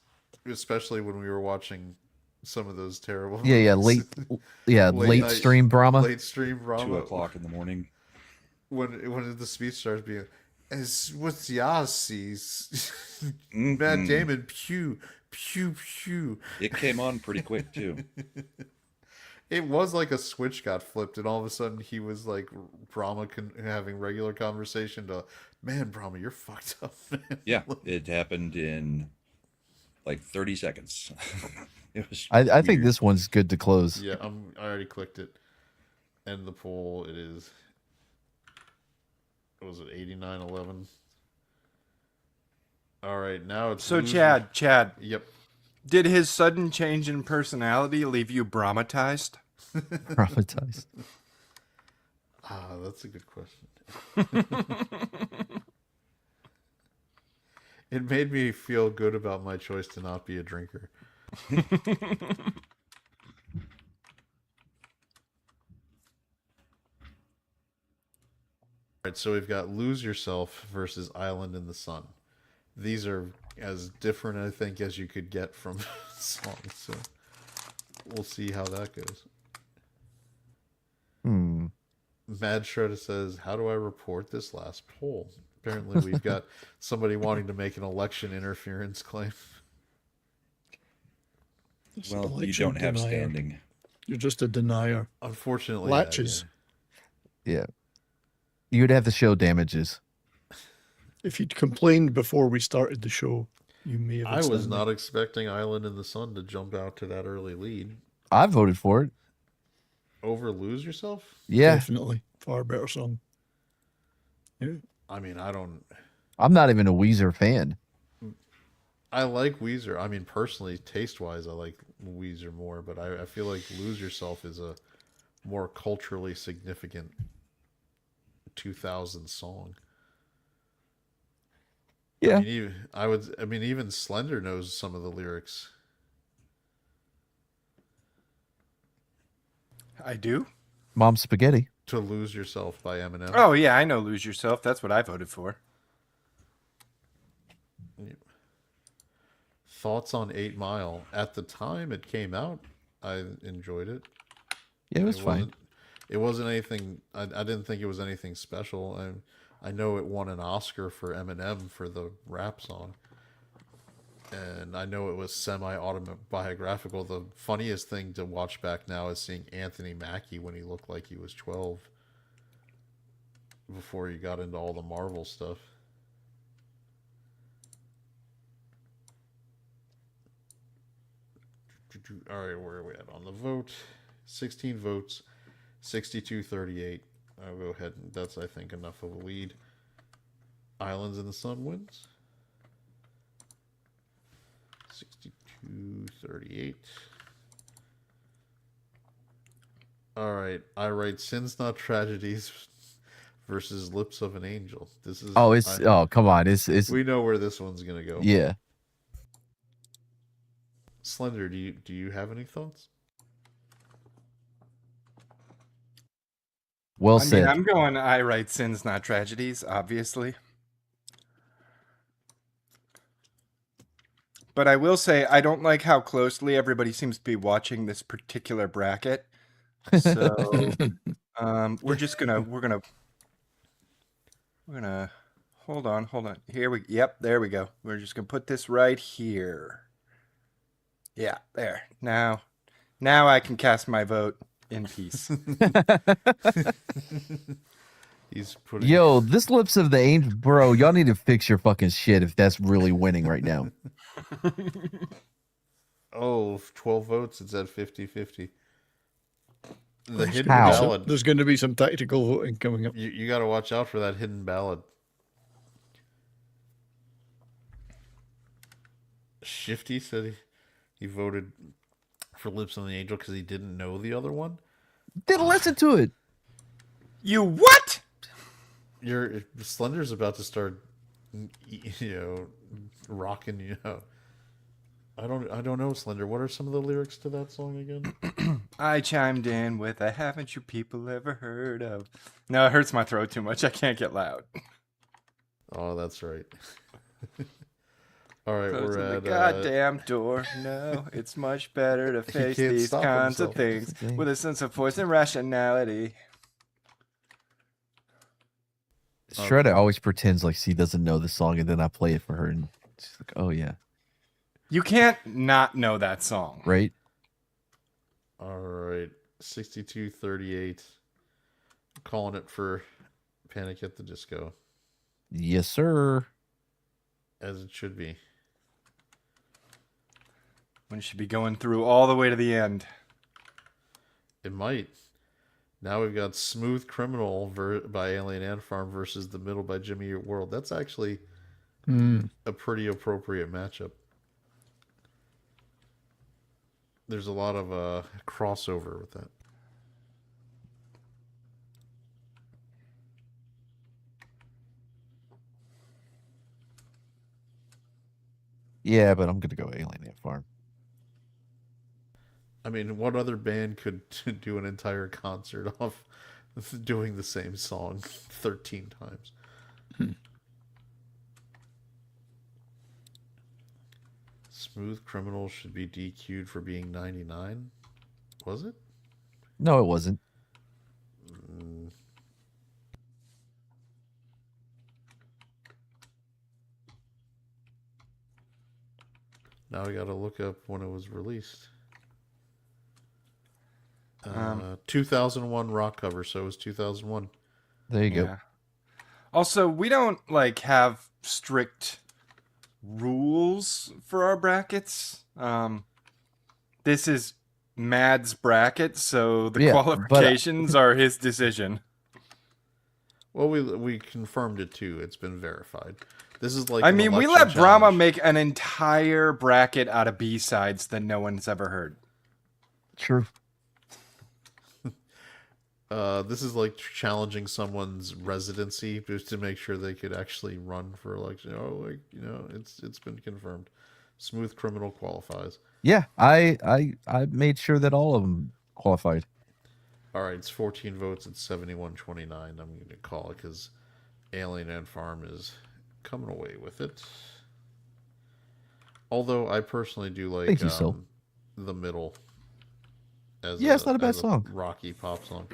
especially when we were watching some of those terrible. Yeah, late night- stream Brahma. late stream Brahma. 2:00 in the morning. When the speech starts being, as what's Yassi's Mhm. Matt Damon pew pew pew. It came on pretty quick too. It was like a switch got flipped, and all of a sudden he was like Brahma having regular conversation to, man, Brahma, you're fucked up, man. Yeah, it happened in like 30 seconds. It was. I think weird. this one's good to close. Yeah, I already clicked it. End the poll. It is. What was it, 89-11? All right, now it's So loser- Chad, Yep. did his sudden change in personality leave you traumatized? Traumatized. Ah, that's a good question. It made me feel good about my choice to not be a drinker. All right, so we've got Lose Yourself versus Island in the Sun. These are as different, I think, as you could get from songs. So we'll see how that goes. Mad Shredder says, how do I report this last poll? Apparently we've got somebody wanting to make an election interference claim. It's an Well, you election don't have denier. standing. You're just a denier. Unfortunately. Latches. Yeah. You'd have to show damages. If you'd complained before we started the show, you may have. I was extended. not expecting Island in the Sun to jump out to that early lead. I voted for it. Over Lose Yourself? Yeah. Definitely far better song. Yeah. I mean, I'm not even a Weezer fan. I like Weezer. I mean, personally, taste-wise, I like Weezer more, but I feel like Lose Yourself is a more culturally significant 2000 song. Yeah. I mean, even Slender knows some of the lyrics. I do. Mom Spaghetti. To Lose Yourself by Eminem. Oh yeah, I know Lose Yourself. That's what I voted for. Thoughts on 8 Mile? At the time it came out, I enjoyed it. Yeah, it was fine. It wasn't anything. I didn't think it was anything special. I know it won an Oscar for Eminem for the rap song, and I know it was semi-autobiographical. The funniest thing to watch back now is seeing Anthony Mackie when he looked like he was 12. before you got into all the Marvel stuff. All right, where are we at on the vote? 16 votes, 62-38. I'll go ahead and that's, I think, enough of a lead. Islands in the Sun wins. 62-38. All right, I write Sins Not Tragedies versus Lips of an Angel. This is Oh, come on. It's we know where this one's gonna go. yeah. Slender, do you have any thoughts? Well I said. mean, I'm going I write sins, not tragedies, obviously. But I will say I don't like how closely everybody seems to be watching this particular bracket. So we're gonna hold on. Yep, there we go. We're just gonna put this right here. Yeah, there. Now I can cast my vote in peace. He's putting Yo, this Lips of the Angel, bro. Y'all need to fix your fucking shit if that's really winning right now. 12 votes. It's at 50-50. The hidden How? ballad. There's going to be some tactical voting coming up. You got to watch out for that hidden ballad. Shifty said he voted for Lips on the Angel because he didn't know the other one. Didn't listen to it. You what? Your Slender's about to start, rocking. I don't know, Slender. What are some of the lyrics to that song again? I chimed in with a haven't you people ever heard of? No, it hurts my throat too much. I can't get loud. Oh, that's right. All right, Closing we're the at goddamn door. No, it's much better to face can't these stop kinds of himself. things with a sense of force and rationality. Shredder always pretends like she doesn't know the song, and then I play it for her, and she's like, "Oh yeah, You can't not know that song. right." All right, 62-38. Calling it for Panic at the Disco, Yes, sir. as it should be. When you should be going through all the way to the end. It might. Now we've got Smooth Criminal by Alien Ant Farm versus The Middle by Jimmy Eat World. That's actually a pretty appropriate matchup. There's a lot of crossover with that. Yeah, but I'm gonna go Alien Ant Farm. I mean, what other band could do an entire concert off doing the same song 13 times? Smooth Criminal should be DQ'd for being 99. Was it? No, it wasn't. Now we got to look up when it was released. 2001 rock cover, so it was 2001. There you go. Yeah. Also, we don't have strict rules for our brackets. This is Mad's bracket, so the Yeah, qualifications are his decision. Well, we confirmed it too. It's been verified. This is like I an mean, we election let Brahma challenge. make an entire bracket out of B-sides that no one's ever heard. True. This is like challenging someone's residency just to make sure they could actually run for election. It's been confirmed. Smooth Criminal qualifies. Yeah, I made sure that all of them qualified. All right, it's 14 votes. It's 71-29. I'm going to call it because Alien Ant Farm is coming away with it. Although I personally do like Thank you, Sil. The Middle. It's not a bad song. Rocky pop song.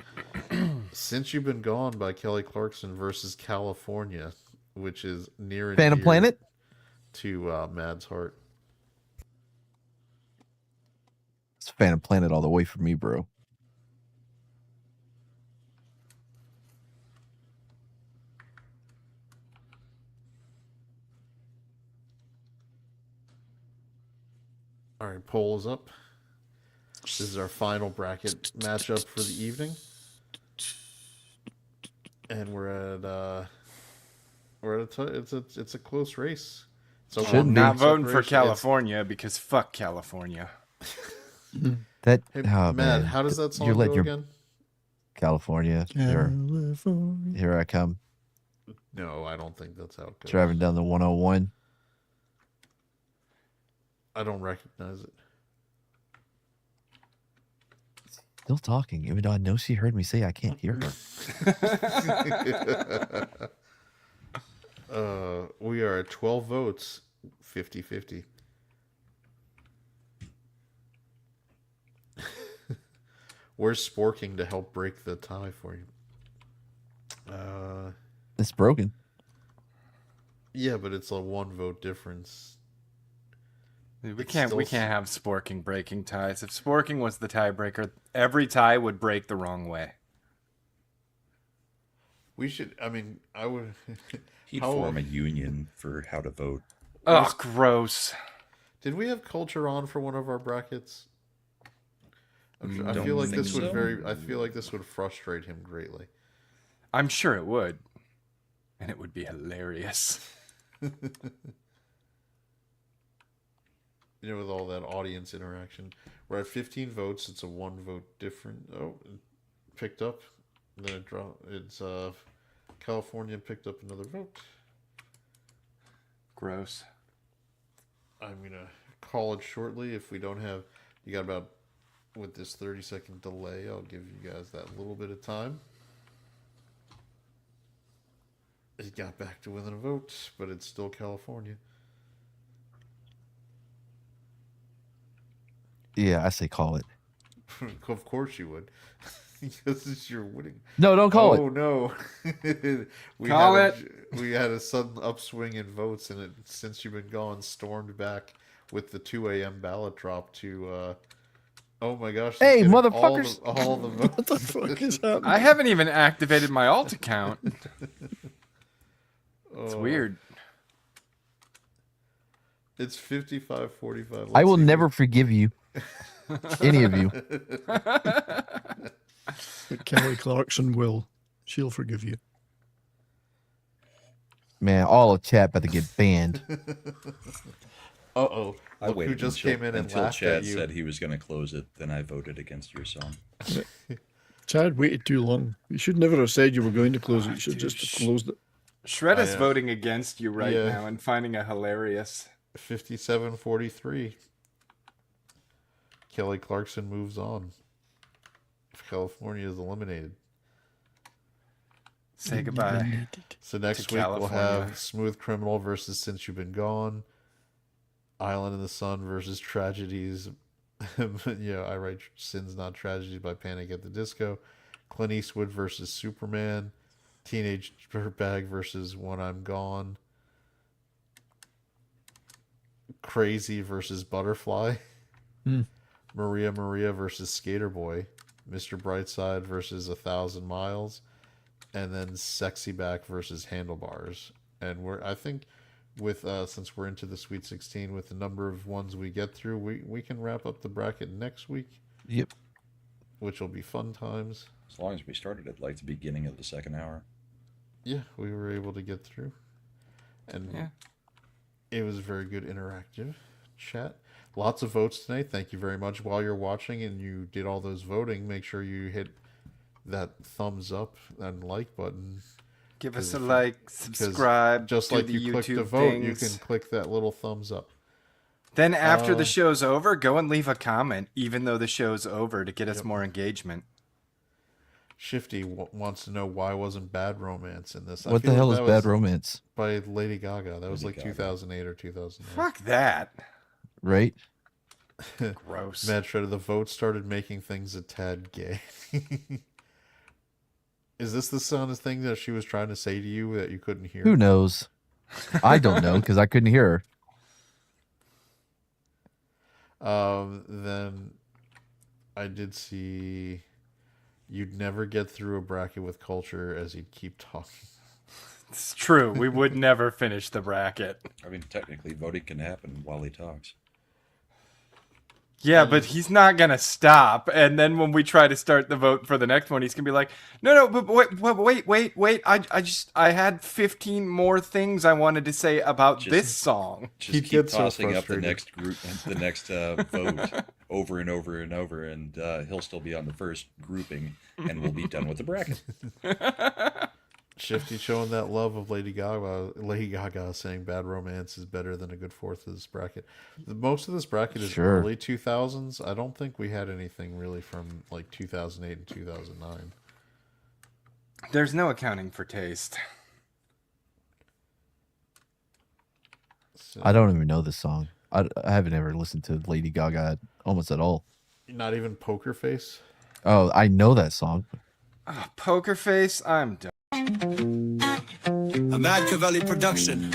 Since You've Been Gone by Kelly Clarkson versus California, which is near and Phantom dear Planet? to Mad's heart. It's Phantom Planet all the way for me, bro. All right, poll is up. This is our final bracket matchup for the evening, and it's a close race. It's a Shouldn't be. Not 1 voting for separation. California because fuck California. That Hey, oh, Matt, man. how does that song You're letting go your again? California. California. Here I come, No, I don't think that's how it goes. driving down the 101. I don't recognize it. Still talking, even though I know she heard me say I can't hear her. We are at 12 votes, 50-50. Where's Sporking to help break the tie for you? It's broken. Yeah, but it's a 1 vote difference. We It's can't still have Sporking breaking ties. If Sporking was the tiebreaker, every tie would break the wrong way. We should. I mean, I would. He'd How- form a union for how to vote. Oh, gross. Did we have Culture on for one of our brackets? I Don't feel like think this would so. I feel like this would frustrate him greatly. I'm sure it would. And it would be hilarious. You know, with all that audience interaction. We're at 15 votes. It's a 1 vote different. Oh, it picked up. Then it dropped. It's California picked up another vote. Gross. I'm gonna call it shortly. If we don't have, you got about with this 30-second delay. I'll give you guys that little bit of time. It got back to within a vote, but it's still California. Yeah, I say call it. Of course you would, because you're winning. No, don't call it. Oh no! Call We had a sudden upswing in votes, and it since you've been gone, stormed back with the 2 a.m. ballot drop to. Oh my gosh! it's Hey, getting motherfuckers! All the votes. What the fuck is happening? I haven't even activated my alt account. It's Oh, weird. It's 55-45. I will never forgive you. Any of you. But Kelly Clarkson will. She'll forgive you. Man, all of chat about to get banned. Uh-oh. I Look who waited just until, came in and until laughed Chad at you. said he was going to close it. Then I voted against your song. Chad waited too long. You should never have said you were going to close it. You should Dude, just have closed it. Shred is I, voting against you right yeah. now and finding it hilarious. 57-43. Kelly Clarkson moves on. California is eliminated. Say goodbye. So next To week we'll California. have Smooth Criminal versus Since You've Been Gone. Island in the Sun versus Tragedies. Yeah, I write Sins Not Tragedies by Panic at the Disco. Clint Eastwood versus Superman. Teenage Dirtbag versus When I'm Gone. Crazy versus Butterfly. Maria Maria versus Skater Boy. Mr. Brightside versus 1,000 Miles. And then Sexy Back versus Handlebars. And I think with since we're into the Sweet 16, with the number of ones we get through, we can wrap up the bracket next week, Yep. which will be fun times. As long as we started at like the beginning of the second hour. Yeah, we were able to get through. And Yeah. it was very good interactive chat. Lots of votes tonight. Thank you very much. While you're watching and you did all those voting, make sure you hit that thumbs up and like button. Give us 'Cause a if you- like, subscribe. Just do like the you click YouTube to vote, things. you can click that little thumbs up. Then after Uh, the show's over, go and leave a comment, even though the show's over, to get us Yep. more engagement. Shifty wants to know why wasn't Bad Romance in this. I What feel the hell like is that Bad was Romance? by Lady Gaga. That was Lady like Gaga. 2008 or 2009. Fuck that. Right? Gross. Mad Shredder, the vote started making things a tad gay. Is this the sound of thing that she was trying to say to you that you couldn't hear? Who knows? I don't know because I couldn't hear her. Then I did see you'd never get through a bracket with culture as he'd keep talking. It's true. We would never finish the bracket. I mean, technically, voting can happen while he talks. Yeah, but he's not gonna stop. And then when we try to start the vote for the next one, he's gonna be like, "No, but wait! I had 15 more things I wanted to say about this song." Just He keep gets so tossing up the frustrated. next group, the next vote over and over and over, and he'll still be on the first grouping, and we'll be done with the bracket. Shifty showing that love of Lady Gaga. Lady Gaga saying Bad Romance is better than a good fourth of this bracket. Most of this bracket is Sure. early 2000s. I don't think we had anything really from like 2008 and 2009. There's no accounting for taste. So, I don't even know this song. I haven't ever listened to Lady Gaga almost at all. not even Poker Face. Oh, I know that song. Poker Face, I'm done. A Machiavelli production.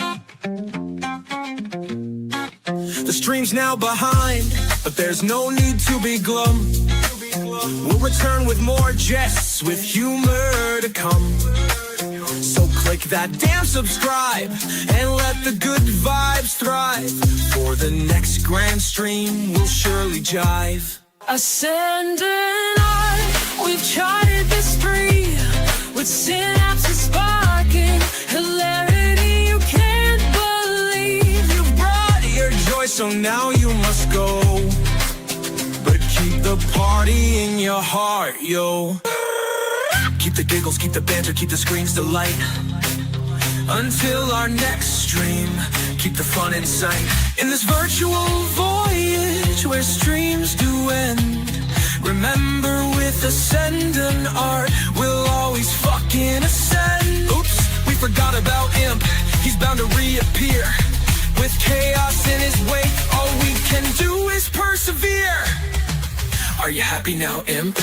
The stream's now behind, but there's no need to be glum. We'll return with more jests, with humor to come. So click that damn subscribe and let the good vibes thrive. For the next grand stream, we'll surely jive. Ascend and I, we've charted the street with synapses sparking, hilarity you can't believe. You brought your joy, so now you must go. But keep the party in your heart, yo. Keep the giggles, keep the banter, keep the screams to light. Until our next stream, keep the fun in sight. In this virtual voyage where streams do end, remember with Ascend and Art, we'll always fucking ascend. Oops, we forgot about Imp, he's bound to reappear. With chaos in his wake, all we can do is persevere. Are you happy now, Imp?